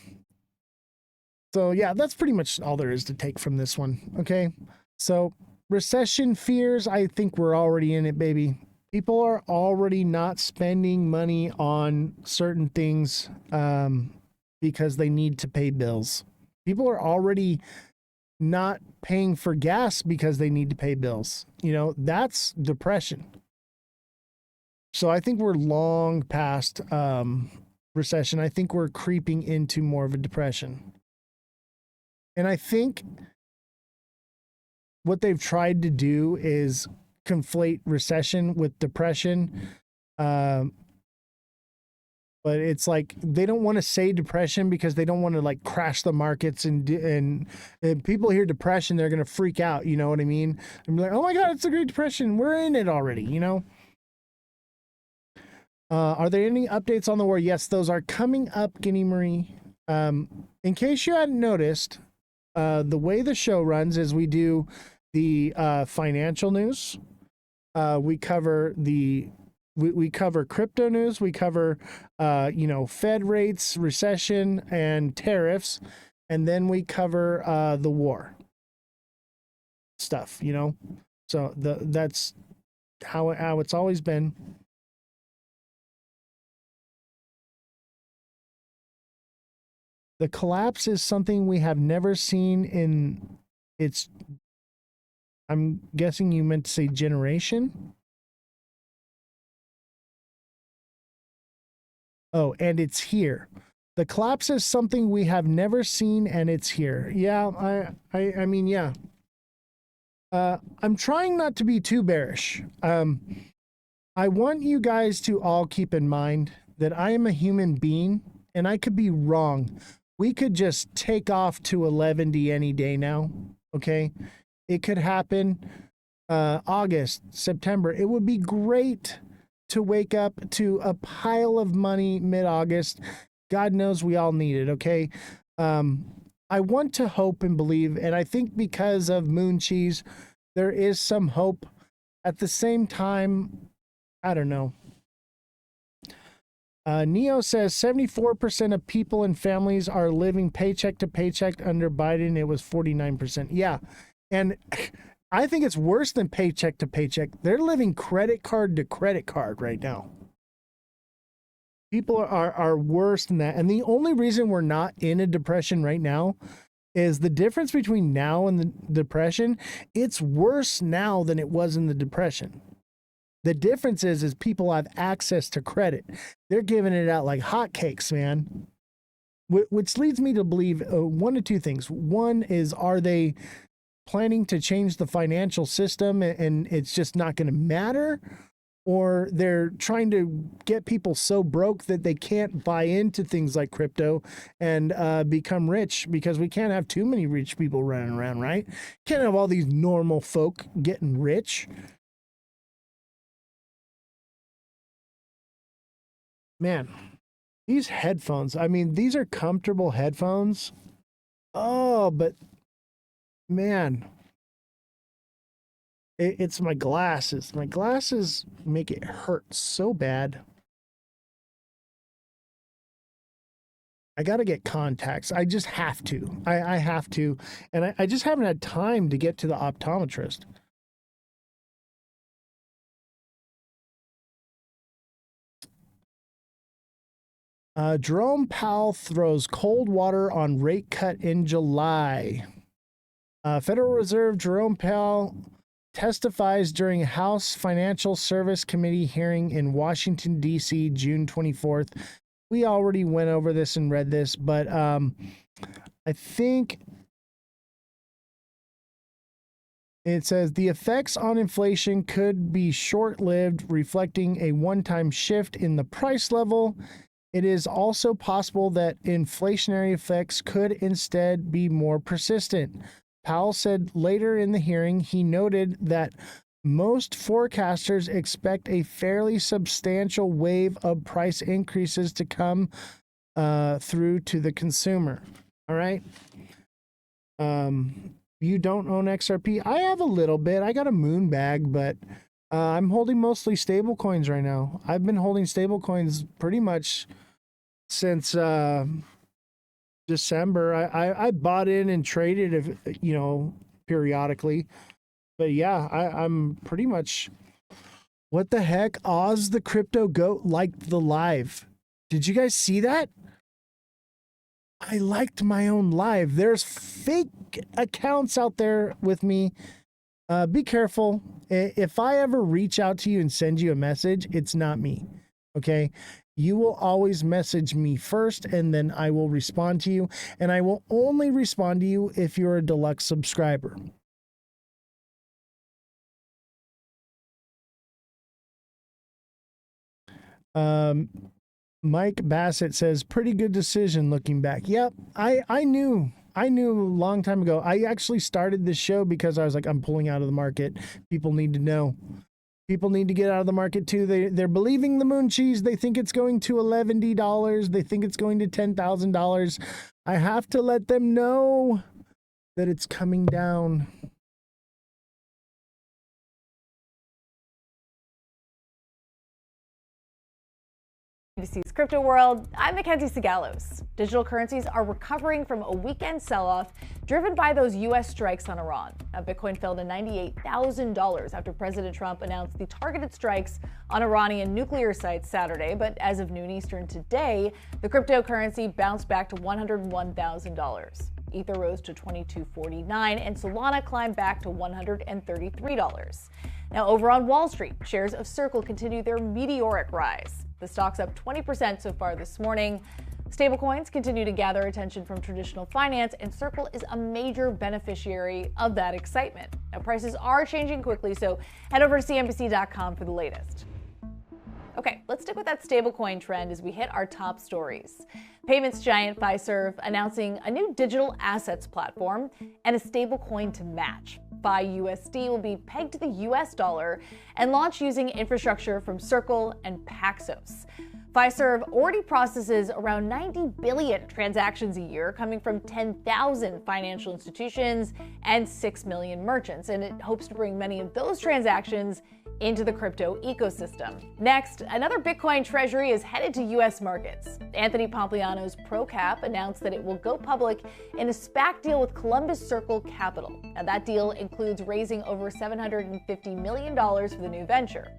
yeah, that's pretty much all there is to take from this one. Okay. So recession fears, I think we're already in it, baby. People are already not spending money on certain things, because they need to pay bills. People are already not paying for gas because they need to pay bills. That's depression. So I think we're long past recession. I think we're creeping into more of a depression. And I think what they've tried to do is conflate recession with depression. But it's like they don't want to say depression because they don't want to like crash the markets and people hear depression, they're going to freak out. You know what I mean? And be like, oh my God, it's the Great Depression. We're in it already, you know? Are there any updates on the war? Yes, those are coming up, Guinea Marie. In case you hadn't noticed, the way the show runs is we do the financial news. We cover we cover crypto news. We cover, Fed rates, recession, and tariffs. And then we cover the war stuff, you know? So that's how it's always been. The collapse is something we have never seen in its, I'm guessing you meant to say generation. Oh, and it's here. The collapse is something we have never seen and it's here. Yeah, I mean, yeah. I'm trying not to be too bearish. I want you guys to all keep in mind that I am a human being and I could be wrong. We could just take off to 11D any day now, okay? It could happen August, September. It would be great to wake up to a pile of money mid-August. God knows we all need it, okay? I want to hope and believe, and I think because of Moon Cheese, there is some hope. At the same time, I don't know. Neo says 74% of people and families are living paycheck to paycheck. Under Biden, it was 49%. Yeah. And I think it's worse than paycheck to paycheck. They're living credit card to credit card right now. People are worse than that. And the only reason we're not in a depression right now is the difference between now and the depression. It's worse now than it was in the depression. The difference is people have access to credit. They're giving it out like hotcakes, man. Which leads me to believe one of two things. One is, are they planning to change the financial system and it's just not going to matter? Or they're trying to get people so broke that they can't buy into things like crypto and become rich, because we can't have too many rich people running around, right? Can't have all these normal folk getting rich. Man, these headphones, I mean, these are comfortable headphones. Oh, but man, it's my glasses. My glasses make it hurt so bad. I got to get contacts. I just have to. I have to. And I just haven't had time to get to the optometrist. Jerome Powell throws cold water on rate cut in July. Federal Reserve Jerome Powell testifies during House Financial Service Committee hearing in Washington, D.C., June 24th. We already went over this and read this, but I think it says the effects on inflation could be short-lived, reflecting a one-time shift in the price level. It is also possible that inflationary effects could instead be more persistent. Powell said later in the hearing, he noted that most forecasters expect a fairly substantial wave of price increases to come through to the consumer. All right. You don't own XRP? I have a little bit. I got a moon bag, but I'm holding mostly stable coins right now. I've been holding stable coins pretty much since December. I bought in and traded, periodically. But yeah, I'm pretty much. What the heck? Oz the crypto goat liked the live. Did you guys see that? I liked my own live. There's fake accounts out there with me Be careful. If I ever reach out to you and send you a message, it's not me. Okay. You will always message me first, and then I will respond to you. And I will only respond to you if you're a deluxe subscriber. Mike Bassett says, pretty good decision looking back. Yep. I knew a long time ago. I actually started this show because I was like, I'm pulling out of the market. People need to know. People need to get out of the market too. They're believing the moon cheese. They think it's going to $11. They think it's going to $10,000. I have to let them know that it's coming down. ABC's Crypto World, I'm Mackenzie Sigalos. Digital currencies are recovering from a weekend sell-off driven by those U.S. strikes on Iran. Now, Bitcoin fell to $98,000 after President Trump announced the targeted strikes on Iranian nuclear sites Saturday. But as of noon Eastern today, the cryptocurrency bounced back to $101,000. Ether rose to $22.49 and Solana climbed back to $133. Now, over on Wall Street, shares of Circle continue their meteoric rise. The stock's up 20% so far this morning. Stablecoins continue to gather attention from traditional finance, and Circle is a major beneficiary of that excitement. Now, prices are changing quickly, so head over to CNBC.com for the latest. Okay, let's stick with that stablecoin trend as we hit our top stories. Payments giant Fiserv announcing a new digital assets platform and a stablecoin to match. FiUSD will be pegged to the US dollar and launch using infrastructure from Circle and Paxos. Fiserv already processes around 90 billion transactions a year, coming from 10,000 financial institutions and 6 million merchants, and it hopes to bring many of those transactions into the crypto ecosystem. Next, another Bitcoin treasury is headed to U.S. markets. Anthony Pompliano's ProCap announced that it will go public in a SPAC deal with Columbus Circle Capital. Now, that deal includes raising over $750 million for the new venture.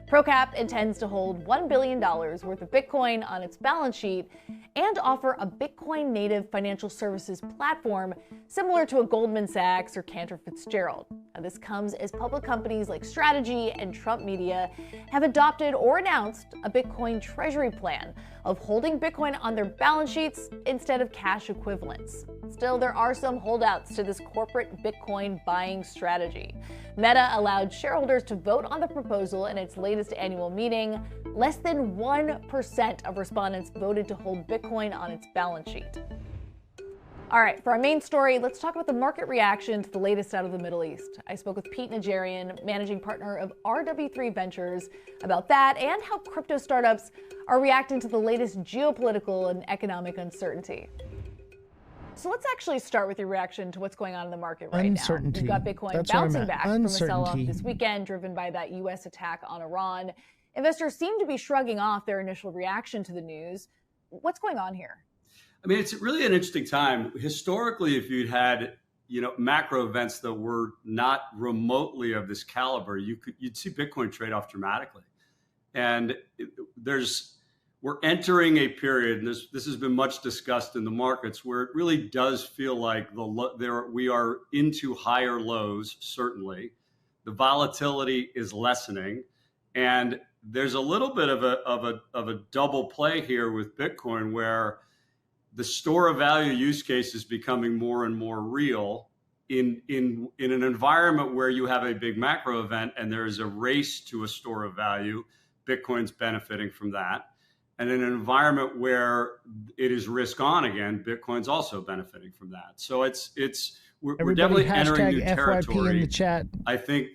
ProCap intends to hold $1 billion worth of Bitcoin on its balance sheet and offer a Bitcoin-native financial services platform similar to a Goldman Sachs or Cantor Fitzgerald. Now, this comes as public companies like Strategy and Trump Media have adopted or announced a Bitcoin treasury plan of holding Bitcoin on their balance sheets instead of cash equivalents. Still, there are some holdouts to this corporate Bitcoin buying strategy. Meta allowed shareholders to vote on the proposal in its latest annual meeting. Less than 1% of respondents voted to hold Bitcoin on its balance sheet. All right, for our main story, let's talk about the market reaction to the latest out of the Middle East. I spoke with Pete Najarian, managing partner of RW3 Ventures, about that and how crypto startups are reacting to the latest geopolitical and economic uncertainty. So let's actually start with your reaction to what's going on in the market right uncertainty. now. We've got Bitcoin That's bouncing back from a uncertainty. sell-off this weekend driven by that U.S. attack on Iran. Investors seem to be shrugging off their initial reaction to the news. What's going on here? I mean, it's really an interesting time. Historically, if you'd had, macro events that were not remotely of this caliber, you'd see Bitcoin trade off dramatically. And we're entering a period, and this has been much discussed in the markets, where it really does feel like we are into higher lows. Certainly, the volatility is lessening, and there's a little bit of a double play here with Bitcoin, where the store of value use case is becoming more and more real in an environment where you have a big macro event and there is a race to a store of value. Bitcoin's benefiting from that. And in an environment where it is risk on again, Bitcoin's also benefiting from that. So we're definitely entering new territory. In the chat. I think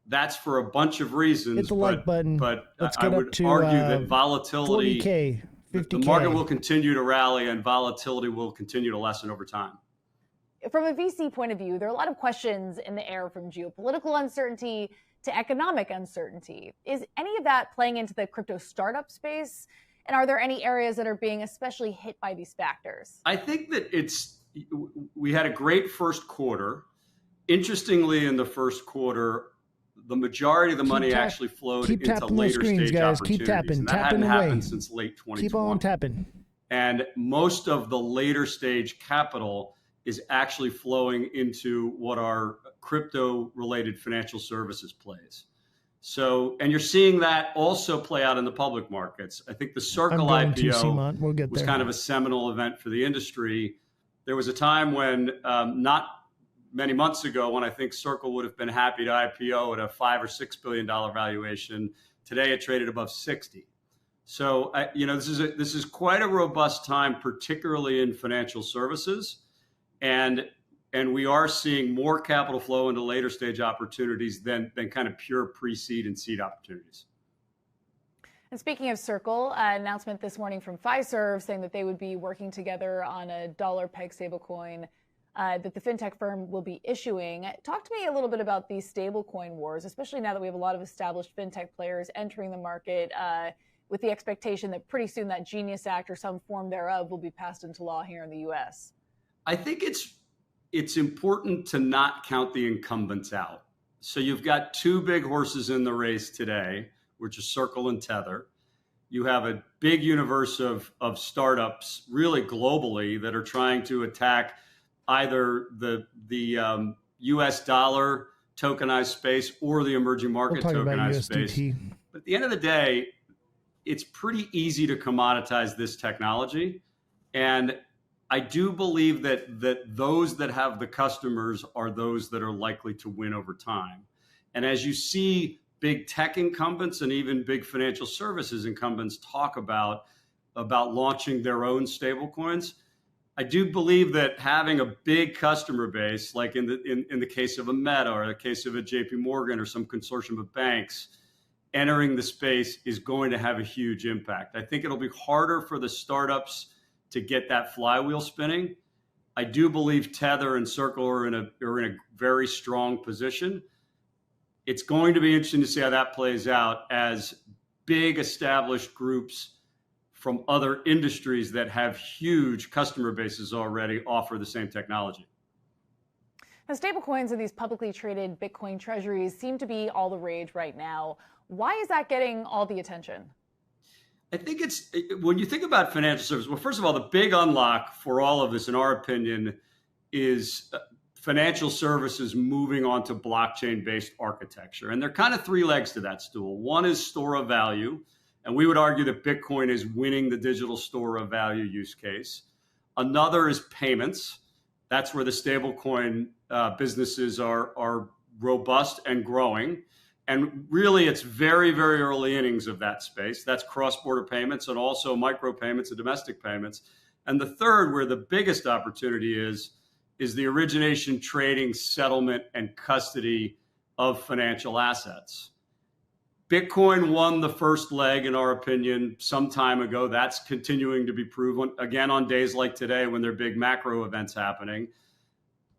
that's for a bunch of reasons. Hit the like button. But let's I get would up to argue that volatility, 40K, 50K. The market will continue to rally and volatility will continue to lessen over time. From a VC point of view, there are a lot of questions in the air, from geopolitical uncertainty to economic uncertainty. Is any of that playing into the crypto startup space? And are there any areas that are being especially hit by these factors? I think that we had a great first quarter. Interestingly, in the first quarter, the majority of the money actually flowed into later stage guys. opportunities. Keep tapping, and that tapping hadn't away. happened since late 2020. Keep on tapping. And most of the later stage capital is actually flowing into what are crypto-related financial services plays. So, and you're seeing that also play out in the public markets. I think the Circle IPO was kind of a seminal event for the industry. There was a time when, not many months ago, when I think Circle would have been happy to IPO at a $5 or $6 billion valuation. Today, it traded above 60. So, this is quite a robust time, particularly in financial services, and we are seeing more capital flow into later stage opportunities than kind of pure pre-seed and seed opportunities. And speaking of Circle, an announcement this morning from Fiserv saying that they would be working together on a dollar peg stablecoin that the fintech firm will be issuing. Talk to me a little bit about these stablecoin wars, especially now that we have a lot of established fintech players entering the market with the expectation that pretty soon that Genius Act or some form thereof will be passed into law here in the U.S. I think it's important to not count the incumbents out. So you've got two big horses in the race today, which are Circle and Tether. You have a big universe of startups, really globally, that are trying to attack either the U.S. dollar tokenized space or the emerging market tokenized space. But at the end of the day, it's pretty easy to commoditize this technology. And I do believe that those that have the customers are those that are likely to win over time. And as you see big tech incumbents and even big financial services incumbents talk about launching their own stablecoins, I do believe that having a big customer base, like in the case of a Meta or the case of a JP Morgan or some consortium of banks, entering the space is going to have a huge impact. I think it'll be harder for the startups to get that flywheel spinning. I do believe Tether and Circle are in a very strong position. It's going to be interesting to see how that plays out as big established groups from other industries that have huge customer bases already offer the same technology. Now, stablecoins and these publicly traded Bitcoin treasuries seem to be all the rage right now. Why is that getting all the attention? I think when you think about financial services, well, first of all, the big unlock for all of this, in our opinion, is financial services moving on to blockchain-based architecture. And there are kind of three legs to that stool. One is store of value. And we would argue that Bitcoin is winning the digital store of value use case. Another is payments. That's where the stablecoin businesses are robust and growing. And really, it's very, very early innings of that space. That's cross-border payments and also micropayments and domestic payments. And the third, where the biggest opportunity is the origination, trading, settlement, and custody of financial assets. Bitcoin won the first leg, in our opinion, some time ago. That's continuing to be proven, again, on days like today when there are big macro events happening.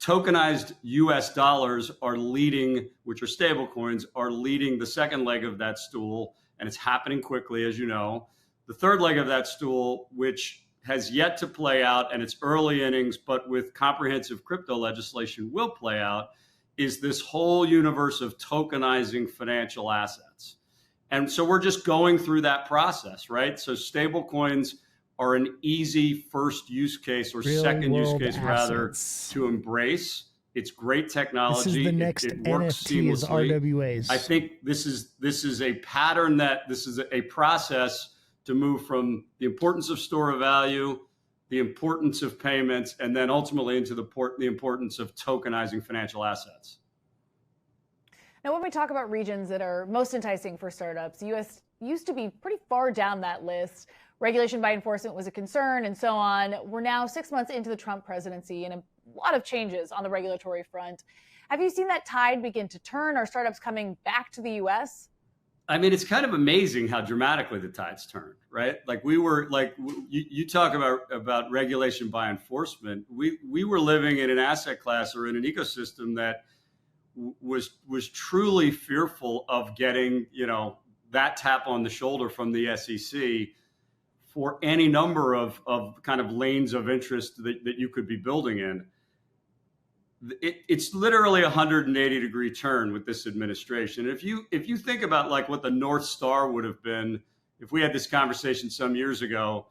Tokenized US dollars are leading, which are stable coins, are leading the second leg of that stool, and it's happening quickly, as you know. The third leg of that stool, which has yet to play out, and it's early innings, but with comprehensive crypto legislation will play out, is this whole universe of tokenizing financial assets. And so we're just going through that process, right? So stable coins are an easy first use case or second use case rather to embrace. It's great technology. This is the next it works NFT is RWAs. I think this is a pattern this is a process to move from the importance of store of value, the importance of payments, and then ultimately into the importance of tokenizing financial assets. Now, when we talk about regions that are most enticing for startups, the U.S. used to be pretty far down that list. Regulation by enforcement was a concern and so on. We're now 6 months into the Trump presidency and a lot of changes on the regulatory front. Have you seen that tide begin to turn? Are startups coming back to the U.S.? I mean, it's kind of amazing how dramatically the tides turned, right? Like you talk about regulation by enforcement. We were living in an asset class or in an ecosystem that was truly fearful of getting, that tap on the shoulder from the SEC for any number of kind of lanes of interest that you could be building in. It's literally a 180-degree turn with this administration. If you think about like what the North Star would have been if we had this conversation some years ago,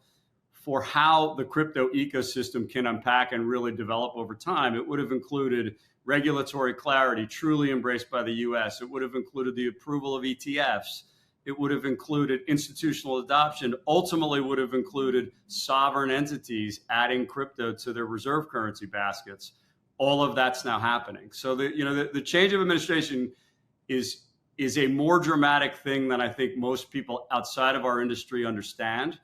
for how the crypto ecosystem can unpack and really develop over time. It would have included regulatory clarity truly embraced by the US. It would have included the approval of ETFs. It would have included institutional adoption, ultimately would have included sovereign entities adding crypto to their reserve currency baskets. All of that's now happening. So the change of administration is a more dramatic thing than I think most people outside of our industry understand.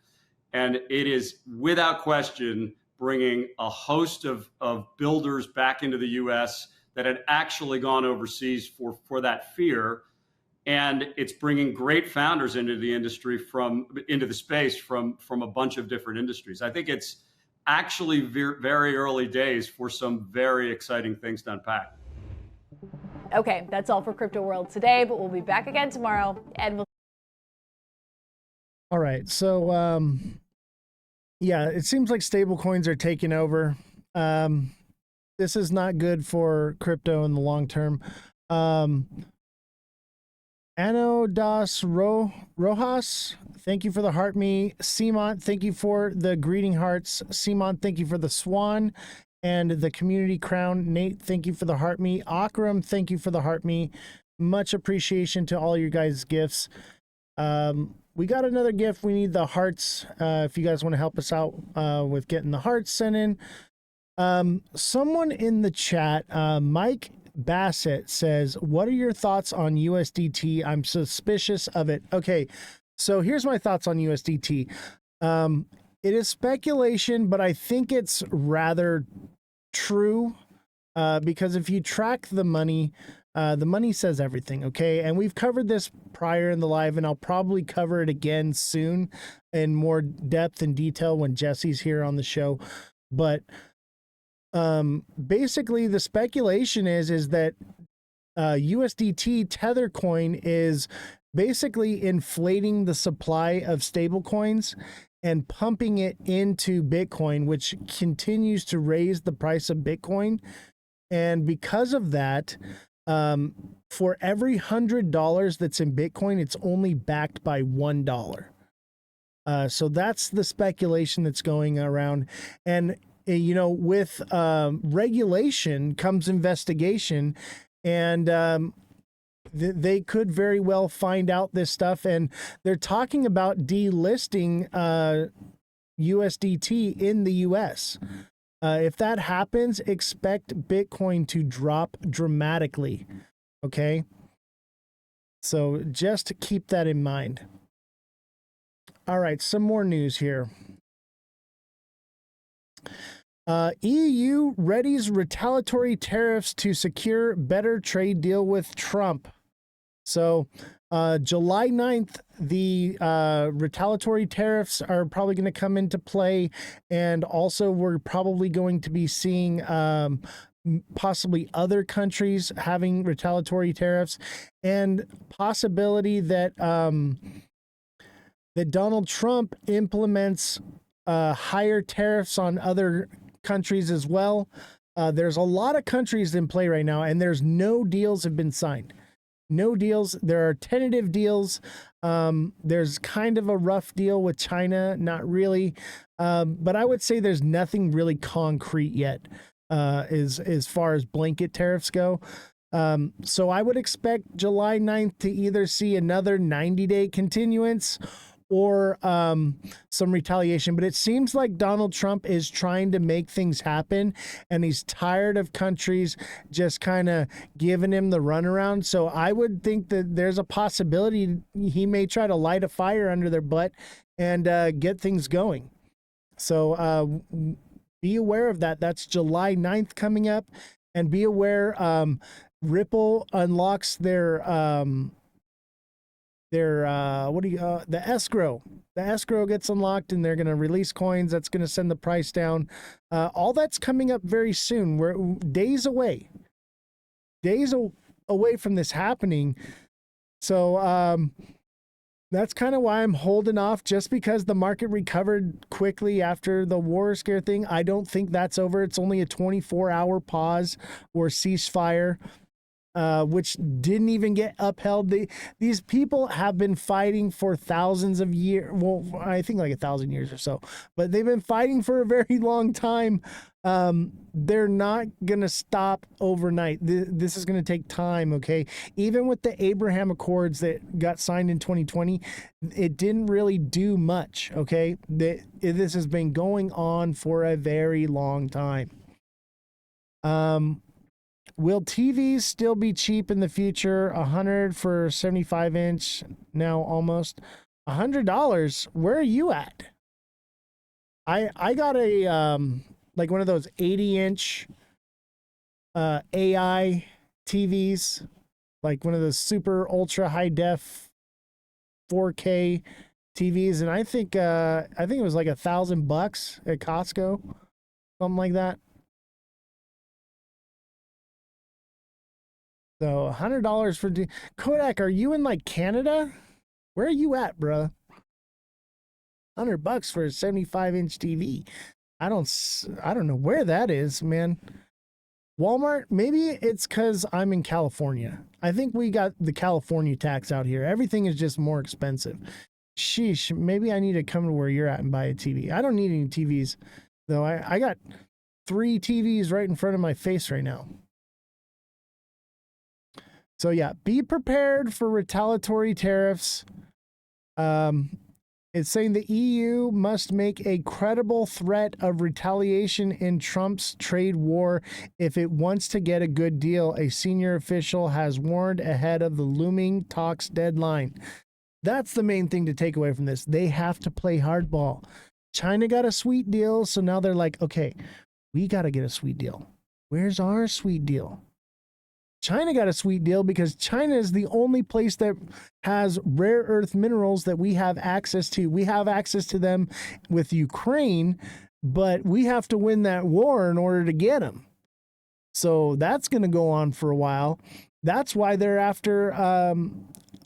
And it is without question bringing a host of builders back into the US that had actually gone overseas for that fear. And it's bringing great founders into the industry into the space from a bunch of different industries. I think it's actually very early days for some very exciting things to unpack. Okay, that's all for Crypto World today, but we'll be back again tomorrow, and we'll. All right, so yeah, it seems like stablecoins are taking over. This is not good for crypto in the long term. Ano das Rojas, thank you for the heart me. Simon, thank you for the greeting hearts. Simon, thank you for the swan and the community crown. Nate, thank you for the heart me. Akram, thank you for the heart me. Much appreciation to all your guys' gifts. We got another gift. We need the hearts. If you guys want to help us out with getting the hearts sent in. Someone in the chat, Mike Bassett, says, what are your thoughts on USDT? I'm suspicious of it. Okay, so here's my thoughts on USDT. It is speculation, but I think it's rather true because if you track the money says everything, okay? And we've covered this prior in the live, and I'll probably cover it again soon in more depth and detail when Jesse's here on the show. But basically the speculation is that USDT Tether coin is basically inflating the supply of stable coins and pumping it into Bitcoin, which continues to raise the price of Bitcoin. And because of that, for every $100 that's in Bitcoin, it's only backed by $1. So that's the speculation that's going around. And you know, with regulation comes investigation, and they could very well find out this stuff. And they're talking about delisting USDT in the US. If that happens, expect Bitcoin to drop dramatically. Okay? So just keep that in mind. All right, some more news here. EU readies retaliatory tariffs to secure better trade deal with Trump. So July 9th, the retaliatory tariffs are probably going to come into play. And also we're probably going to be seeing possibly other countries having retaliatory tariffs, and possibility that that Donald Trump implements higher tariffs on other countries as well. There's a lot of countries in play right now, and there's no deals have been signed. No deals. There are tentative deals. There's kind of a rough deal with China, not really. But I would say there's nothing really concrete yet as far as blanket tariffs go. So I would expect July 9th to either see another 90-day continuance or some retaliation. But it seems like Donald Trump is trying to make things happen, and he's tired of countries just kind of giving him the runaround. So I would think that there's a possibility he may try to light a fire under their butt and get things going. So be aware of that. That's July 9th coming up. And be aware, Ripple unlocks their the escrow. The escrow gets unlocked, and they're going to release coins. That's going to send the price down. All that's coming up very soon. We're days away from this happening. So that's kind of why I'm holding off, just because the market recovered quickly after the war scare thing. I don't think that's over. It's only a 24-hour pause or ceasefire. which didn't even get upheld. These people have been fighting for thousands of years. Well, I think like 1,000 years or so, but they've been fighting for a very long time. They're not going to stop overnight. This is going to take time. Okay. Even with the Abraham Accords that got signed in 2020, it didn't really do much. Okay. This has been going on for a very long time. Will TVs still be cheap in the future? $100 for 75-inch, now almost $100. Where are you at? I got a like one of those 80-inch AI TVs, like one of those super ultra high def 4K TVs, and I think it was like $1,000 at Costco, something like that. So $100 for Kodak. Are you in like Canada? Where are you at, bruh? $100 for a 75-inch TV. I don't know where that is, man. Walmart. Maybe it's because I'm in California. I think we got the California tax out here. Everything is just more expensive. Sheesh. Maybe I need to come to where you're at and buy a TV. I don't need any TVs though. I got 3 TVs right in front of my face right now. So yeah, be prepared for retaliatory tariffs. It's saying the EU must make a credible threat of retaliation in Trump's trade war if it wants to get a good deal. A senior official has warned ahead of the looming talks deadline. That's the main thing to take away from this. They have to play hardball. China got a sweet deal, so now they're like, okay, we got to get a sweet deal. Where's our sweet deal? China got a sweet deal because China is the only place that has rare earth minerals that we have access to. We have access to them with Ukraine, but we have to win that war in order to get them. So that's going to go on for a while. That's why they're after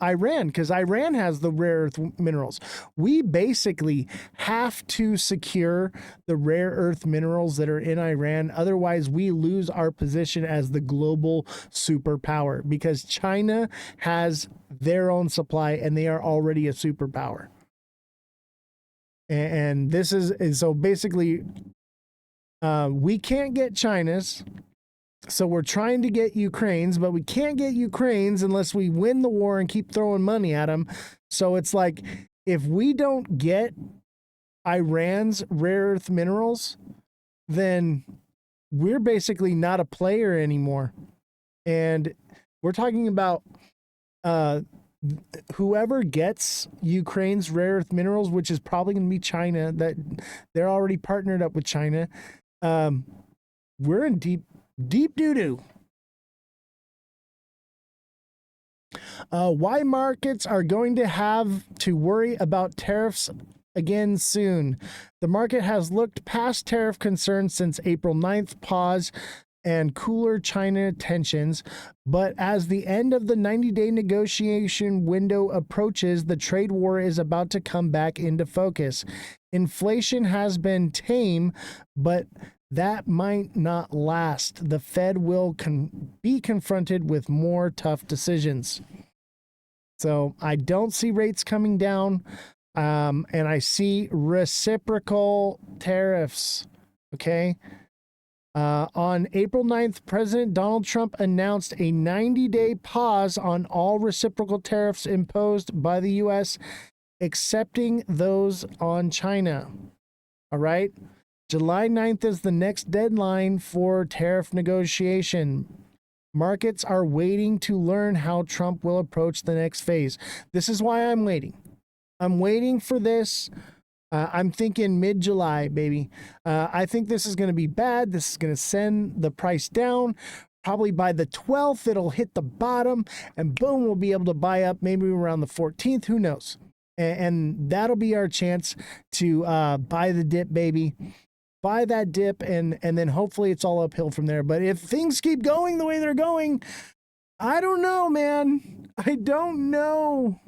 Iran, because Iran has the rare earth minerals. We basically have to secure the rare earth minerals that are in Iran. Otherwise, we lose our position as the global superpower because China has their own supply and they are already a superpower. And this is so basically, we can't get China's. So we're trying to get Ukraine's, but we can't get Ukraine's unless we win the war and keep throwing money at them. So it's like, if we don't get Iran's rare earth minerals, then we're basically not a player anymore. And we're talking about whoever gets Ukraine's rare earth minerals, which is probably going to be China, that they're already partnered up with China. We're in deep doo-doo. Why markets are going to have to worry about tariffs again soon. The market has looked past tariff concerns since April 9th pause and cooler China tensions, but as the end of the 90-day negotiation window approaches, the trade war is about to come back into focus. Inflation has been tame, but that might not last. The Fed will be confronted with more tough decisions. So I don't see rates coming down, and I see reciprocal tariffs. Okay. On April 9th, President Donald Trump announced a 90-day pause on all reciprocal tariffs imposed by the U.S., excepting those on China. All right. July 9th is the next deadline for tariff negotiation. Markets are waiting to learn how Trump will approach the next phase. This is why I'm waiting. I'm waiting for this. I'm thinking mid-July, baby. I think this is going to be bad. This is going to send the price down. Probably by the 12th, it'll hit the bottom, and boom, we'll be able to buy up maybe around the 14th. Who knows? And that'll be our chance to buy the dip, baby. Buy that dip, and then hopefully it's all uphill from there. But if things keep going the way they're going, I don't know, man. I don't know.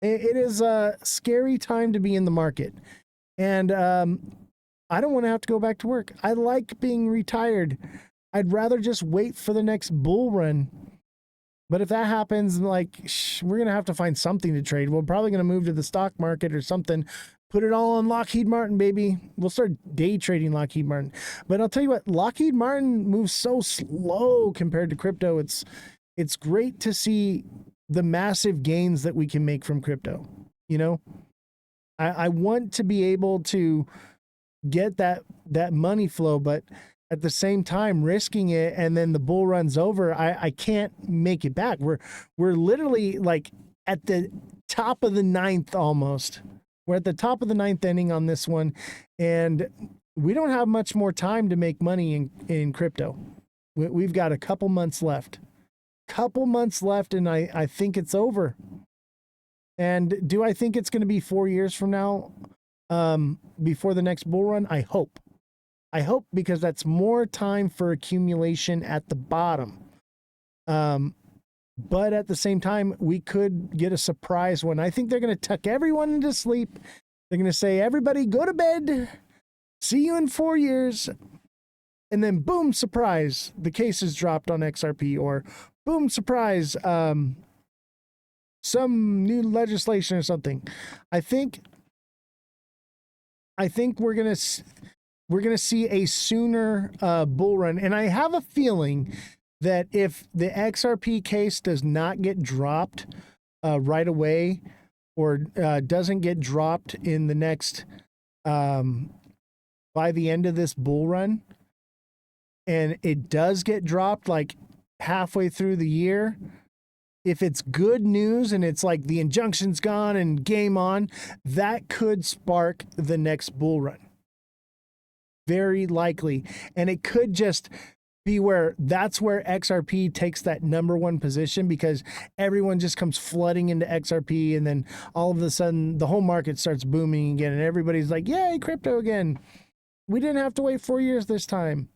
It is a scary time to be in the market. And I don't want to have to go back to work. I like being retired. I'd rather just wait for the next bull run. But if that happens, like, we're going to have to find something to trade. We're probably going to move to the stock market or something. Put it all on Lockheed Martin, baby. We'll start day trading Lockheed Martin. But I'll tell you what, Lockheed Martin moves so slow compared to crypto. It's great to see the massive gains that we can make from crypto. You know, I want to be able to get that money flow, but at the same time risking it, and then the bull runs over, I can't make it back. We're literally like at the top of the ninth almost. We're at the top of the ninth inning on this one, and we don't have much more time to make money in crypto. We've got a couple months left. And I think it's over. And do I think it's going to be 4 years from now before the next bull run? I hope, because that's more time for accumulation at the bottom. But at the same time, we could get a surprise one. I think they're going to tuck everyone into sleep. They're going to say, everybody go to bed. See you in 4 years. And then boom, surprise, the case is dropped on XRP, or boom, surprise, some new legislation or something. I think we're going to see a sooner bull run. And I have a feeling that if the XRP case does not get dropped right away, or doesn't get dropped in the next, by the end of this bull run, and it does get dropped like halfway through the year, if it's good news and it's like the injunction's gone and game on, that could spark the next bull run. Very likely. And it could just be where that's where XRP takes that number one position, because everyone just comes flooding into XRP, and then all of a sudden the whole market starts booming again, and everybody's like, yay, crypto again. We didn't have to wait 4 years this time.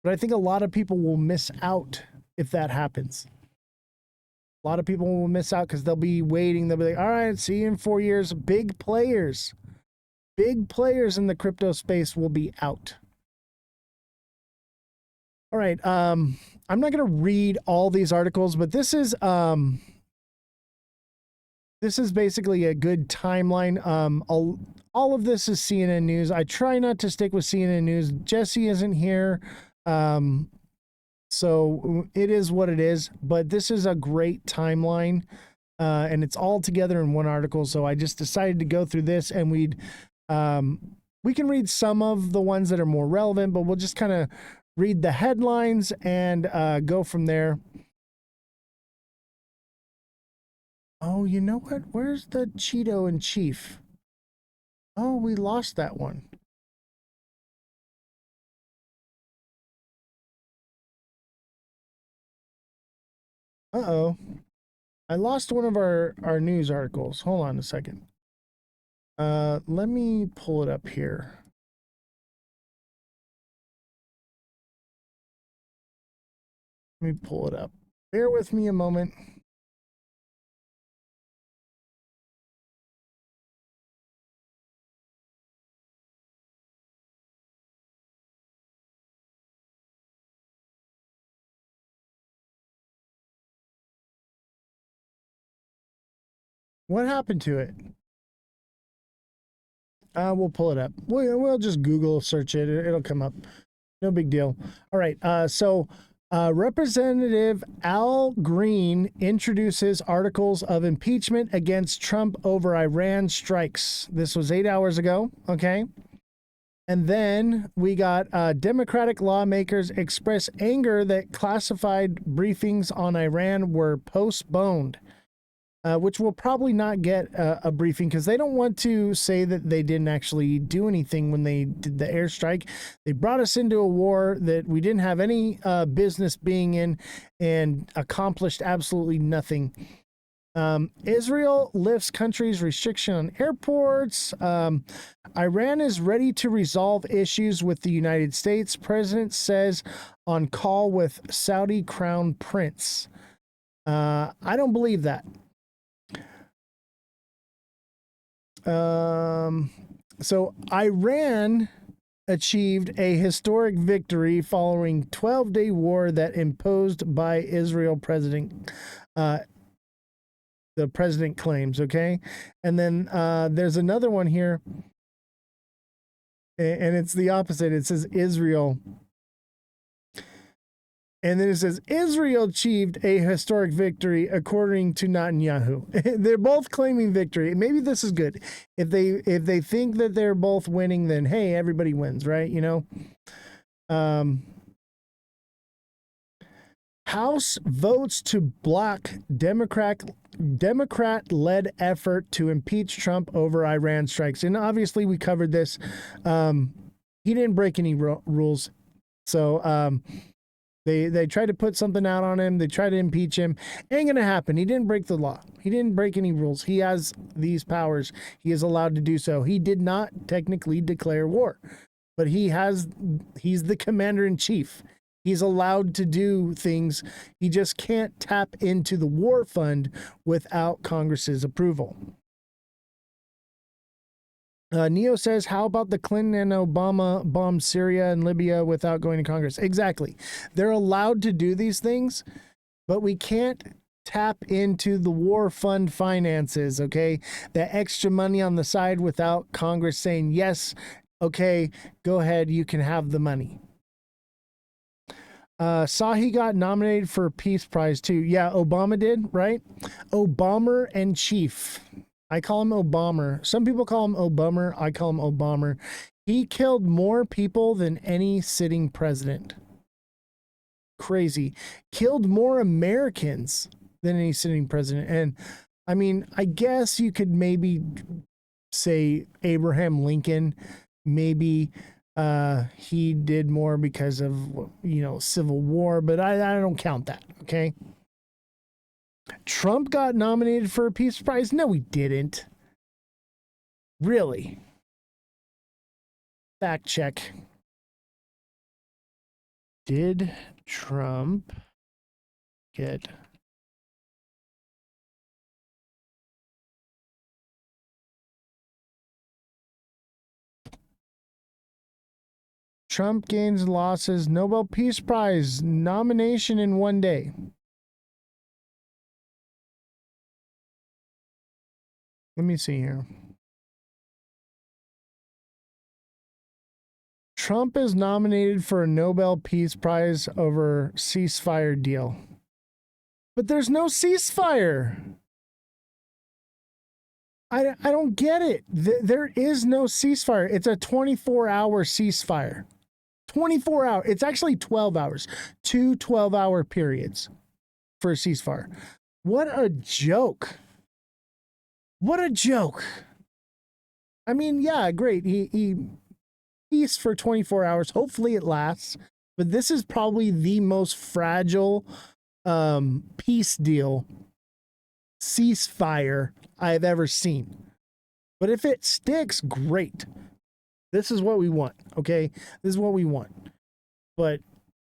But I think a lot of people will miss out if that happens. A lot of people will miss out because they'll be waiting. They'll be like, all right, see you in 4 years. Big players in the crypto space will be out. All right. I'm not going to read all these articles, but this is basically a good timeline. All of this is CNN News. I try not to stick with CNN News. Jesse isn't here. So it is what it is, but this is a great timeline, and it's all together in one article. So I just decided to go through this, and we can read some of the ones that are more relevant, but we'll just kind of read the headlines and go from there. Oh, you know what? Where's the Cheeto in Chief? Oh, we lost that one. Uh-oh. I lost one of our news articles. Hold on a second. Let me pull it up here. Let me pull it up. Bear with me a moment. What happened to it? We'll pull it up. We'll just Google search it. It'll come up. No big deal. All right. So Representative Al Green introduces articles of impeachment against Trump over Iran strikes. This was 8 hours ago. Okay. And then we got Democratic lawmakers express anger that classified briefings on Iran were postponed. Which will probably not get a briefing, because they don't want to say that they didn't actually do anything when they did the airstrike. They brought us into a war that we didn't have any business being in, and accomplished absolutely nothing. Israel lifts country's restriction on airports. Iran is ready to resolve issues with the United States, president says on call with Saudi crown prince. I don't believe that. So Iran achieved a historic victory following 12-day war that imposed by Israel president. The president claims, okay? And then there's another one here, and it's the opposite. It says Israel. And then it says Israel achieved a historic victory according to Netanyahu. They're both claiming victory. Maybe this is good. If they think that they're both winning, then hey, everybody wins, right? You know. House votes to block Democrat-led effort to impeach Trump over Iran strikes. And obviously we covered this. He didn't break any rules. So they tried to put something out on him. They tried to impeach him. Ain't going to happen. He didn't break the law. He didn't break any rules. He has these powers. He is allowed to do so. He did not technically declare war, but he's the commander in chief. He's allowed to do things. He just can't tap into the war fund without Congress's approval. Neo says, how about the Clinton and Obama bombed Syria and Libya without going to Congress? Exactly. They're allowed to do these things, but we can't tap into the war fund finances, okay? The extra money on the side without Congress saying, yes, okay, go ahead, you can have the money. Saw he got nominated for a Peace Prize too. Yeah, Obama did, right? Obama and Chief. I call him Obama. Some people call him Obama. I call him Obama. He killed more people than any sitting president. Crazy. Killed more Americans than any sitting president. And I mean, I guess you could maybe say Abraham Lincoln, maybe he did more because of, you know, Civil War, but I don't count that, okay? Trump got nominated for a Peace Prize? No, he didn't. Really? Fact check. Did Trump get Trump gains losses, Nobel Peace Prize nomination in one day? Let me see here. Trump is nominated for a Nobel Peace Prize over ceasefire deal. But there's no ceasefire. I don't get it. There is no ceasefire. It's a 24-hour ceasefire. 24 hours. It's actually 12 hours. 2 12-hour periods for a ceasefire. What a joke. What a joke. I mean, yeah, great. He peace for 24 hours. Hopefully it lasts. But this is probably the most fragile peace deal, ceasefire I've ever seen. But if it sticks, great. This is what we want, okay? This is what we want. But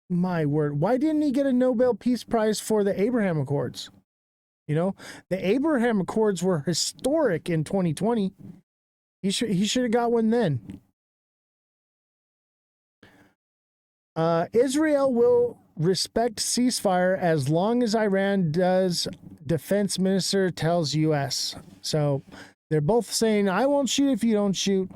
my word, why didn't he get a Nobel Peace Prize for the Abraham Accords? You know, the Abraham Accords were historic in 2020. He should have got one then. Israel will respect ceasefire as long as Iran does, defense minister tells U.S. So they're both saying, I won't shoot if you don't shoot.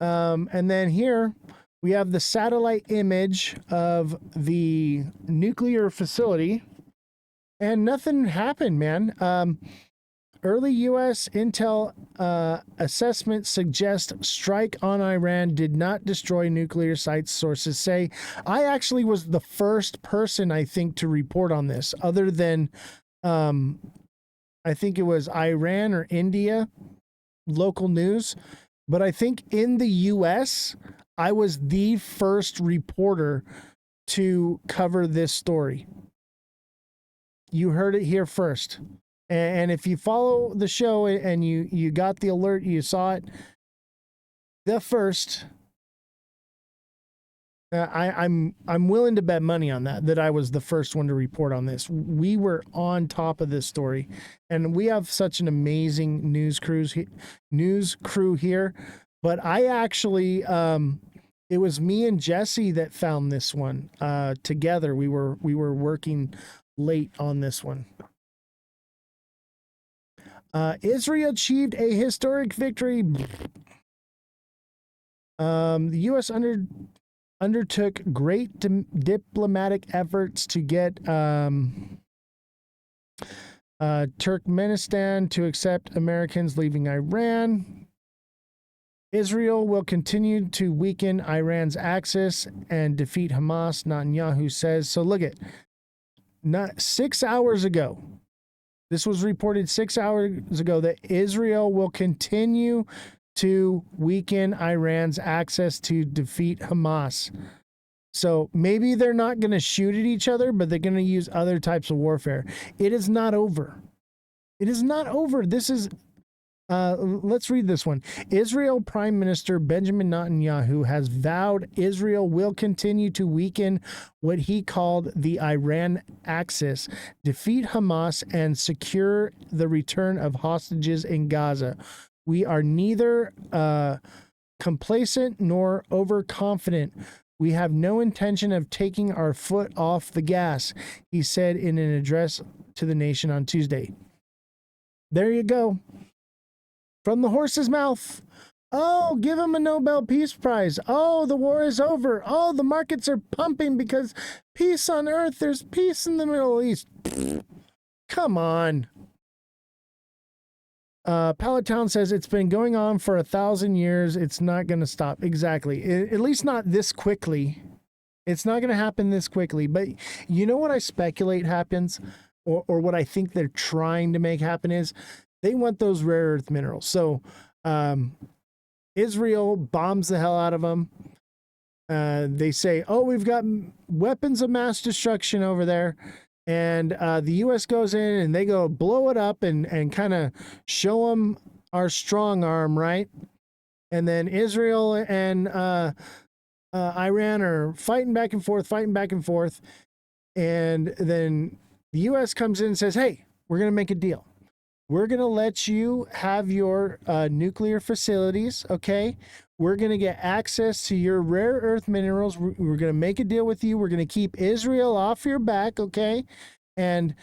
And then here we have the satellite image of the nuclear facility. And nothing happened, man. Early U.S. intel assessment suggests strike on Iran did not destroy nuclear sites, sources say. I actually was the first person, I think, to report on this, other than I think it was Iran or India, local news. But I think in the U.S., I was the first reporter to cover this story. You heard it here first. And if you follow the show and you got the alert, you saw it, the first, I'm willing to bet money on that I was the first one to report on this. We were on top of this story, and we have such an amazing news crew here. But I actually It was me and Jesse that found this one together. We were working late on this one. Israel achieved a historic victory. The U.S. undertook great diplomatic efforts to get Turkmenistan to accept Americans leaving Iran. Israel will continue to weaken Iran's axis and defeat Hamas, Netanyahu says. So look at, not 6 hours ago, this was reported 6 hours ago, that Israel will continue to weaken Iran's access to defeat Hamas. So maybe they're not going to shoot at each other, but they're going to use other types of warfare. It is not over. It is not over. This is, let's read this one. Israel Prime Minister Benjamin Netanyahu has vowed Israel will continue to weaken what he called the Iran axis, defeat Hamas, and secure the return of hostages in Gaza. We are neither complacent nor overconfident. We have no intention of taking our foot off the gas, he said in an address to the nation on Tuesday. There you go. From the horse's mouth. Oh, give him a Nobel Peace Prize. Oh, the war is over. Oh, the markets are pumping because peace on earth. There's peace in the Middle East. Come on. Palatown says it's been going on for 1,000 years. It's not going to stop. Exactly. At least not this quickly. It's not going to happen this quickly. But you know what I speculate happens, or what I think they're trying to make happen is they want those rare earth minerals. So Israel bombs the hell out of them. They say, oh, we've got weapons of mass destruction over there. And the U.S. goes in and they go blow it up and kind of show them our strong arm, right? And then Israel and Iran are fighting back and forth. And then the U.S. comes in and says, hey, we're going to make a deal. We're going to let you have your nuclear facilities, okay? We're going to get access to your rare earth minerals. We're going to make a deal with you. We're going to keep Israel off your back, okay? And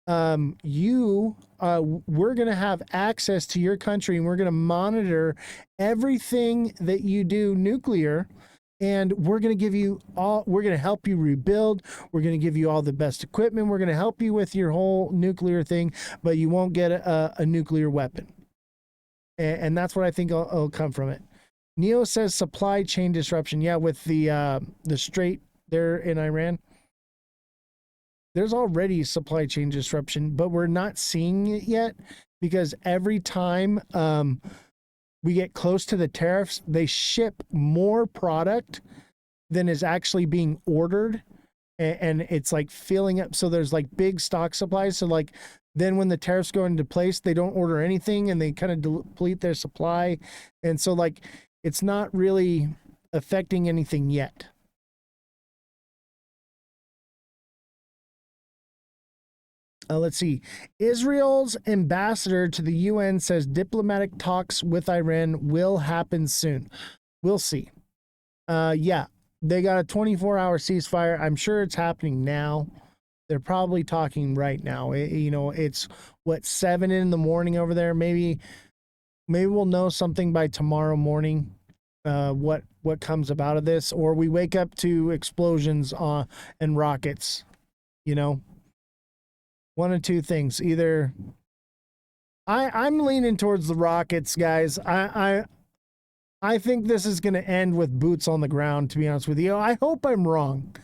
we're going to have access to your country, and we're going to monitor everything that you do nuclear. And we're going to give you all, we're going to help you rebuild. We're going to give you all the best equipment. We're going to help you with your whole nuclear thing, but you won't get a nuclear weapon. And that's what I think will come from it. Neo says supply chain disruption. Yeah, with the strait there in Iran, there's already supply chain disruption, but we're not seeing it yet because every time we get close to the tariffs, they ship more product than is actually being ordered. And it's like filling up. So there's like big stock supplies. So like then when the tariffs go into place, they don't order anything and they kind of deplete their supply. And so like, it's not really affecting anything yet. Let's see. Israel's ambassador to the UN says diplomatic talks with Iran will happen soon. We'll see. Yeah, they got a 24-hour ceasefire. I'm sure it's happening now. They're probably talking right now. It's what, 7 in the morning over there. Maybe we'll know something by tomorrow morning. What comes about of this, or we wake up to explosions and rockets. One of two things. Either I'm leaning towards the rockets, guys. I think this is going to end with boots on the ground, to be honest with you. I hope I'm wrong.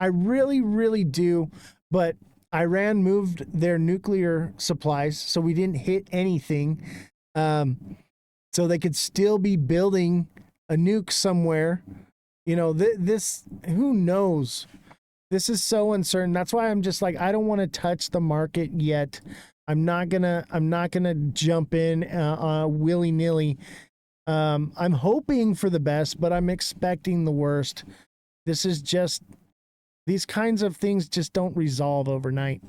I really, really do. But Iran moved their nuclear supplies, so we didn't hit anything. So they could still be building a nuke somewhere. This, who knows? This is so uncertain. That's why I'm just like, I don't want to touch the market yet. I'm not gonna jump in willy-nilly. I'm hoping for the best, but I'm expecting the worst. This is just, these kinds of things just don't resolve overnight.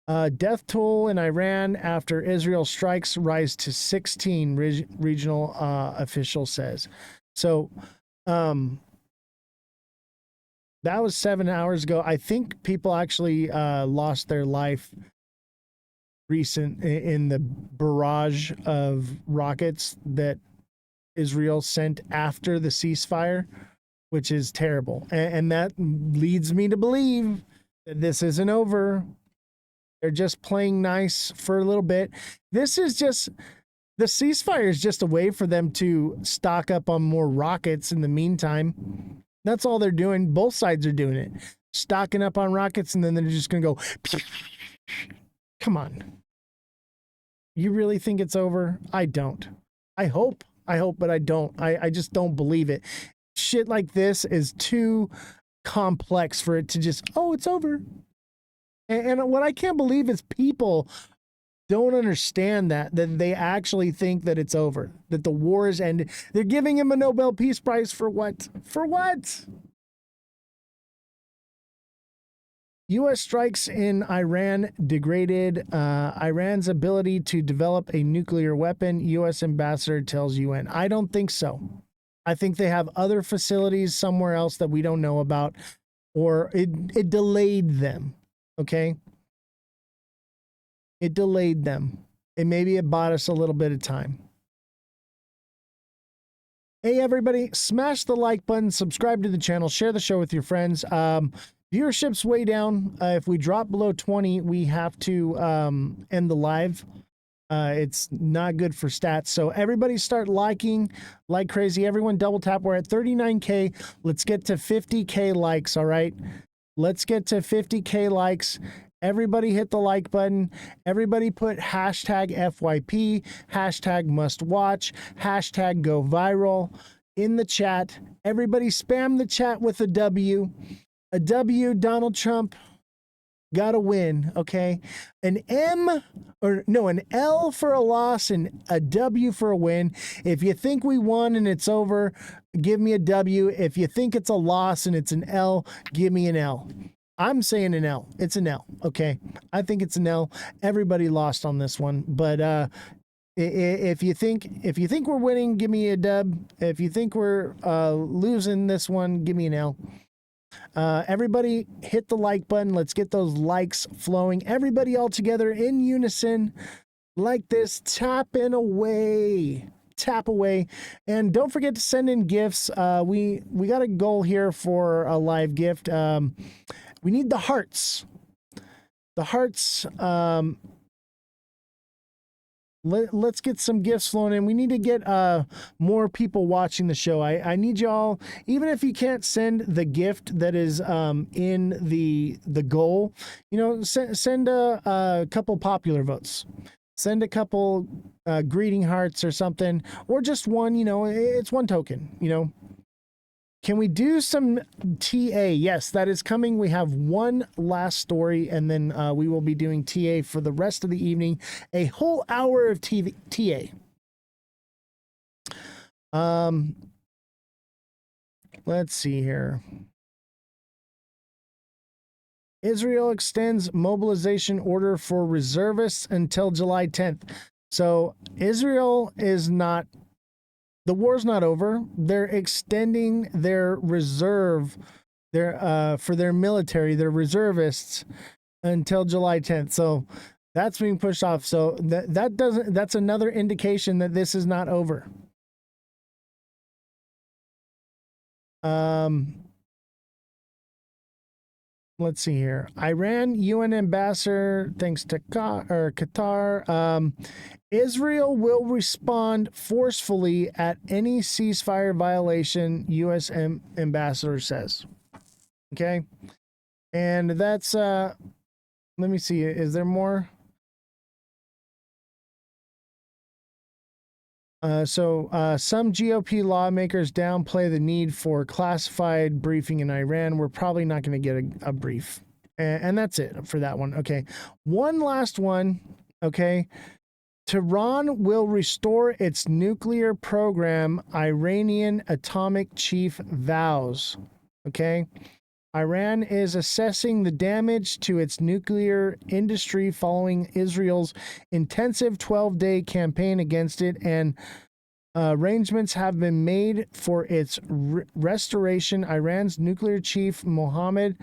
Death toll in Iran after Israel strikes rise to 16, regional official says. So, that was 7 hours ago. I think people actually lost their life in the barrage of rockets that Israel sent after the ceasefire, which is terrible. And that leads me to believe that this isn't over. They're just playing nice for a little bit. This is just, the ceasefire is just a way for them to stock up on more rockets in the meantime. That's all they're doing. Both sides are doing it. Stocking up on rockets, and then they're just going to go, come on. You really think it's over? I don't. I hope, but I don't. I just don't believe it. Shit like this is too complex for it to just, oh, it's over. And what I can't believe is people don't understand that they actually think that it's over, that the war is ended. They're giving him a Nobel Peace Prize for what? For what? U.S. strikes in Iran degraded Iran's ability to develop a nuclear weapon, U.S. ambassador tells UN. I don't think so. I think they have other facilities somewhere else that we don't know about, or it delayed them, okay? It delayed them. And maybe it bought us a little bit of time. Hey, everybody, smash the like button, subscribe to the channel, share the show with your friends. Viewership's way down. If we drop below 20, we have to end the live. It's not good for stats. So everybody start liking like crazy. Everyone double tap. We're at 39K. Let's get to 50K likes, all right? Let's get to 50K likes. Everybody hit the like button. Everybody put hashtag FYP, hashtag must watch, hashtag go viral in the chat. Everybody spam the chat with a W. A W, Donald Trump got to win, okay? An L for a loss and a W for a win. If you think we won and it's over, give me a W. If you think it's a loss and it's an L, give me an L. I'm saying an L. It's an L, okay? I think it's an L. Everybody lost on this one, but if you think we're winning, give me a dub. If you think we're losing this one, give me an L. Everybody hit the like button. Let's get those likes flowing. Everybody all together in unison like this, tapping away. Tap away. And don't forget to send in gifts. We got a goal here for a live gift. We need the hearts. The hearts. Let's get some gifts flowing in. We need to get more people watching the show. I need y'all, even if you can't send the gift that is in the goal, you know, send a couple popular votes. Send a couple greeting hearts or something, or just one, you know, it's one token, you know. Can we do some TA? Yes, that is coming. We have one last story, and then we will be doing TA for the rest of the evening. A whole hour of TA. Let's see here. Israel extends mobilization order for reservists until July 10th. So Israel is not... The war's not over. They're extending their reserve, for their military, their reservists, until July 10th. So that's being pushed off. So that's another indication that this is not over. Let's see here. Iran UN ambassador thanks to Qatar. Israel will respond forcefully at any ceasefire violation, U.S. ambassador says. Okay. And that's, let me see. Is there more? Some GOP lawmakers downplay the need for classified briefing in Iran. We're probably not going to get a brief. And that's it for that one. Okay. One last one. Okay. Tehran will restore its nuclear program, Iranian atomic chief vows. Okay. Iran is assessing the damage to its nuclear industry following Israel's intensive 12-day campaign against it and Arrangements have been made for its restoration. Iran's nuclear chief Mohammed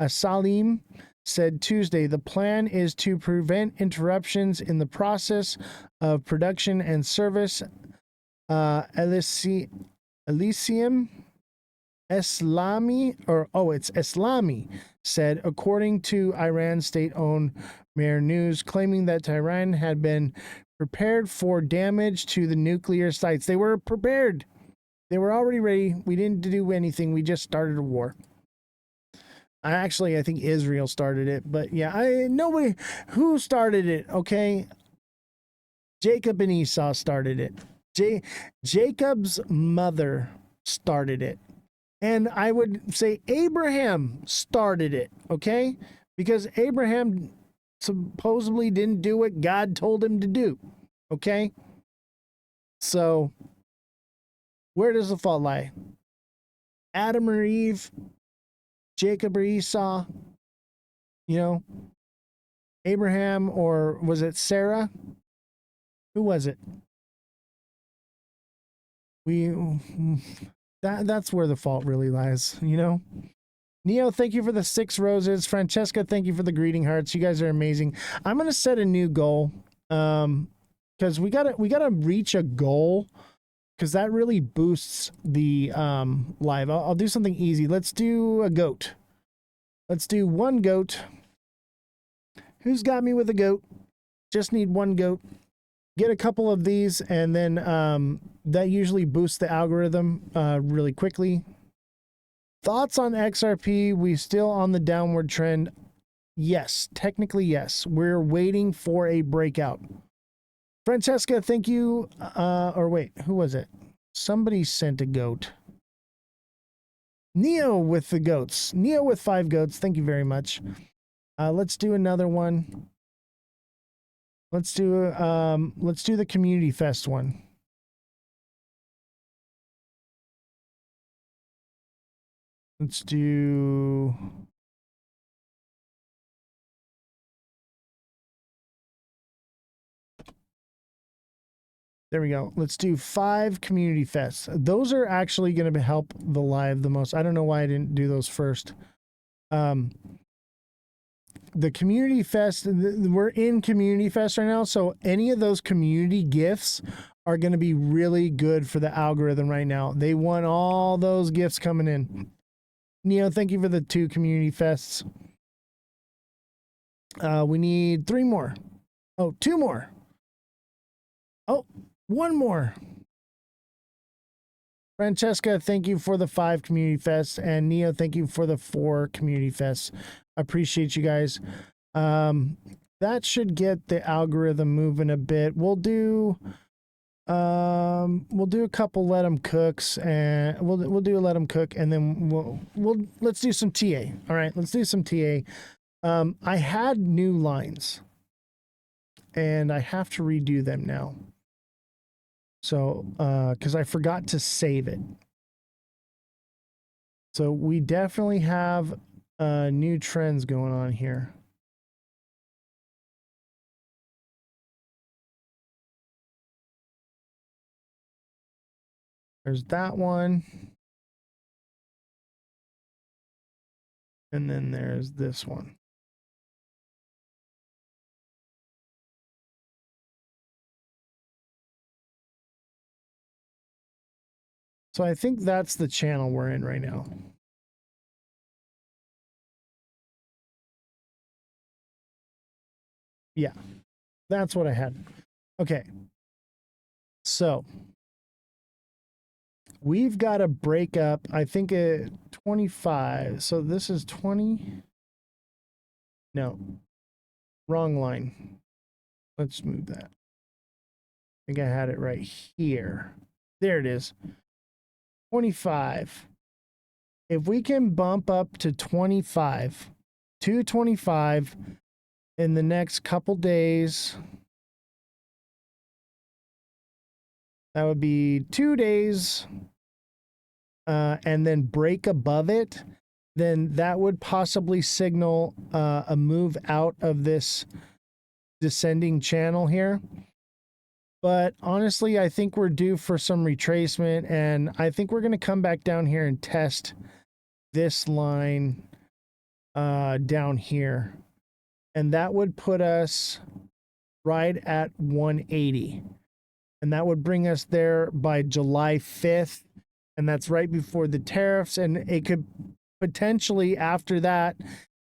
Salim said Tuesday the plan is to prevent interruptions in the process of production and service. Elysium Islami said, according to Iran's state-owned Mer News, claiming that Tehran had been prepared for damage to the nuclear sites. They were prepared. They were already ready. We didn't do anything. We just started a war. I think Israel started it, but yeah, nobody who started it. Okay, Jacob and Esau started it. Jacob's mother started it, and I would say Abraham started it. Okay, because Abraham supposedly didn't do what God told him to do. Okay, so where does the fault lie? Adam or Eve? Jacob or Esau? You know, Abraham, or was it Sarah? Who was it? That's where the fault really lies, you know? Neo, thank you for the 6 roses. Francesca, thank you for the greeting hearts. You guys are amazing. I'm gonna set a new goal. Because we gotta reach a goal, because that really boosts the live. I'll do something easy. Let's do a goat. Let's do 1 goat. Who's got me with a goat? Just need 1 goat. Get a couple of these, and then that usually boosts the algorithm really quickly. Thoughts on XRP? We still on the downward trend? Yes, technically yes. We're waiting for a breakout. Francesca, thank you. Or wait, who was it? Somebody sent a goat. Neo with the goats. Neo with 5 goats. Thank you very much. Let's do another one. Let's do the Community Fest one. Let's do There we go. Let's do 5 Community Fests. Those are actually going to help the live the most. I don't know why I didn't do those first. The Community Fest, we're in Community Fest right now, so any of those community gifts are going to be really good for the algorithm right now. They want all those gifts coming in. Neo, thank you for the 2 Community Fests. We need 3 more. Oh, 2 more. Oh, 1 more. Francesca, thank you for the 5 Community Fests. And Neo, thank you for the 4 Community Fests. Appreciate you guys. That should get the algorithm moving a bit. We'll do a couple let 'em cooks, and we'll do a let 'em cook, and then let's do some TA. All right, let's do some TA. I had new lines, and I have to redo them now. So, because I forgot to save it. So we definitely have new trends going on here. There's that one. And then there's this one. So I think that's the channel we're in right now. Yeah, that's what I had. Okay. So we've got to break up, I think, 25. So this is 20. No, wrong line. Let's move that. I think I had it right here. There it is. 25. If we can bump up to 25, 225 in the next couple days, that would be 2 days, and then break above it, then that would possibly signal a move out of this descending channel here. But honestly, I think we're due for some retracement, and I think we're going to come back down here and test this line down here. And that would put us right at 180. And that would bring us there by July 5th. And that's right before the tariffs. And it could potentially, after that,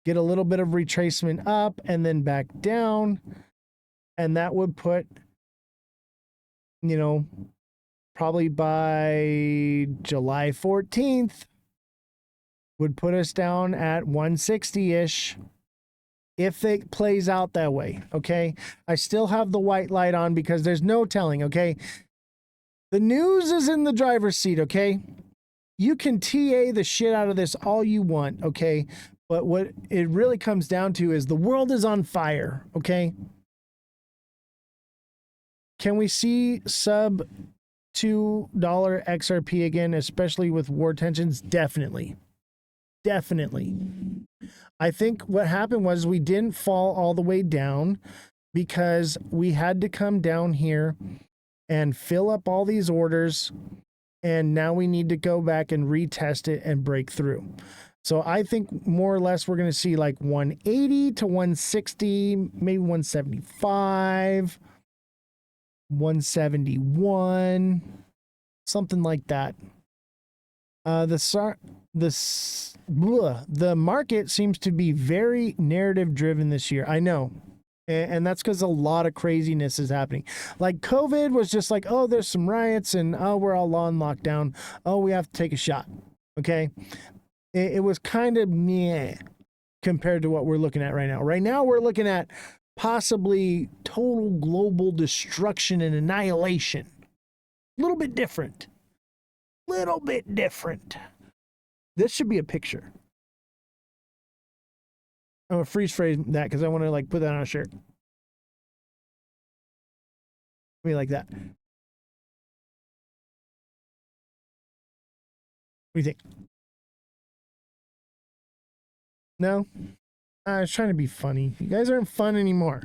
get a little bit of retracement up and then back down. And that would put, you know, probably by July 14th, would put us down at 160-ish. If it plays out that way, okay? I still have the white light on because there's no telling, okay? The news is in the driver's seat, okay? You can TA the shit out of this all you want, okay? But what it really comes down to is the world is on fire, okay? Can we see sub $2 XRP again, especially with war tensions? Definitely. Definitely. I think what happened was we didn't fall all the way down because we had to come down here and fill up all these orders. And now we need to go back and retest it and break through. So I think more or less we're going to see like 180 to 160, maybe 175, 171, something like that. The market seems to be very narrative driven this year. I know. And that's because a lot of craziness is happening. Like COVID was just like, oh, there's some riots and oh, we're all on lockdown. Oh, we have to take a shot. Okay. It was kind of meh compared to what we're looking at right now. Right now, we're looking at possibly total global destruction and annihilation. A little bit different. Little bit different. This should be a picture. I'm gonna freeze frame that because I want to like put that on a shirt. Maybe like that. What do you think? No? I was trying to be funny. You guys aren't fun anymore.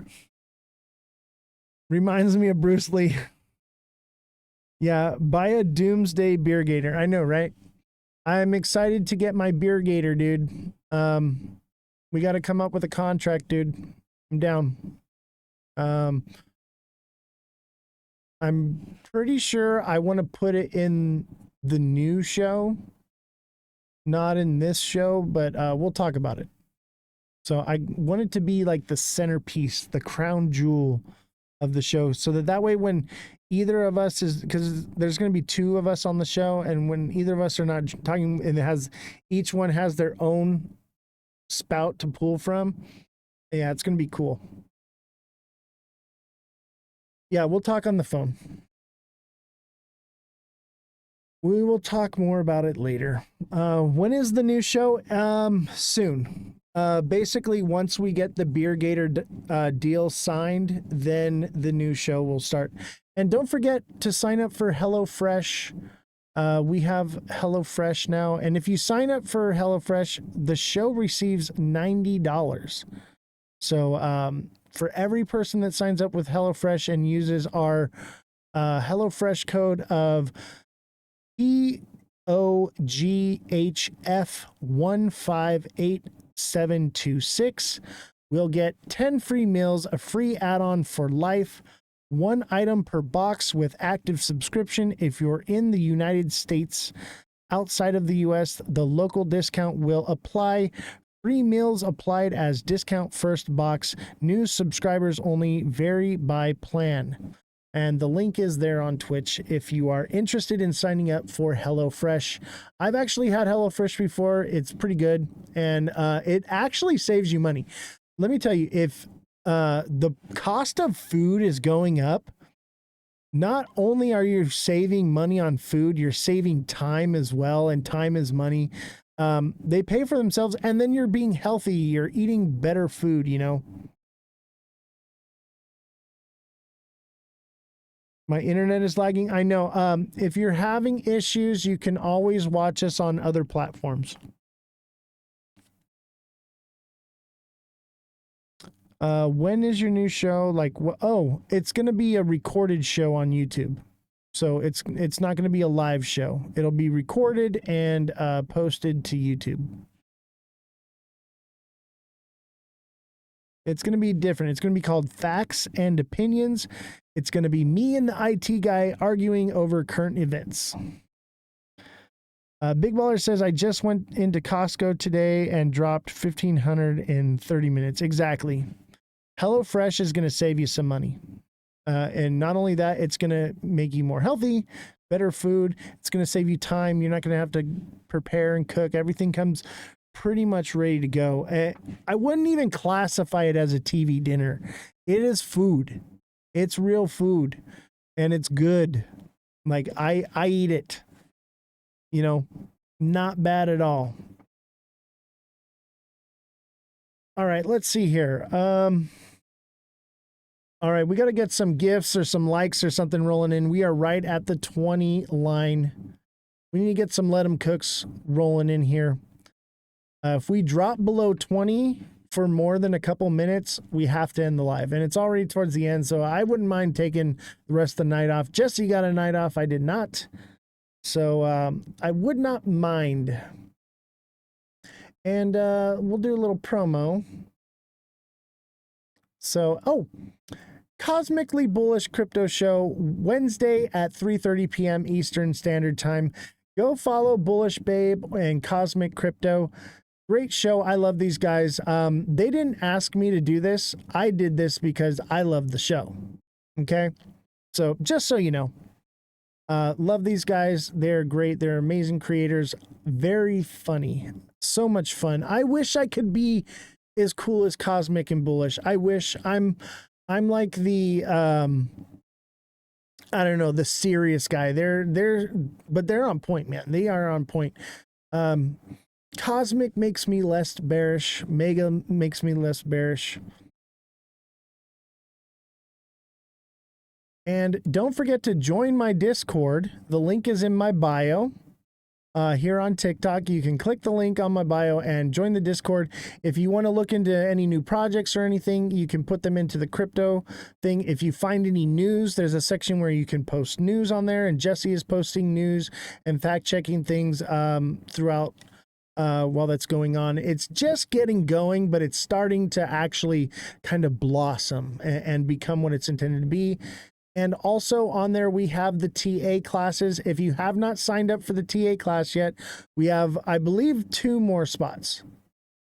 Reminds me of Bruce Lee. Yeah, buy a Doomsday Beer Gator. I know, right? I'm excited to get my Beer Gator, dude. We got to come up with a contract, dude. I'm down. I'm pretty sure I want to put it in the new show. Not in this show, but we'll talk about it. So I want it to be like the centerpiece, the crown jewel of the show, so that way when either of us is, because there's going to be two of us on the show, and when either of us are not talking, and it has, each one has their own spout to pull from. Yeah, it's going to be cool. Yeah, we'll talk on the phone. We will talk more about it later. When is the new show? Soon. Basically, once we get the Beer Gator deal signed, then the new show will start. And don't forget to sign up for HelloFresh. We have HelloFresh now. And if you sign up for HelloFresh, the show receives $90. So for every person that signs up with HelloFresh and uses our HelloFresh code of POGHF158726, we'll get 10 free meals, a free add-on for life, 1 item per box with active subscription. If you're in the United States, outside of the US, the local discount will apply. Free meals applied as discount first box. New subscribers only, vary by plan. And the link is there on Twitch if you are interested in signing up for HelloFresh. I've actually had HelloFresh before. It's pretty good. And it actually saves you money. Let me tell you, if the cost of food is going up, not only are you saving money on food, you're saving time as well. And time is money. They pay for themselves, and then you're being healthy. You're eating better food, you know. My internet is lagging. I know. If you're having issues, you can always watch us on other platforms. When is your new show? Like, oh, it's going to be a recorded show on YouTube. So it's not going to be a live show. It'll be recorded and posted to YouTube. It's going to be different. It's going to be called Facts and Opinions. It's going to be me and the IT guy arguing over current events. Big Baller says, I just went into Costco today and dropped $1,500 in 30 minutes. Exactly. HelloFresh is going to save you some money. And not only that, it's going to make you more healthy, better food. It's going to save you time. You're not going to have to prepare and cook. Everything comes pretty much ready to go. I wouldn't even classify it as a TV dinner. It is food. It's real food. And it's good. Like, I eat it. You know, not bad at all. All right, let's see here. All right, we got to get some gifts or some likes or something rolling in. We are right at the 20 line. We need to get some Let 'em Cooks rolling in here. If we drop below 20 for more than a couple minutes, we have to end the live. And it's already towards the end, so I wouldn't mind taking the rest of the night off. Jesse got a night off. I did not. So I would not mind. And we'll do a little promo. So, Cosmically Bullish Crypto Show, Wednesday at 3:30 p.m. Eastern Standard Time. Go follow Bullish Babe and Cosmic Crypto. Great show. I love these guys. They didn't ask me to do this. I did this because I love the show. Okay? So, just so you know. Love these guys. They're great. They're amazing creators. Very funny. So much fun. I wish I could be as cool as Cosmic and Bullish. I wish I'm like the I don't know, the serious guy. But they're on point, man. They are on point. Cosmic makes me less bearish. Mega makes me less bearish. And don't forget to join my Discord. The link is in my bio. Here on TikTok, you can click the link on my bio and join the Discord. If you want to look into any new projects or anything, you can put them into the crypto thing. If you find any news, there's a section where you can post news on there, and Jesse is posting news and fact-checking things throughout while that's going on. It's just getting going, but it's starting to actually kind of blossom and become what it's intended to be. And also on there, we have the TA classes. If you have not signed up for the TA class yet, we have, I believe, 2 more spots.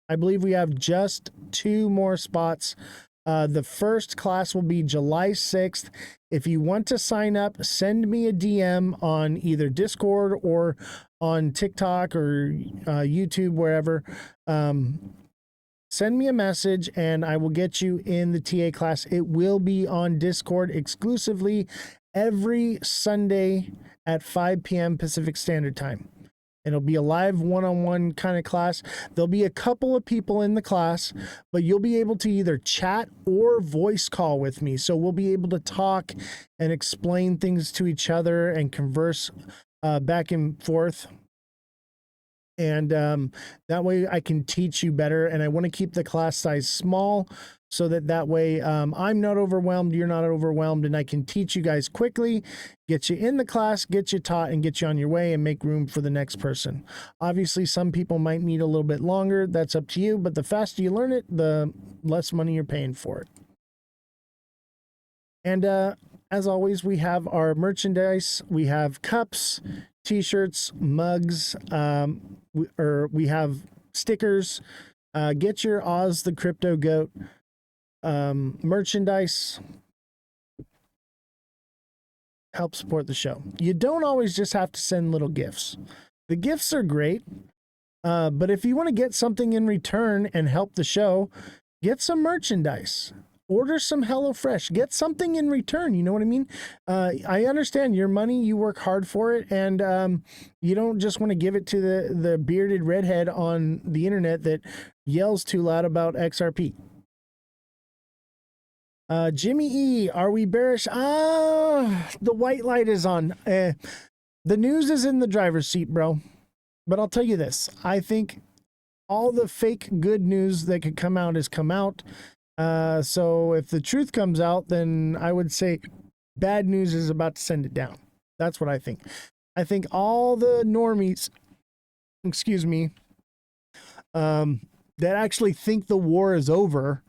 I believe we have just 2 more spots. The first class will be July 6th. If you want to sign up, send me a DM on either Discord or on TikTok or YouTube, wherever. Send me a message and I will get you in the TA class. It will be on Discord exclusively every Sunday at 5 p.m. Pacific Standard Time. It'll be a live one-on-one kind of class. There'll be a couple of people in the class, but you'll be able to either chat or voice call with me. So we'll be able to talk and explain things to each other and converse back and forth. And that way I can teach you better. And I want to keep the class size small so that way I'm not overwhelmed, you're not overwhelmed, and I can teach you guys quickly, get you in the class, get you taught, and get you on your way and make room for the next person. Obviously, some people might need a little bit longer. That's up to you. But the faster you learn it, the less money you're paying for it. And as always, we have our merchandise. We have cups, t-shirts, mugs, we have stickers. Get your Oz the Crypto Goat merchandise. Help support the show. You don't always just have to send little gifts. The gifts are great, but if you want to get something in return and help the show, get some merchandise. Order some HelloFresh. Get something in return. You know what I mean? I understand your money. You work hard for it, and you don't just want to give it to the bearded redhead on the internet that yells too loud about XRP. Jimmy E, are we bearish? The white light is on. The news is in the driver's seat, bro. But I'll tell you this. I think all the fake good news that could come out has come out. So if the truth comes out, then I would say bad news is about to send it down. That's what I think. I think all the normies, excuse me, that actually think the war is over,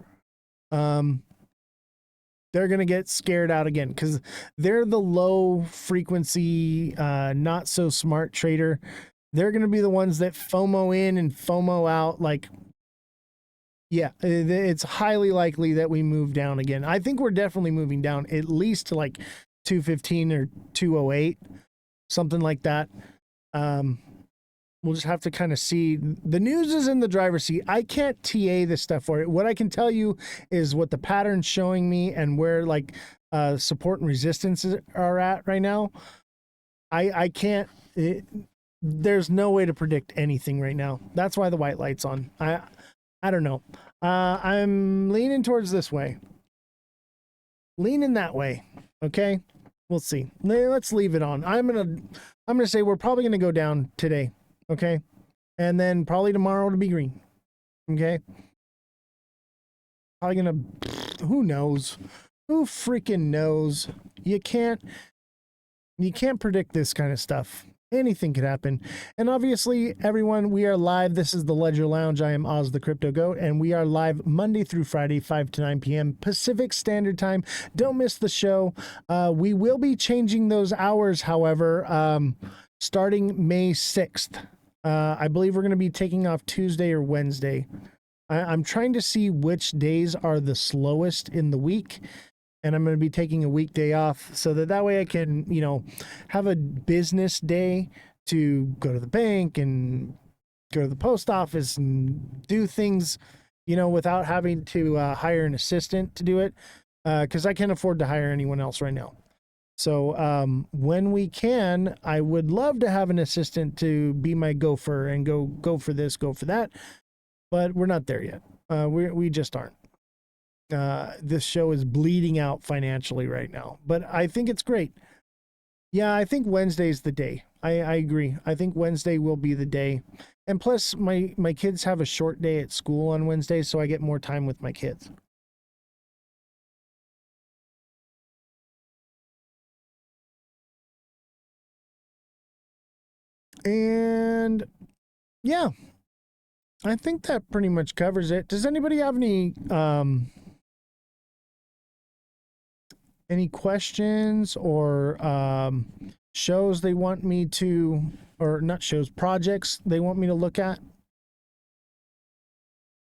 they're going to get scared out again because they're the low frequency, not so smart trader. They're going to be the ones that FOMO in and FOMO out. Like, yeah, it's highly likely that we move down again. I think we're definitely moving down at least to like 215 or 208, something like that. We'll just have to kind of see. The news is in the driver's seat. I can't TA this stuff for it. What I can tell you is what the pattern's showing me and where like support and resistance are at right now. I can't. There's no way to predict anything right now. That's why the white light's on. I don't know. I'm leaning towards this way. Leaning that way. Okay. We'll see. Let's leave it on. I'm gonna say we're probably gonna go down today. Okay. And then probably tomorrow to be green. Okay. Probably gonna, who knows? Who freaking knows? You can't predict this kind of stuff. Anything could happen. And obviously, everyone, we are live. This is the Ledger Lounge. I am Oz the Crypto Goat, and we are live Monday through Friday, 5 to 9 p.m. Pacific Standard Time. Don't miss the show. We will be changing those hours, however, starting May 6th. I believe we're going to be taking off Tuesday or Wednesday. I'm trying to see which days are the slowest in the week. And I'm going to be taking a weekday off so that way I can, have a business day to go to the bank and go to the post office and do things, without having to hire an assistant to do it. Because I can't afford to hire anyone else right now. So when we can, I would love to have an assistant to be my gopher and go for this, go for that. But we're not there yet. We just aren't. This show is bleeding out financially right now, but I think it's great. Yeah, I think Wednesday's the day. I agree. I think Wednesday will be the day. And plus my kids have a short day at school on Wednesday, so I get more time with my kids. And yeah, I think that pretty much covers it. Does anybody have any questions or shows they want me to, or not shows, projects they want me to look at?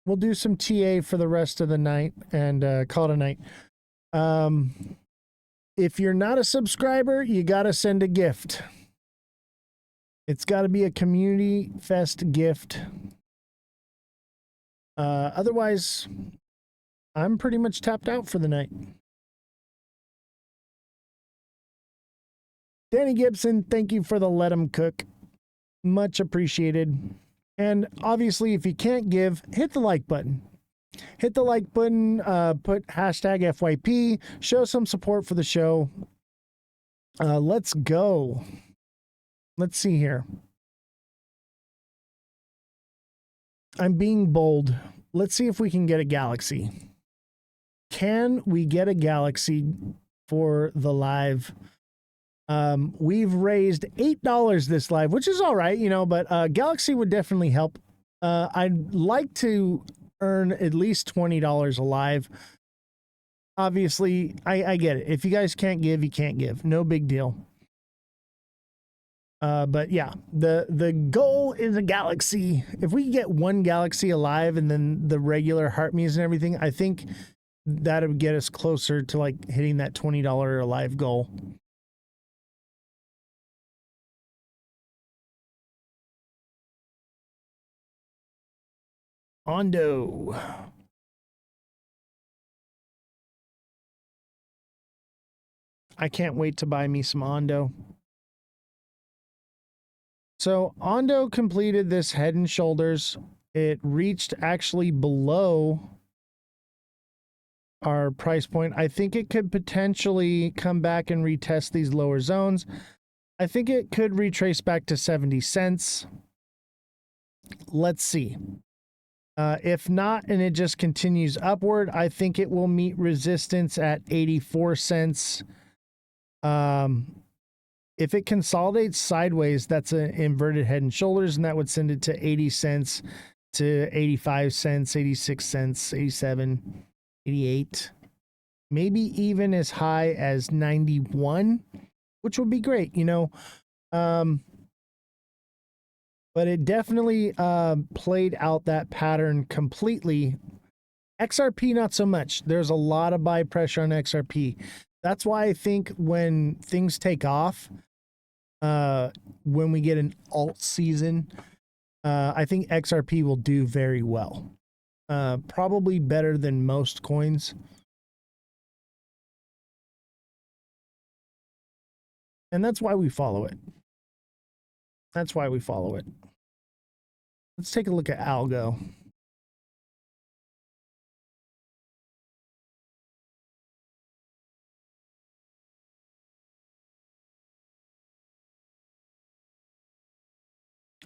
We'll do some TA for the rest of the night and call it a night. If you're not a subscriber, you got to send a gift. It's got to be a Community Fest gift. Otherwise, I'm pretty much tapped out for the night. Danny Gibson, thank you for the Let 'em Cook. Much appreciated. And obviously, if you can't give, hit the like button. Hit the like button, put hashtag FYP, show some support for the show. Let's go. Let's see here. I'm being bold. Let's see if we can get a galaxy. Can we get a galaxy for the live? We've raised $8 this live, which is all right, but galaxy would definitely help. I'd like to earn at least $20 a live. Obviously, I get it. If you guys can't give, you can't give. No big deal. But yeah, the goal is a galaxy. If we get one galaxy alive and then the regular heart me's and everything, I think that would get us closer to like hitting that $20 alive goal. Ondo. I can't wait to buy me some Ondo. So Ondo completed this Head and Shoulders. It reached actually below our price point. I think it could potentially come back and retest these lower zones. I think it could retrace back to 70 cents. Let's see. If not, and it just continues upward, I think it will meet resistance at 84 cents. If it consolidates sideways, that's an inverted head and shoulders, and that would send it to 80 cents to 85 cents, 86 cents, 87, 88, maybe even as high as 91, which would be great, you know. But it definitely played out that pattern completely. XRP, not so much. There's a lot of buy pressure on XRP. That's why I think when things take off, when we get an alt season, I think XRP will do very well. Probably better than most coins. And that's why we follow it. That's why we follow it. Let's take a look at Algo.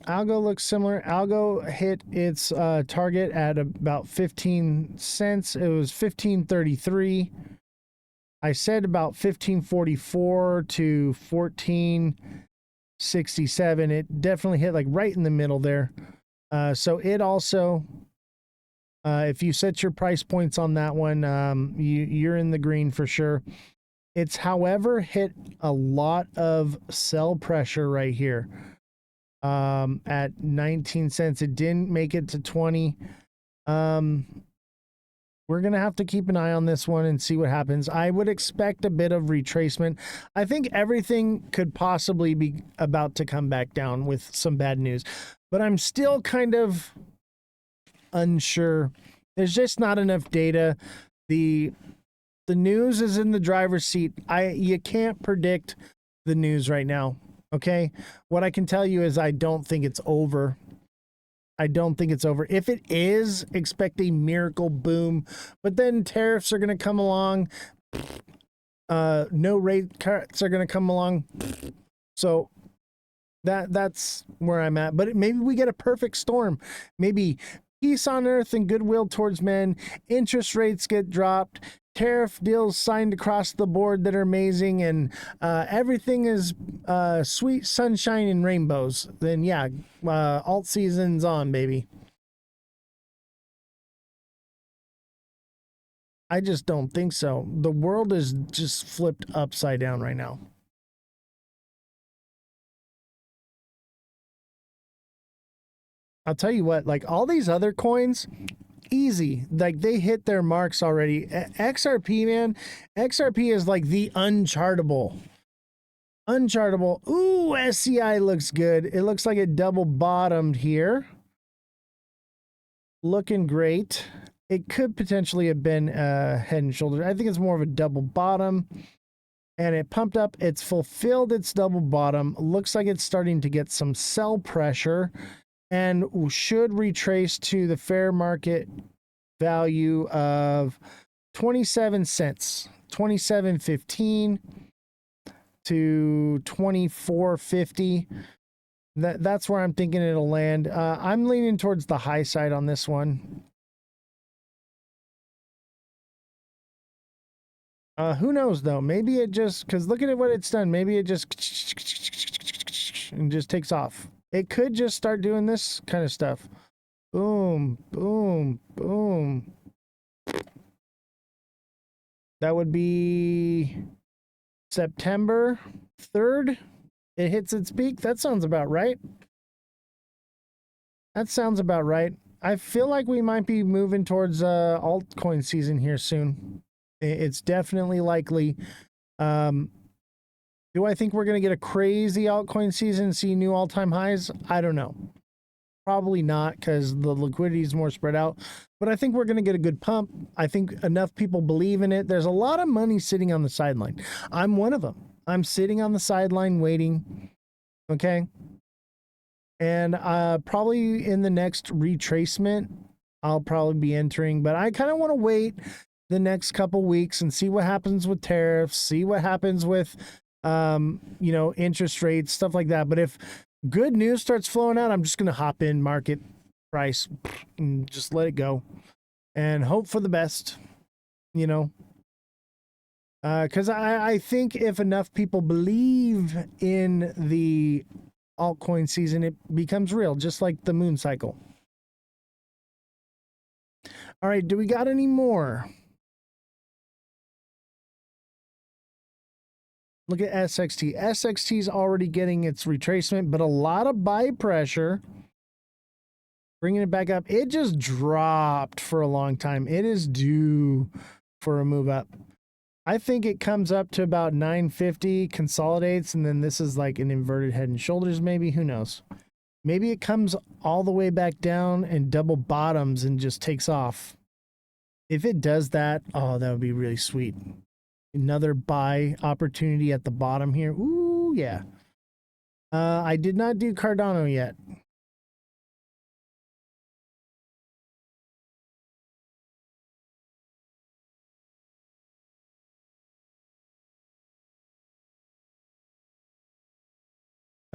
Algo looks similar. Algo hit its target at about 15 cents. It was 15.33. I said about 15.44 to 14.67. It definitely hit like right in the middle there. So it also, if you set your price points on that one, you're in the green for sure. It's, however, hit a lot of sell pressure right here. At 19 cents. It didn't make it to 20. We're going to have to keep an eye on this one and see what happens. I would expect a bit of retracement. I think everything could possibly be about to come back down with some bad news, but I'm still kind of unsure. There's just not enough data. The news is in the driver's seat. You can't predict the news right now. Okay, what I can tell you is I don't think it's over. I don't think it's over. If it is, expect a miracle boom. But then tariffs are going to come along. No rate cuts are going to come along. So that's where I'm at. But maybe we get a perfect storm. Maybe peace on earth and goodwill towards men. Interest rates get dropped. Tariff deals signed across the board that are amazing, and everything is sweet sunshine and rainbows. Then yeah, alt season's on, baby. I just don't think so. The world is just flipped upside down right now. I'll tell you what, like all these other coins, easy, like they hit their marks already. XRP, man, XRP is like the unchartable. Ooh, SCI looks good. It looks like it double bottomed here, looking great. It could potentially have been head and shoulders. I think it's more of a double bottom, and it pumped up. It's fulfilled its double bottom. Looks like it's starting to get some sell pressure, and should retrace to the fair market value of 27 cents, 27.15 to 24.50. That's where I'm thinking it'll land. I'm leaning towards the high side on this one. Who knows though? Maybe it just, because look at what it's done. Maybe it just and just takes off. It could just start doing this kind of stuff. Boom, boom, boom. That would be September 3rd. It hits its peak. That sounds about right. That sounds about right. I feel like we might be moving towards altcoin season here soon. It's definitely likely. Do I think we're going to get a crazy altcoin season, see new all-time highs? I don't know. Probably not, because the liquidity is more spread out. But I think we're going to get a good pump. I think enough people believe in it. There's a lot of money sitting on the sideline. I'm one of them. I'm sitting on the sideline waiting. Okay. And probably in the next retracement, I'll probably be entering. But I kind of want to wait the next couple weeks and see what happens with tariffs, see what happens with interest rates, stuff like that. But if good news starts flowing out, I'm just going to hop in market price and just let it go and hope for the best, you know. Because I think if enough people believe in the altcoin season, it becomes real, just like the moon cycle. All right, do we got any more? Look at SXT. SXT is already getting its retracement, but a lot of buy pressure. Bringing it back up. It just dropped for a long time. It is due for a move up. I think it comes up to about 950, consolidates, and then this is like an inverted head and shoulders maybe. Who knows? Maybe it comes all the way back down and double bottoms and just takes off. If it does that, oh, that would be really sweet. Another buy opportunity at the bottom here. Ooh, yeah. I did not do Cardano yet.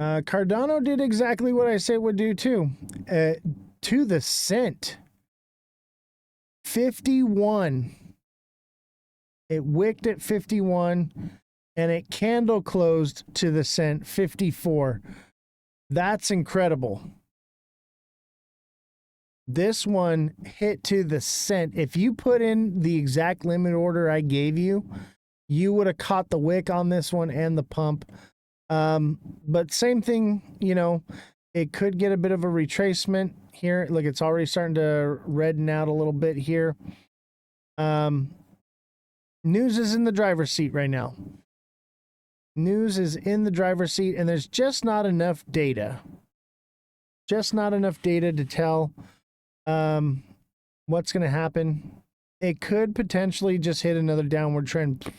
Cardano did exactly what I said it would do too. To the cent. 51. It wicked at 51 and it candle closed to the cent 54. That's incredible. This one hit to the cent. If you put in the exact limit order I gave you, you would have caught the wick on this one and the pump. But same thing, you know, it could get a bit of a retracement here. Look, it's already starting to redden out a little bit here. News is in the driver's seat right now. News is in the driver's seat, and there's just not enough data. Just not enough data to tell what's going to happen. It could potentially just hit another downward trend.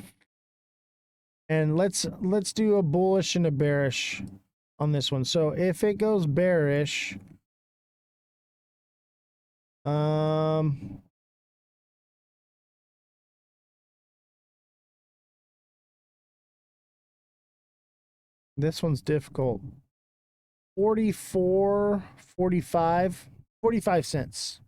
And let's do a bullish and a bearish on this one. So if it goes bearish, this one's difficult. 44, 45, 45 cents.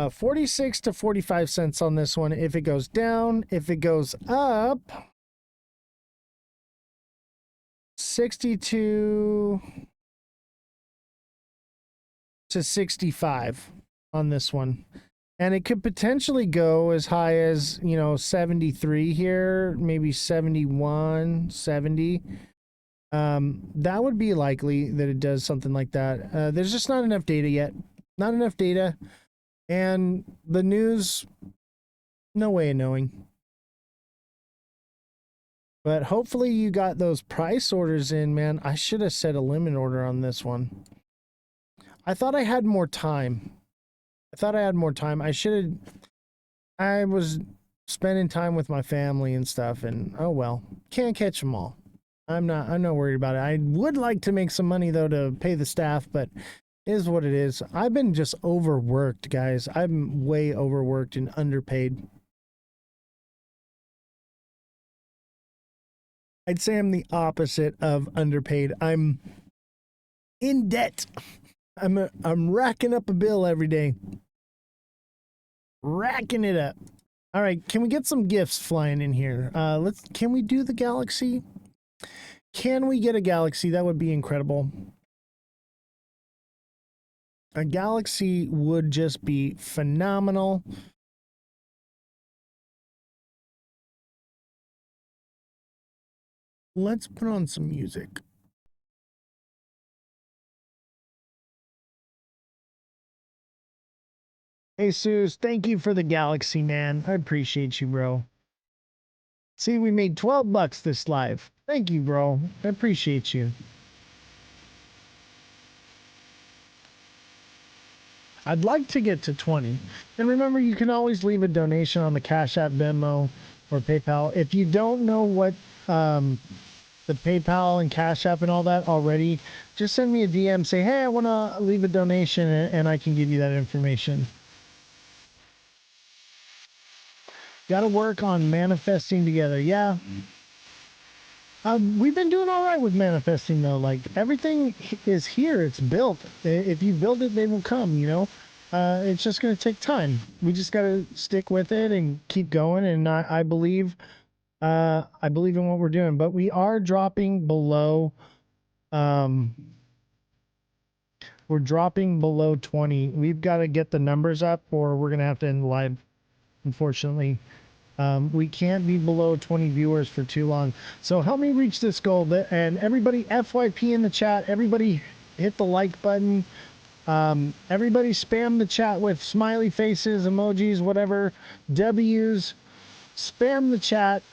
46 to 45 cents on this one if it goes down. If it goes up, 62 to 65 on this one. And it could potentially go as high as, you know, 73 here, maybe 71, 70. That would be likely that it does something like that. There's just not enough data yet. Not enough data. And the news, no way of knowing. But hopefully you got those price orders in, man. I should have set a limit order on this one. I thought I had more time. I was spending time with my family and stuff, and oh well, can't catch them all. I'm not worried about it. I would like to make some money though to pay the staff, but it is what it is. I've been just overworked, guys. I'm way overworked and underpaid. I'd say I'm the opposite of underpaid. I'm in debt. I'm racking up a bill every day. Racking it up. All right, can we get some gifts flying in here? Can we do the galaxy? Can we get a galaxy? That would be incredible. A galaxy would just be phenomenal. Let's put on some music. Hey, Seuss, thank you for the galaxy, man. I appreciate you, bro. See, we made 12 bucks this live. Thank you, bro. I appreciate you. I'd like to get to 20. And remember, you can always leave a donation on the Cash App, Venmo, or PayPal. If you don't know what the PayPal and Cash App and all that already, just send me a DM. Say, hey, I want to leave a donation, and I can give you that information. Got to work on manifesting together. Yeah. We've been doing all right with manifesting though. Like everything is here. It's built. If you build it, they will come, you know? It's just going to take time. We just got to stick with it and keep going. And I believe in what we're doing, but we are dropping below, we're dropping below 20. We've got to get the numbers up or we're going to have to end the live, unfortunately. We can't be below 20 viewers for too long. So help me reach this goal. And everybody, FYP in the chat. Everybody hit the like button. Everybody spam the chat with smiley faces, emojis, whatever. W's. Spam the chat.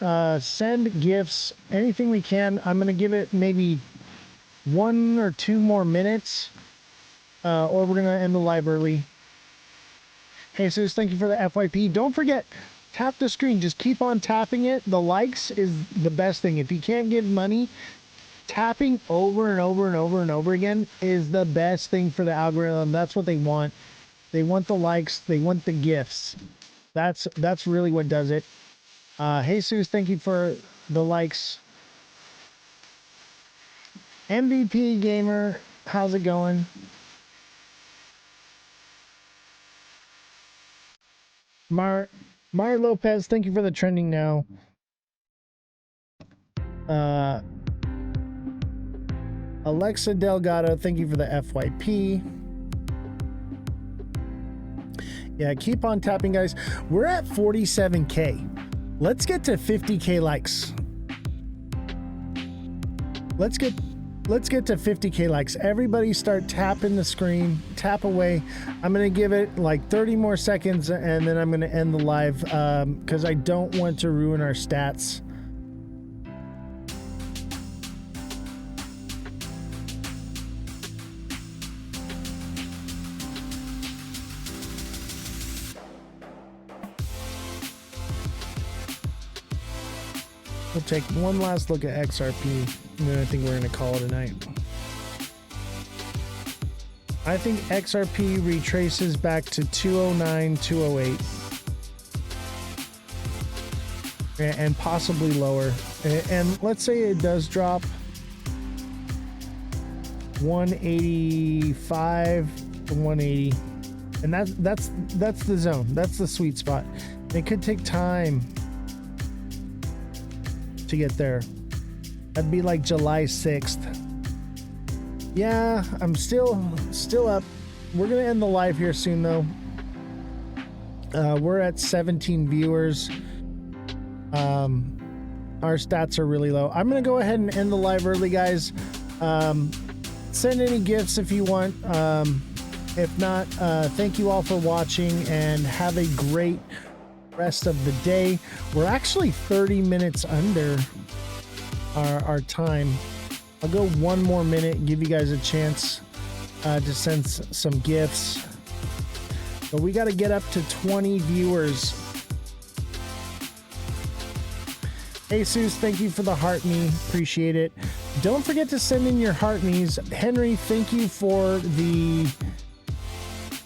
Send gifts. Anything we can. I'm going to give it maybe 1 or 2 more minutes. Or we're going to end the live early. Hey, Jesus, thank you for the FYP. Don't forget, tap the screen. Just keep on tapping it. The likes is the best thing. If you can't give money, tapping over and over and over and over again is the best thing for the algorithm. That's what they want. They want the likes. They want the gifts. That's really what does it. Jesus, thank you for the likes. MVP Gamer, how's it going? Mario Lopez, thank you for the trending now. Alexa Delgado, thank you for the FYP. Yeah, keep on tapping, guys. We're at 47K. Let's get to 50K likes. Let's get to 50K likes. Everybody start tapping the screen. Tap away. I'm going to give it like 30 more seconds and then I'm going to end the live because I don't want to ruin our stats. We'll take one last look at XRP, and then I think we're going to call it a night. I think XRP retraces back to 209, 208. And possibly lower. And let's say it does drop 185 to 180. And that's the zone. That's the sweet spot. It could take time to get there. That'd be like July 6th. Yeah, I'm still up. We're gonna end the live here soon though. We're at 17 viewers. Our stats are really low. I'm gonna go ahead and end the live early, guys. Send any gifts if you want. If not, thank you all for watching and have a great rest of the day. We're actually 30 minutes under our time. I'll go 1 more minute, give you guys a chance to send some gifts. But we got to get up to 20 viewers. Jesus, thank you for the heart me. Appreciate it. Don't forget to send in your heart me's. Henry, thank you for the...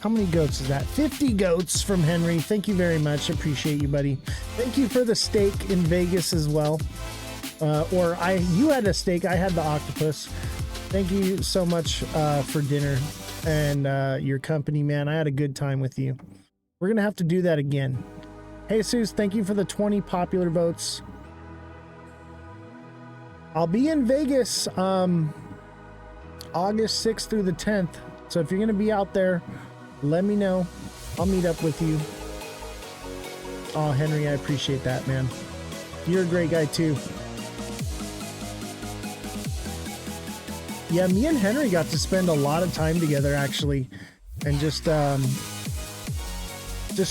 How many goats is that? 50 goats from Henry. Thank you very much. Appreciate you, buddy. Thank you for the steak in Vegas as well. You had a steak. I had the octopus. Thank you so much for dinner and your company, man. I had a good time with you. We're going to have to do that again. Jesus, thank you for the 20 popular votes. I'll be in Vegas August 6th through the 10th. So if you're going to be out there, let me know. I'll meet up with you. Oh, Henry, I appreciate that, man. You're a great guy too. Yeah, me and Henry got to spend a lot of time together actually, and just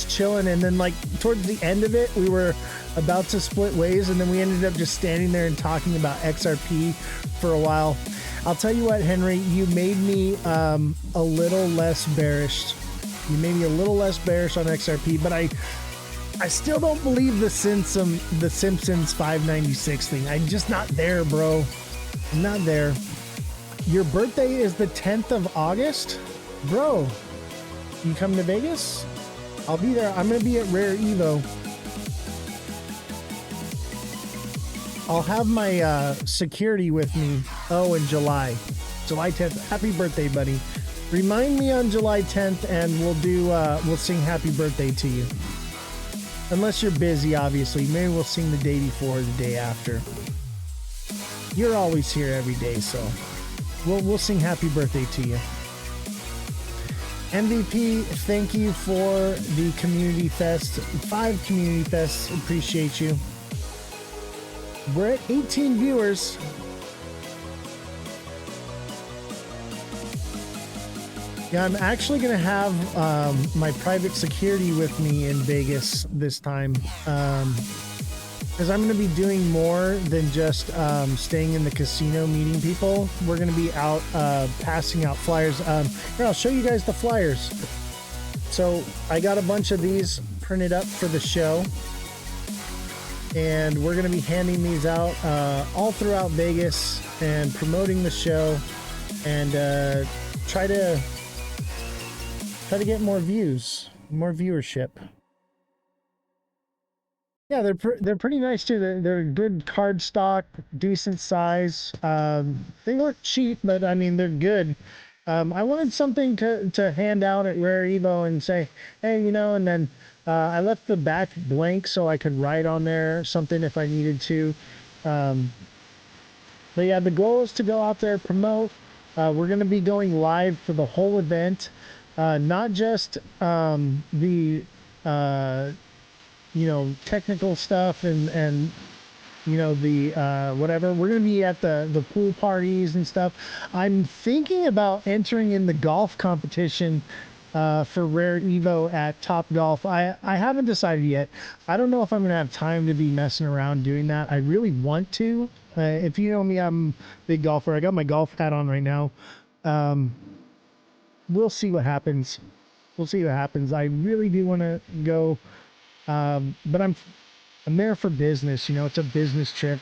chilling. And then like towards the end of it, we were about to split ways, and then we ended up just standing there and talking about XRP for a while. I'll tell you what, Henry, you made me a little less bearish. You made me a little less bearish on XRP, but I still don't believe the Simpsons 596 thing. I'm just not there, bro. I'm not there. Your birthday is the 10th of August? Bro, you come to Vegas? I'll be there. I'm going to be at Rare Evo. I'll have my security with me. Oh, in July 10th. Happy birthday, buddy. Remind me on July 10th, and we'll sing happy birthday to you. Unless you're busy, obviously. Maybe we'll sing the day before or the day after. You're always here every day, so we'll sing happy birthday to you. MVP, thank you for the community fest. 5 community fests, appreciate you. We're at 18 viewers. Yeah, I'm actually gonna have my private security with me in Vegas this time, because I'm gonna be doing more than just staying in the casino meeting people. We're gonna be out passing out flyers. Here, I'll show you guys the flyers. So I got a bunch of these printed up for the show, and we're gonna be handing these out all throughout Vegas and promoting the show, and try to get more views, more viewership. Yeah, they're pretty nice too. They're good card stock, decent size. They look cheap, but I mean they're good. I wanted something to hand out at Rare Evo and say, hey, you know, and then I left the back blank so I could write on there something if I needed to. But yeah, the goal is to go out there, promote. We're going to be going live for the whole event. Not just the you know, technical stuff and you know, the whatever. We're gonna be at the pool parties and stuff. I'm thinking about entering in the golf competition for Rare Evo at Top Golf. I haven't decided yet. I don't know if I'm gonna have time to be messing around doing that. I really want to. If you know me, I'm a big golfer. I got my golf hat on right now. We'll see what happens. We'll see what happens. I really do want to go, but I'm there for business. You know, it's a business trip.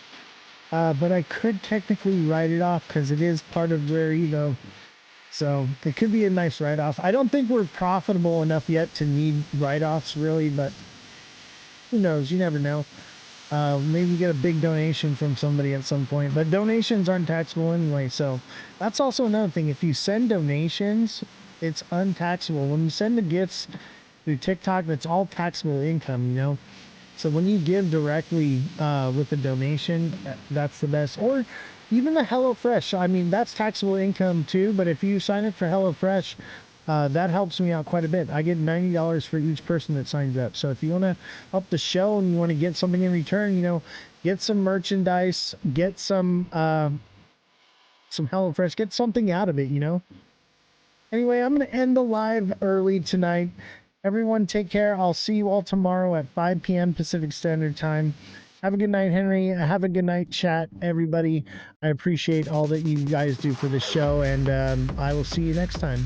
But I could technically write it off because it is part of Rare Evo. So it could be a nice write-off. I don't think we're profitable enough yet to need write-offs really, but who knows? You never know. Maybe get a big donation from somebody at some point, but donations aren't taxable anyway. So that's also another thing. If you send donations, it's untaxable. When you send the gifts through TikTok, that's all taxable income, you know? So when you give directly with a donation, that's the best. Or even the HelloFresh. I mean, that's taxable income too, but if you sign up for HelloFresh, that helps me out quite a bit. I get $90 for each person that signs up. So if you want to help the show and you want to get something in return, you know, get some merchandise, get some HelloFresh, get something out of it, you know. Anyway, I'm going to end the live early tonight. Everyone take care. I'll see you all tomorrow at 5 p.m. Pacific Standard Time. Have a good night, Henry. Have a good night, chat, everybody. I appreciate all that you guys do for the show, and I will see you next time.